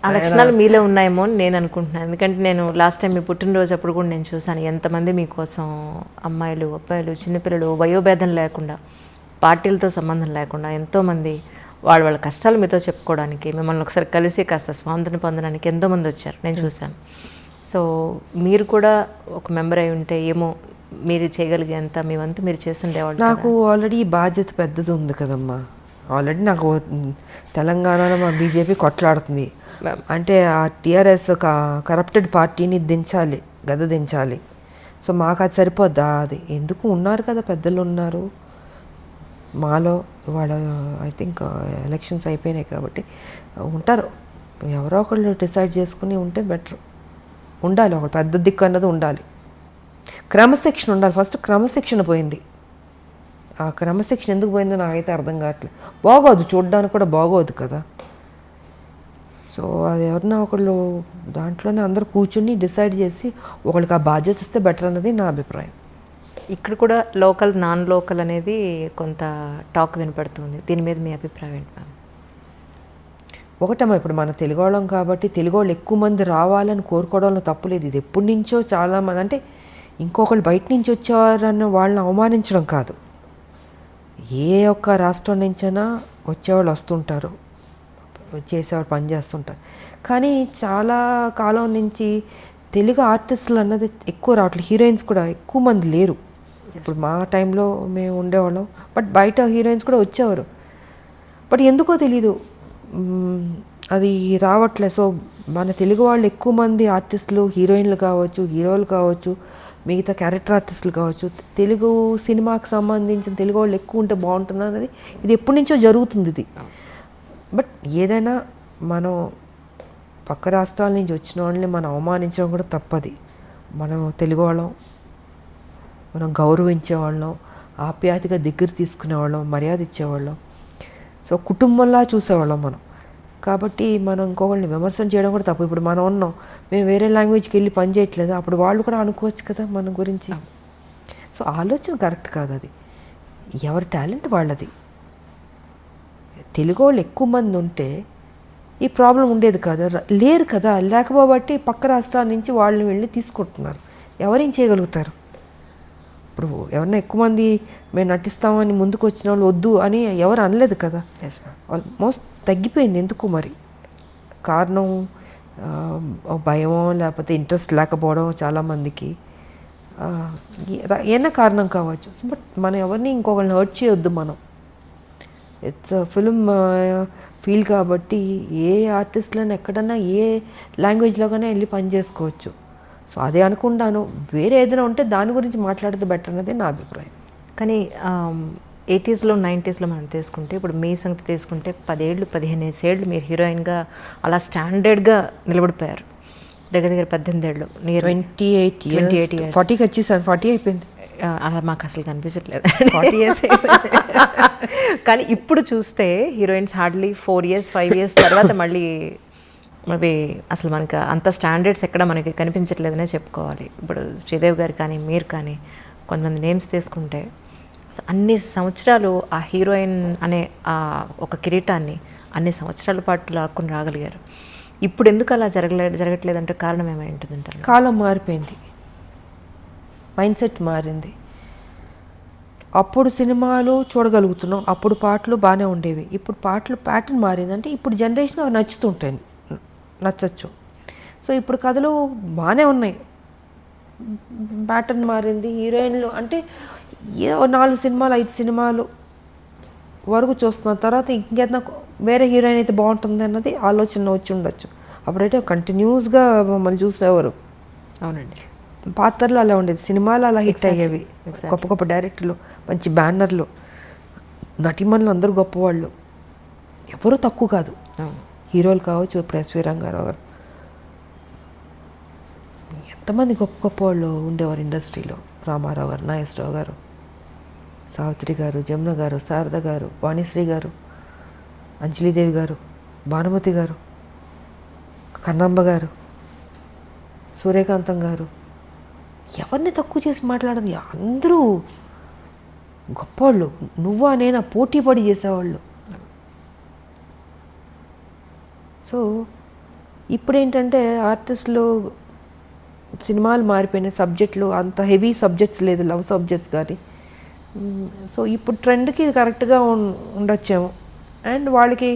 ఆ లక్షణాలు మీలో ఉన్నాయేమో అని నేను అనుకుంటున్నాను. ఎందుకంటే నేను లాస్ట్ టైం మీ పుట్టినరోజు అప్పుడు కూడా నేను చూశాను ఎంతమంది మీకోసం, అమ్మాయిలు, అబ్బాయిలు, చిన్నపిల్లలు, వయోభేదం లేకుండా, పార్టీలతో సంబంధం లేకుండా ఎంతోమంది వాళ్ళ కష్టాలు మీతో చెప్పుకోవడానికి, మిమ్మల్ని ఒకసారి కలిసి కాస్త స్వాతంత్రం పొందడానికి ఎంతోమంది వచ్చారు, నేను చూశాను. సో మీరు కూడా ఒక మెంబర్ అయి ఉంటే ఏమో మీరు చేయగలిగేంత మీ వంతు మీరు చేస్తుండేవాళ్ళు. నాకు ఆల్రెడీ బాధ్యత పెద్దది ఉంది కదమ్మా. ఆల్రెడీ నాకు తెలంగాణలో మా బీజేపీ కొట్లాడుతుంది అంటే ఆ టీఆర్ఎస్ కరప్టెడ్ పార్టీని దించాలి, దించాలి. సో మాకు అది సరిపోద్దా? అది ఎందుకు ఉన్నారు కదా, పెద్దలు ఉన్నారు మాలో. వాళ్ళ ఐ థింక్ ఎలక్షన్స్ అయిపోయినాయి కాబట్టి ఉంటారు, ఎవరో ఒకళ్ళు డిసైడ్ చేసుకుని ఉంటే బెటర్. ఉండాలి ఒక పెద్ద దిక్కు అన్నది ఉండాలి, క్రమశిక్షణ ఉండాలి. ఫస్ట్ క్రమశిక్షణ పోయింది ఆ క్రమశిక్షణ ఎందుకు పోయిందో నాకైతే అర్థం కావట్లేదు. బాగోదు, చూడడానికి కూడా బాగోదు కదా. సో అది ఎవరన్నా ఒకళ్ళు దాంట్లోనే అందరూ కూర్చుని డిసైడ్ చేసి ఒకళ్ళకి ఆ బాధ్యత ఇస్తే బెటర్ అన్నది నా అభిప్రాయం. ఇక్కడ కూడా లోకల్ నాన్ లోకల్ అనేది కొంత టాక్ వినపడుతుంది. దీని మీద మీ అభిప్రాయం ఏంటి మ్యామ్? ఒకటమ్మా, ఇప్పుడు మన తెలుగు వాళ్ళం కాబట్టి తెలుగు వాళ్ళు ఎక్కువ మంది రావాలని కోరుకోవడంలో తప్పులేదు. ఇది ఎప్పటి నుంచో చాలామంది, అంటే ఇంకొకళ్ళు బయట నుంచి వచ్చేవారన్న వాళ్ళని అవమానించడం కాదు. ఏ ఒక్క రాష్ట్రం నుంచైనా వచ్చేవాళ్ళు వస్తుంటారు, చేసేవాళ్ళు పని చేస్తుంటారు. కానీ చాలా కాలం నుంచి తెలుగు ఆర్టిస్టులు అన్నది ఎక్కువ రావట్లేదు. హీరోయిన్స్ కూడా ఎక్కువ మంది లేరు. ఇప్పుడు మా టైంలో మేము ఉండేవాళ్ళం, బట్ బయట హీరోయిన్స్ కూడా వచ్చేవారు. బట్ ఎందుకో తెలీదు అది రావట్లేదు. సో మన తెలుగు వాళ్ళు ఎక్కువ మంది ఆర్టిస్టులు, హీరోయిన్లు కావచ్చు, హీరోలు కావచ్చు, మిగతా క్యారెక్టర్ ఆర్టిస్టులు కావచ్చు, తెలుగు సినిమాకి సంబంధించిన తెలుగు వాళ్ళు ఎక్కువ ఉంటే బాగుంటుంది అన్నది ఇది ఎప్పటి నుంచో జరుగుతుంది ఇది. బట్ ఏదైనా మనం పక్క రాష్ట్రాల నుంచి వచ్చిన వాళ్ళని మనం అవమానించడం కూడా తప్పది. మనం తెలుగు వాళ్ళం, మనం గౌరవించేవాళ్ళం, ఆప్యాయతగా దగ్గర తీసుకునేవాళ్ళం, మర్యాద ఇచ్చేవాళ్ళం. సో కుటుంబంలా చూసేవాళ్ళం మనం. కాబట్టి మనం ఇంకొకళ్ళని విమర్శన చేయడం కూడా తప్పు. ఇప్పుడు మనం ఉన్నాం, మేము వేరే లాంగ్వేజ్కి వెళ్ళి పని చేయట్లేదు, అప్పుడు వాళ్ళు కూడా అనుకోవచ్చు కదా మన గురించి. సో ఆలోచన కరెక్ట్ కాదు అది. ఎవరి టాలెంట్ వాళ్ళది. తెలుగు వాళ్ళు ఎక్కువ మంది ఉంటే ఈ ప్రాబ్లం ఉండేది కాదు. లేరు కదా, లేకపోబట్టి పక్క రాష్ట్రాల నుంచి వాళ్ళని వెళ్ళి తీసుకుంటున్నారు. ఎవరేం చేయగలుగుతారు? ఇప్పుడు ఎవరన్నా ఎక్కువ మంది మేము నటిస్తామని ముందుకు వచ్చిన వాళ్ళు వద్దు అని ఎవరు అనలేదు కదా. ఆల్మోస్ట్ తగ్గిపోయింది. ఎందుకు మరి? కారణం భయమో లేకపోతే ఇంట్రెస్ట్ లేకపోవడం చాలామందికి, ఏమైనా కారణం కావచ్చు. బట్ మనం ఎవరిని ఇంకొకరిని హర్ట్ చేయొద్దు. మనం ఇట్స్ ఫిల్మ్ ఫీల్డ్ కాబట్టి ఏ ఆర్టిస్ట్లను ఎక్కడన్నా ఏ లాంగ్వేజ్లోగానే వెళ్ళి పని చేసుకోవచ్చు. సో అదే అనుకుంటాను. వేరే ఏదైనా ఉంటే దాని గురించి మాట్లాడితే బెటర్ అన్నది నా అభిప్రాయం. కానీ 80s, 90s మనం తీసుకుంటే, ఇప్పుడు మీ సంగతి తీసుకుంటే 10 ఏళ్ళు 15 ఏళ్ళు మీరు హీరోయిన్గా అలా స్టాండర్డ్గా నిలబడిపోయారు. దగ్గర దగ్గర 18 ఏళ్ళు, నియర్ 28 years 40కి వచ్చేసాను. 40 అయిపోయింది. అలా మాకు అసలు కనిపించట్లేదు. 40 years కానీ ఇప్పుడు చూస్తే హీరోయిన్స్ హార్డ్లీ 4 years 5 years తర్వాత మళ్ళీ అవి అసలు మనకు అంత స్టాండర్డ్స్ ఎక్కడ మనకి కనిపించట్లేదనే చెప్పుకోవాలి. ఇప్పుడు శ్రీదేవి గారు కానీ, మీరు కానీ, కొంతమంది నేమ్స్ తీసుకుంటే అన్ని సంవత్సరాలు ఆ హీరోయిన్ అనే ఒక కిరీటాన్ని అన్ని సంవత్సరాల పాటు లాక్కుని రాగలిగారు. ఇప్పుడు ఎందుకు అలా జరగట్లేదంటే కారణం ఏమై ఉంటుందంటారు? కాలం మారిపోయింది, మైండ్ సెట్ మారింది. అప్పుడు సినిమాలు చూడగలుగుతున్నాం, అప్పుడు పాటలు బాగానే ఉండేవి. ఇప్పుడు పాటలు ప్యాటర్న్ మారిందంటే ఇప్పుడు జనరేషన్ అవి నచ్చుతుంటాయి, నచ్చచ్చు. సో ఇప్పుడు కథలు బాగానే ఉన్నాయి, ప్యాటర్న్ మారింది. హీరోయిన్లు అంటే 4 సినిమాలు 5 సినిమాలు వరకు చూస్తున్న తర్వాత ఇంకేదైనా వేరే హీరోయిన్ అయితే బాగుంటుంది అన్నది ఆలోచన వచ్చి ఉండొచ్చు. అప్పుడైతే కంటిన్యూస్గా మమ్మల్ని చూసేవారు. అవునండి. పాత్రలు అలా ఉండేది, సినిమాలు అలా హిట్ అయ్యేవి. గొప్ప గొప్ప డైరెక్టర్లు, మంచి బ్యానర్లు, నటిమణులు అందరూ గొప్పవాళ్ళు, ఎవరు తక్కువ కాదు. హీరోలు కావచ్చు, ఇప్పుడు ఎస్వి రంగారావు గారు, ఎంతమంది గొప్ప గొప్ప వాళ్ళు ఉండేవారు ఇండస్ట్రీలో. రామారావు గారు, నాగేశ్వరరావు గారు, సావిత్రి గారు, జమున గారు, శారద గారు, వాణిశ్రీ గారు, అంజలీదేవి గారు, భానుమతి గారు, కన్నాంబ గారు, సూర్యకాంతం గారు, ఎవరిని తక్కువ చేసి మాట్లాడదు. అందరూ గొప్పవాళ్ళు. నువ్వా నేనా పోటీ పడి చేసేవాళ్ళు. సో ఇప్పుడు ఏంటంటే ఆర్టిస్టులు, సినిమాలు మారిపోయినాయి, సబ్జెక్టులు అంత హెవీ సబ్జెక్ట్స్ లేదు, లవ్ సబ్జెక్ట్స్ కానీ. సో ఇప్పుడు ట్రెండ్కి ఇది కరెక్ట్గా ఉండొచ్చేమో. అండ్ వాళ్ళకి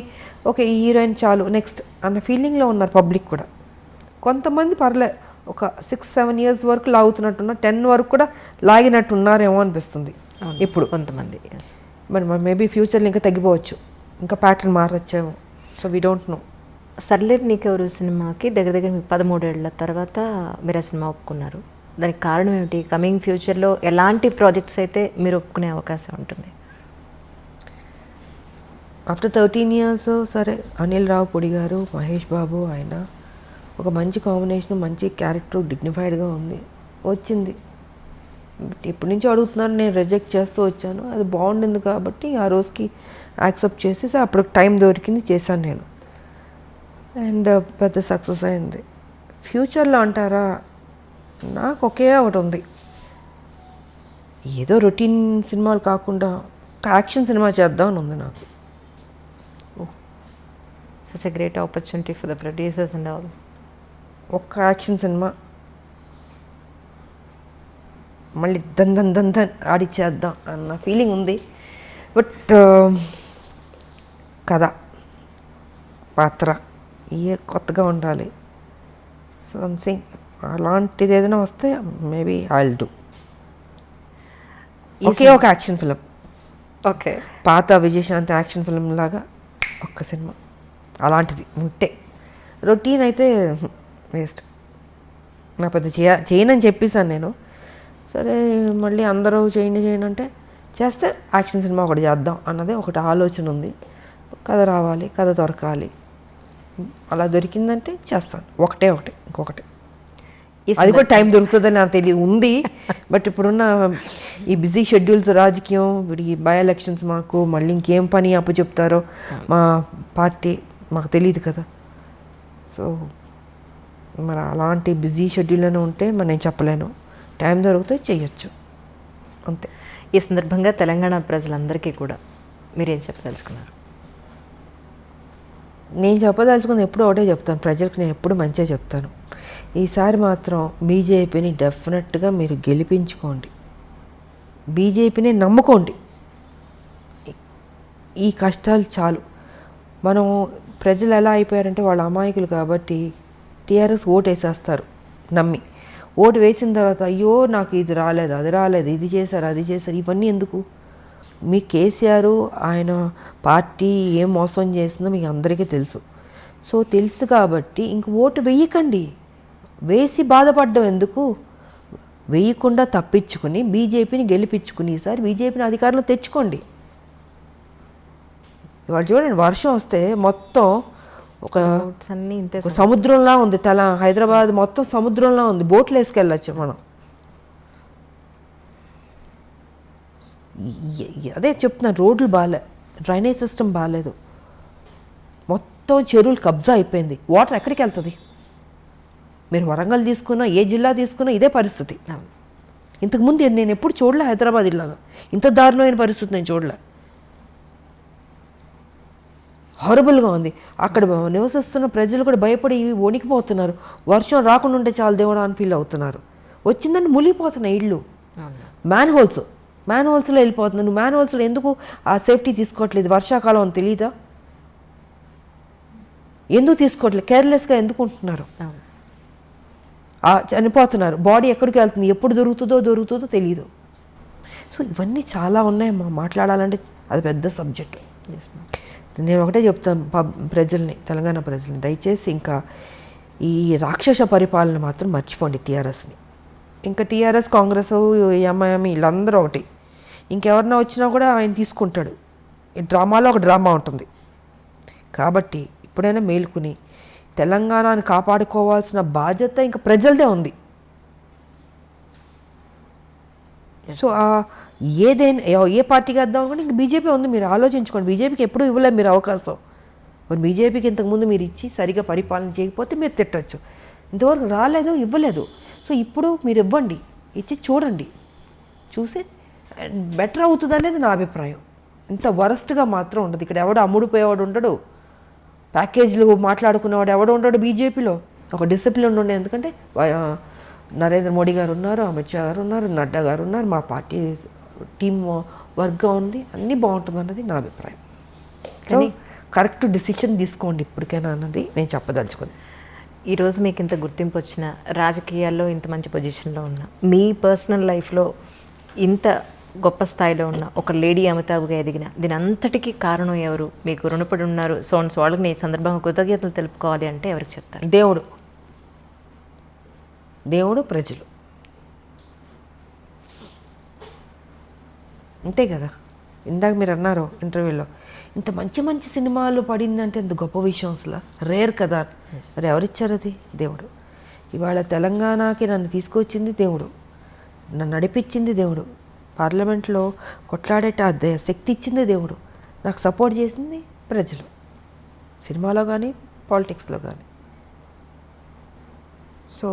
ఓకే ఈ హీరోయిన్ చాలు నెక్స్ట్ అన్న ఫీలింగ్లో ఉన్నారు పబ్లిక్ కూడా. కొంతమంది పర్లే ఒక 6-7 years వరకు లాగుతున్నట్టున్నారు, 10 వరకు కూడా లాగినట్టు ఉన్నారేమో అనిపిస్తుంది ఇప్పుడు కొంతమంది. మరి మేబీ ఫ్యూచర్లో ఇంకా తగ్గిపోవచ్చు, ఇంకా ప్యాటర్న్ మారొచ్చేమో. So we don't know. సర్లేరు నీకెవరు సినిమాకి దగ్గర దగ్గర 13 ఏళ్ల తర్వాత మీరు ఆ సినిమా ఒప్పుకున్నారు. దానికి కారణం ఏమిటి? కమింగ్ ఫ్యూచర్లో ఎలాంటి ప్రాజెక్ట్స్ అయితే మీరు ఒప్పుకునే అవకాశం ఉంటుంది? ఆఫ్టర్ 13 years సరే, అనిల్ రావుపూడి గారు, మహేష్ బాబు, ఆయన ఒక మంచి కాంబినేషన్, మంచి క్యారెక్టర్, డిగ్నిఫైడ్గా ఉంది, వచ్చింది. బట్ ఎప్పటి నుంచో అడుగుతున్నారు, నేను రిజెక్ట్ చేస్తూ వచ్చాను. అది బాగుండింది కాబట్టి ఆ రోజుకి యాక్సెప్ట్ చేసేసి అప్పుడు టైం దొరికింది, చేశాను నేను. అండ్ పెద్ద సక్సెస్ అయింది. ఫ్యూచర్లో అంటారా, నాకు ఒకే ఒకటి ఉంది, ఏదో రొటీన్ సినిమాలు కాకుండా ఒక యాక్షన్ సినిమా చేద్దామని ఉంది నాకు. Such a great opportunity for the producers and all. ఒక్క యాక్షన్ సినిమా మళ్ళీ దన్ దన్ దన్ దన్ ఆడిచ్చేద్దాం అన్న ఫీలింగ్ ఉంది. బట్ కథ, పాత్ర ఇవే కొత్తగా ఉండాలి. సంథింగ్ అలాంటిది ఏదైనా వస్తే మేబీ ఐ విల్ డూ. ఒకే ఒక యాక్షన్ ఫిలిం, ఓకే, పాత విజయశాంతి యాక్షన్ ఫిలిం లాగా ఒక్క సినిమా అలాంటిది ఉంటే. రొటీన్ అయితే వేస్ట్. నా పెద్ద చేయనని చెప్పేసాను నేను. సరే మళ్ళీ అందరూ చేయండి అంటే చేస్తే యాక్షన్ సినిమా ఒకటి చేద్దాం అన్నది ఒకటి ఆలోచన ఉంది. కథ రావాలి, కథ దొరకాలి, అలా దొరికిందంటే చేస్తాను. ఒకటి ఇంకొకటి, అది కూడా టైం దొరుకుతుందని నాకు తెలియదు ఉంది. బట్ ఇప్పుడున్న ఈ బిజీ షెడ్యూల్స్, రాజకీయం, ఇప్పుడు ఈ బై ఎలక్షన్స్, మాకు మళ్ళీ ఇంకేం పని అప్పచెప్తారో మా పార్టీ మాకు తెలియదు కదా. సో మరి అలాంటి బిజీ షెడ్యూల్లోనే ఉంటే మరి నేను చెప్పలేను. టైం దొరికితే చెయ్యొచ్చు, అంతే. ఈ సందర్భంగా తెలంగాణ ప్రజలందరికీ కూడా మీరేం చెప్పదలుచుకున్నారు? నేను చెప్పదలుచుకుంది ఎప్పుడూ ఒకటే చెప్తాను, ప్రజలకు నేను ఎప్పుడు మంచిగా చెప్తాను. ఈసారి మాత్రం బీజేపీని డెఫినెట్గా మీరు గెలిపించుకోండి, బీజేపీని నమ్ముకోండి. ఈ కష్టాలు చాలు. మనం ప్రజలు ఎలా అయిపోయారంటే వాళ్ళ అమాయకులు కాబట్టి టీఆర్ఎస్ ఓటు వేసేస్తారు నమ్మి. ఓటు వేసిన తర్వాత అయ్యో నాకు ఇది రాలేదు, అది రాలేదు, ఇది చేశారు, అది చేశారు, ఇవన్నీ ఎందుకు? మీ కేసీఆర్ ఆయన పార్టీ ఏం మోసం చేసిందో మీకు అందరికీ తెలుసు. సో తెలుసు కాబట్టి ఇంక ఓటు వేయకండి. వేసి బాధపడ్డం ఎందుకు? వేయకుండా తప్పించుకుని బీజేపీని గెలిపించుకుని ఈసారి బీజేపీని అధికారంలో తెచ్చుకోండి. ఇవాళ చూడండి, వర్షం వస్తే మొత్తం ఒక సముద్రంలా ఉంది. హైదరాబాద్ మొత్తం సముద్రంలా ఉంది. బోట్లు వేసుకెళ్ళచ్చు మనం. అదే చెప్తున్నాను, రోడ్లు బాగాలే, డ్రైనేజ్ సిస్టమ్ బాగాలేదు, మొత్తం చెరువులు కబ్జా అయిపోయింది. వాటర్ ఎక్కడికి వెళ్తుంది? మీరు వరంగల్ తీసుకున్నా, ఏ జిల్లా తీసుకున్నా ఇదే పరిస్థితి. ఇంతకుముందు నేను ఎప్పుడు చూడలే హైదరాబాద్ ఇలాగా, ఇంత దారుణమైన పరిస్థితి నేను చూడలే. హారబుల్గా ఉంది. అక్కడ నివసిస్తున్న ప్రజలు కూడా భయపడి వణికిపోతున్నారు. వర్షం రాకుండా ఉంటే చాలు దేవుడు అని ఫీల్ అవుతున్నారు. వచ్చిందని మునిగిపోతున్నాయి ఇళ్ళు. మ్యాన్ హోల్స్లో వెళ్ళిపోతున్నాను. నువ్వు మ్యాన్ హోల్స్లో ఎందుకు ఆ సేఫ్టీ తీసుకోవట్లేదు? వర్షాకాలం అని తెలీదా? ఎందుకు తీసుకోవట్లేదు? కేర్లెస్గా ఎందుకు ఉంటున్నారు? చనిపోతున్నారు. బాడీ ఎక్కడికి వెళ్తుంది, ఎప్పుడు దొరుకుతుందో తెలియదు. సో ఇవన్నీ చాలా ఉన్నాయి. మాట్లాడాలంటే అది పెద్ద సబ్జెక్ట్. నేను ఒకటే చెప్తాను ప్రజల్ని, తెలంగాణ ప్రజల్ని, దయచేసి ఇంకా ఈ రాక్షస పరిపాలన మాత్రం మర్చిపోండి టీఆర్ఎస్ని. ఇంకా టీఆర్ఎస్, కాంగ్రెస్, ఎంఐఎం వీళ్ళందరూ ఒకటి. ఇంకెవరన్నా వచ్చినా కూడా ఆయన తీసుకుంటాడు. ఈ డ్రామాలో ఒక డ్రామా ఉంటుంది. కాబట్టి ఇప్పుడైనా మేలుకుని తెలంగాణని కాపాడుకోవాల్సిన బాధ్యత ఇంకా ప్రజలదే ఉంది. సో ఏదైనా ఏ పార్టీకి వేద్దాం అనుకుంటే ఇంక బీజేపీ ఉంది. మీరు ఆలోచించుకోండి. బీజేపీకి ఎప్పుడూ ఇవ్వలేదు మీరు అవకాశం. మరి బీజేపీకి ఇంతకుముందు మీరు ఇచ్చి సరిగా పరిపాలన చేయకపోతే మీరు తిట్టచ్చు. ఇంతవరకు రాలేదు, ఇవ్వలేదు. సో ఇప్పుడు మీరు ఇవ్వండి, ఇచ్చి చూడండి, చూసి బెటర్ అవుతుంది అనేది నా అభిప్రాయం. ఇంత వరస్ట్గా మాత్రం ఉండదు. ఇక్కడ ఎవడో అమ్ముడుపోయేవాడు ఉండడు, ప్యాకేజీలు మాట్లాడుకునేవాడు ఎవడో ఉండడు. బీజేపీలో ఒక డిసిప్లిన్ ఉండే. ఎందుకంటే నరేంద్ర మోడీ గారు ఉన్నారు, అమిత్ షా గారు ఉన్నారు, నడ్డా గారు ఉన్నారు, మా పార్టీ టీం వర్క్గా ఉంది, అన్నీ బాగుంటుంది అన్నది నా అభిప్రాయం. సో కరెక్ట్ డిసిషన్ తీసుకోండి ఇప్పటికైనా అన్నది నేను చెప్పదలుచుకుంది. ఈరోజు మీకు ఇంత గుర్తింపు వచ్చిన, రాజకీయాల్లో ఇంత మంచి పొజిషన్లో ఉన్న, మీ పర్సనల్ లైఫ్లో ఇంత గొప్ప స్థాయిలో ఉన్న ఒక లేడీ అమితాబ్గా ఎదిగిన, దీని అంతటికీ కారణం ఎవరు? మీకు రుణపడి ఉన్నారు. సో వాళ్ళకి ఈ సందర్భంగా కృతజ్ఞతలు తెలుపుకోవాలి అంటే ఎవరికి చెప్తారు? దేవుడు, ప్రజలు, అంతే కదా. ఇందాక మీరు అన్నారు ఇంటర్వ్యూలో, ఇంత మంచి మంచి సినిమాలు పడిందంటే ఎంత గొప్ప విషయం, అసలు రేర్ కదా. మరి ఎవరిచ్చారు అది? దేవుడు. ఇవాళ తెలంగాణకి నన్ను తీసుకొచ్చింది దేవుడు. నన్ను నడిపించింది దేవుడు, పార్లమెంట్లో కొట్లాడేట శక్తి ఇచ్చింది దేవుడు, నాకు సపోర్ట్ చేసింది ప్రజలు, సినిమాలో కానీ పాలిటిక్స్లో కానీ. సో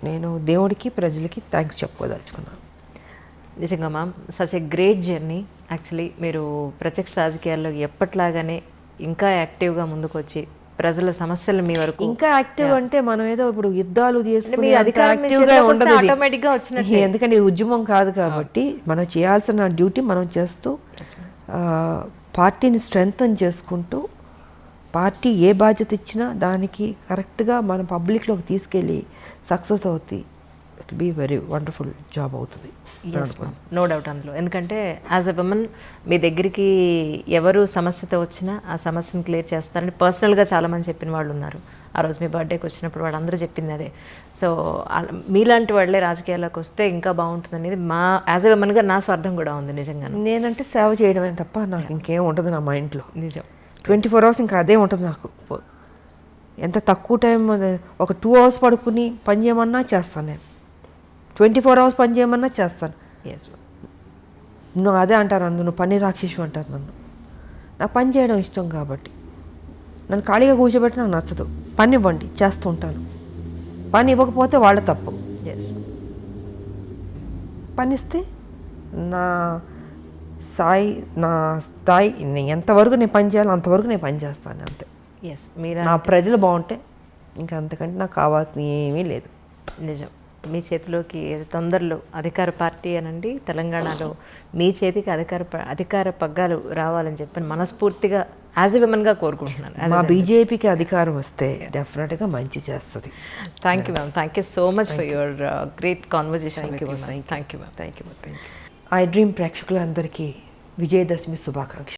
నేను దేవుడికి ప్రజలకి థ్యాంక్స్ చెప్పుకోదలుచుకున్నాను. నిజంగా ma'am, such a great journey. Actually మీరు ప్రత్యక్ష రాజకీయాల్లో ఎప్పట్లాగానే ఇంకా యాక్టివ్గా ముందుకు వచ్చి ప్రజల సమస్యలు మీ వరకు ఇంకా యాక్టివ్ అంటే మనం ఏదో ఇప్పుడు యుద్ధాలు చేసుకుని మీ అధికారం మీ యాక్టివ్గా చేతిలోకి వస్తే ఉండదు ఇది. ఆటోమేటిక్గా వచ్చినట్టే. ఎందుకంటే ఇది ఉద్యమం కాదు కాబట్టి మనం చేయాల్సిన డ్యూటీ మనం చేస్తూ పార్టీని స్ట్రెంగ్తన్ చేసుకుంటూ పార్టీ ఏ బాధ్యత ఇచ్చినా దానికి కరెక్ట్గా మన పబ్లిక్లోకి తీసుకెళ్ళి సక్సెస్ అవుతుంది. It be very wonderful job అవుతుంది. నో డౌట్ అందులో. ఎందుకంటే యాజ్ ఎ ఉమెన్ మీ దగ్గరికి ఎవరు సమస్యతో వచ్చినా ఆ సమస్యను క్లియర్ చేస్తారని పర్సనల్గా చాలామంది చెప్పిన వాళ్ళు ఉన్నారు. ఆ రోజు మీ బర్త్డేకి వచ్చినప్పుడు వాళ్ళందరూ చెప్పింది అదే. సో మీలాంటి వాళ్ళే రాజకీయాల్లోకి వస్తే ఇంకా బాగుంటుంది అనేది మా యాజ్ ఎ ఉమెన్గా నా స్వార్థం కూడా ఉంది నిజంగా. నేనంటే సేవ చేయడమే తప్ప నాకు ఇంకేం ఉంటుంది నా మైండ్లో. నిజం. 24 hours ఇంకా అదే ఉంటుంది నాకు. ఎంత తక్కువ టైం, ఒక 2 hours పడుకుని పని చేయమన్నా చేస్తాను నేను, 24 hours పని చేయమన్నా చేస్తాను. ఎస్. నువ్వు అదే అంటారు అందరూ, నువ్వు పని రాక్షసు అంటారు నన్ను. నాకు పని చేయడం ఇష్టం కాబట్టి, నన్ను ఖాళీగా కూర్చోబెట్టి నాకు నచ్చదు. పని ఇవ్వండి, చేస్తూ ఉంటాను. పని ఇవ్వకపోతే వాళ్ళ తప్పు. ఎస్. పని ఇస్తే నా స్థాయి ఎంతవరకు నేను పని చేయాలో అంతవరకు నేను పని చేస్తాను అంతే. ఎస్. మీరు నా ప్రజలు బాగుంటే ఇంకా అంతకంటే నాకు కావాల్సింది ఏమీ లేదు. నిజం. మీ చేతిలోకి తొందరలో అధికార పార్టీ అనండి తెలంగాణలో మీ చేతికి అధికార పగ్గాలు రావాలని చెప్పి మనస్ఫూర్తిగా యాజ్ ఎ విమెన్గా కోరుకుంటున్నాను. మా బీజేపీకి అధికారం వస్తే డెఫినెట్గా మంచి చేస్తుంది. Thank you ma'am. Thank you so much for your great conversation. Thank you ma'am. I dream ప్రేక్షకులందరికీ విజయదశమి శుభాకాంక్షలు.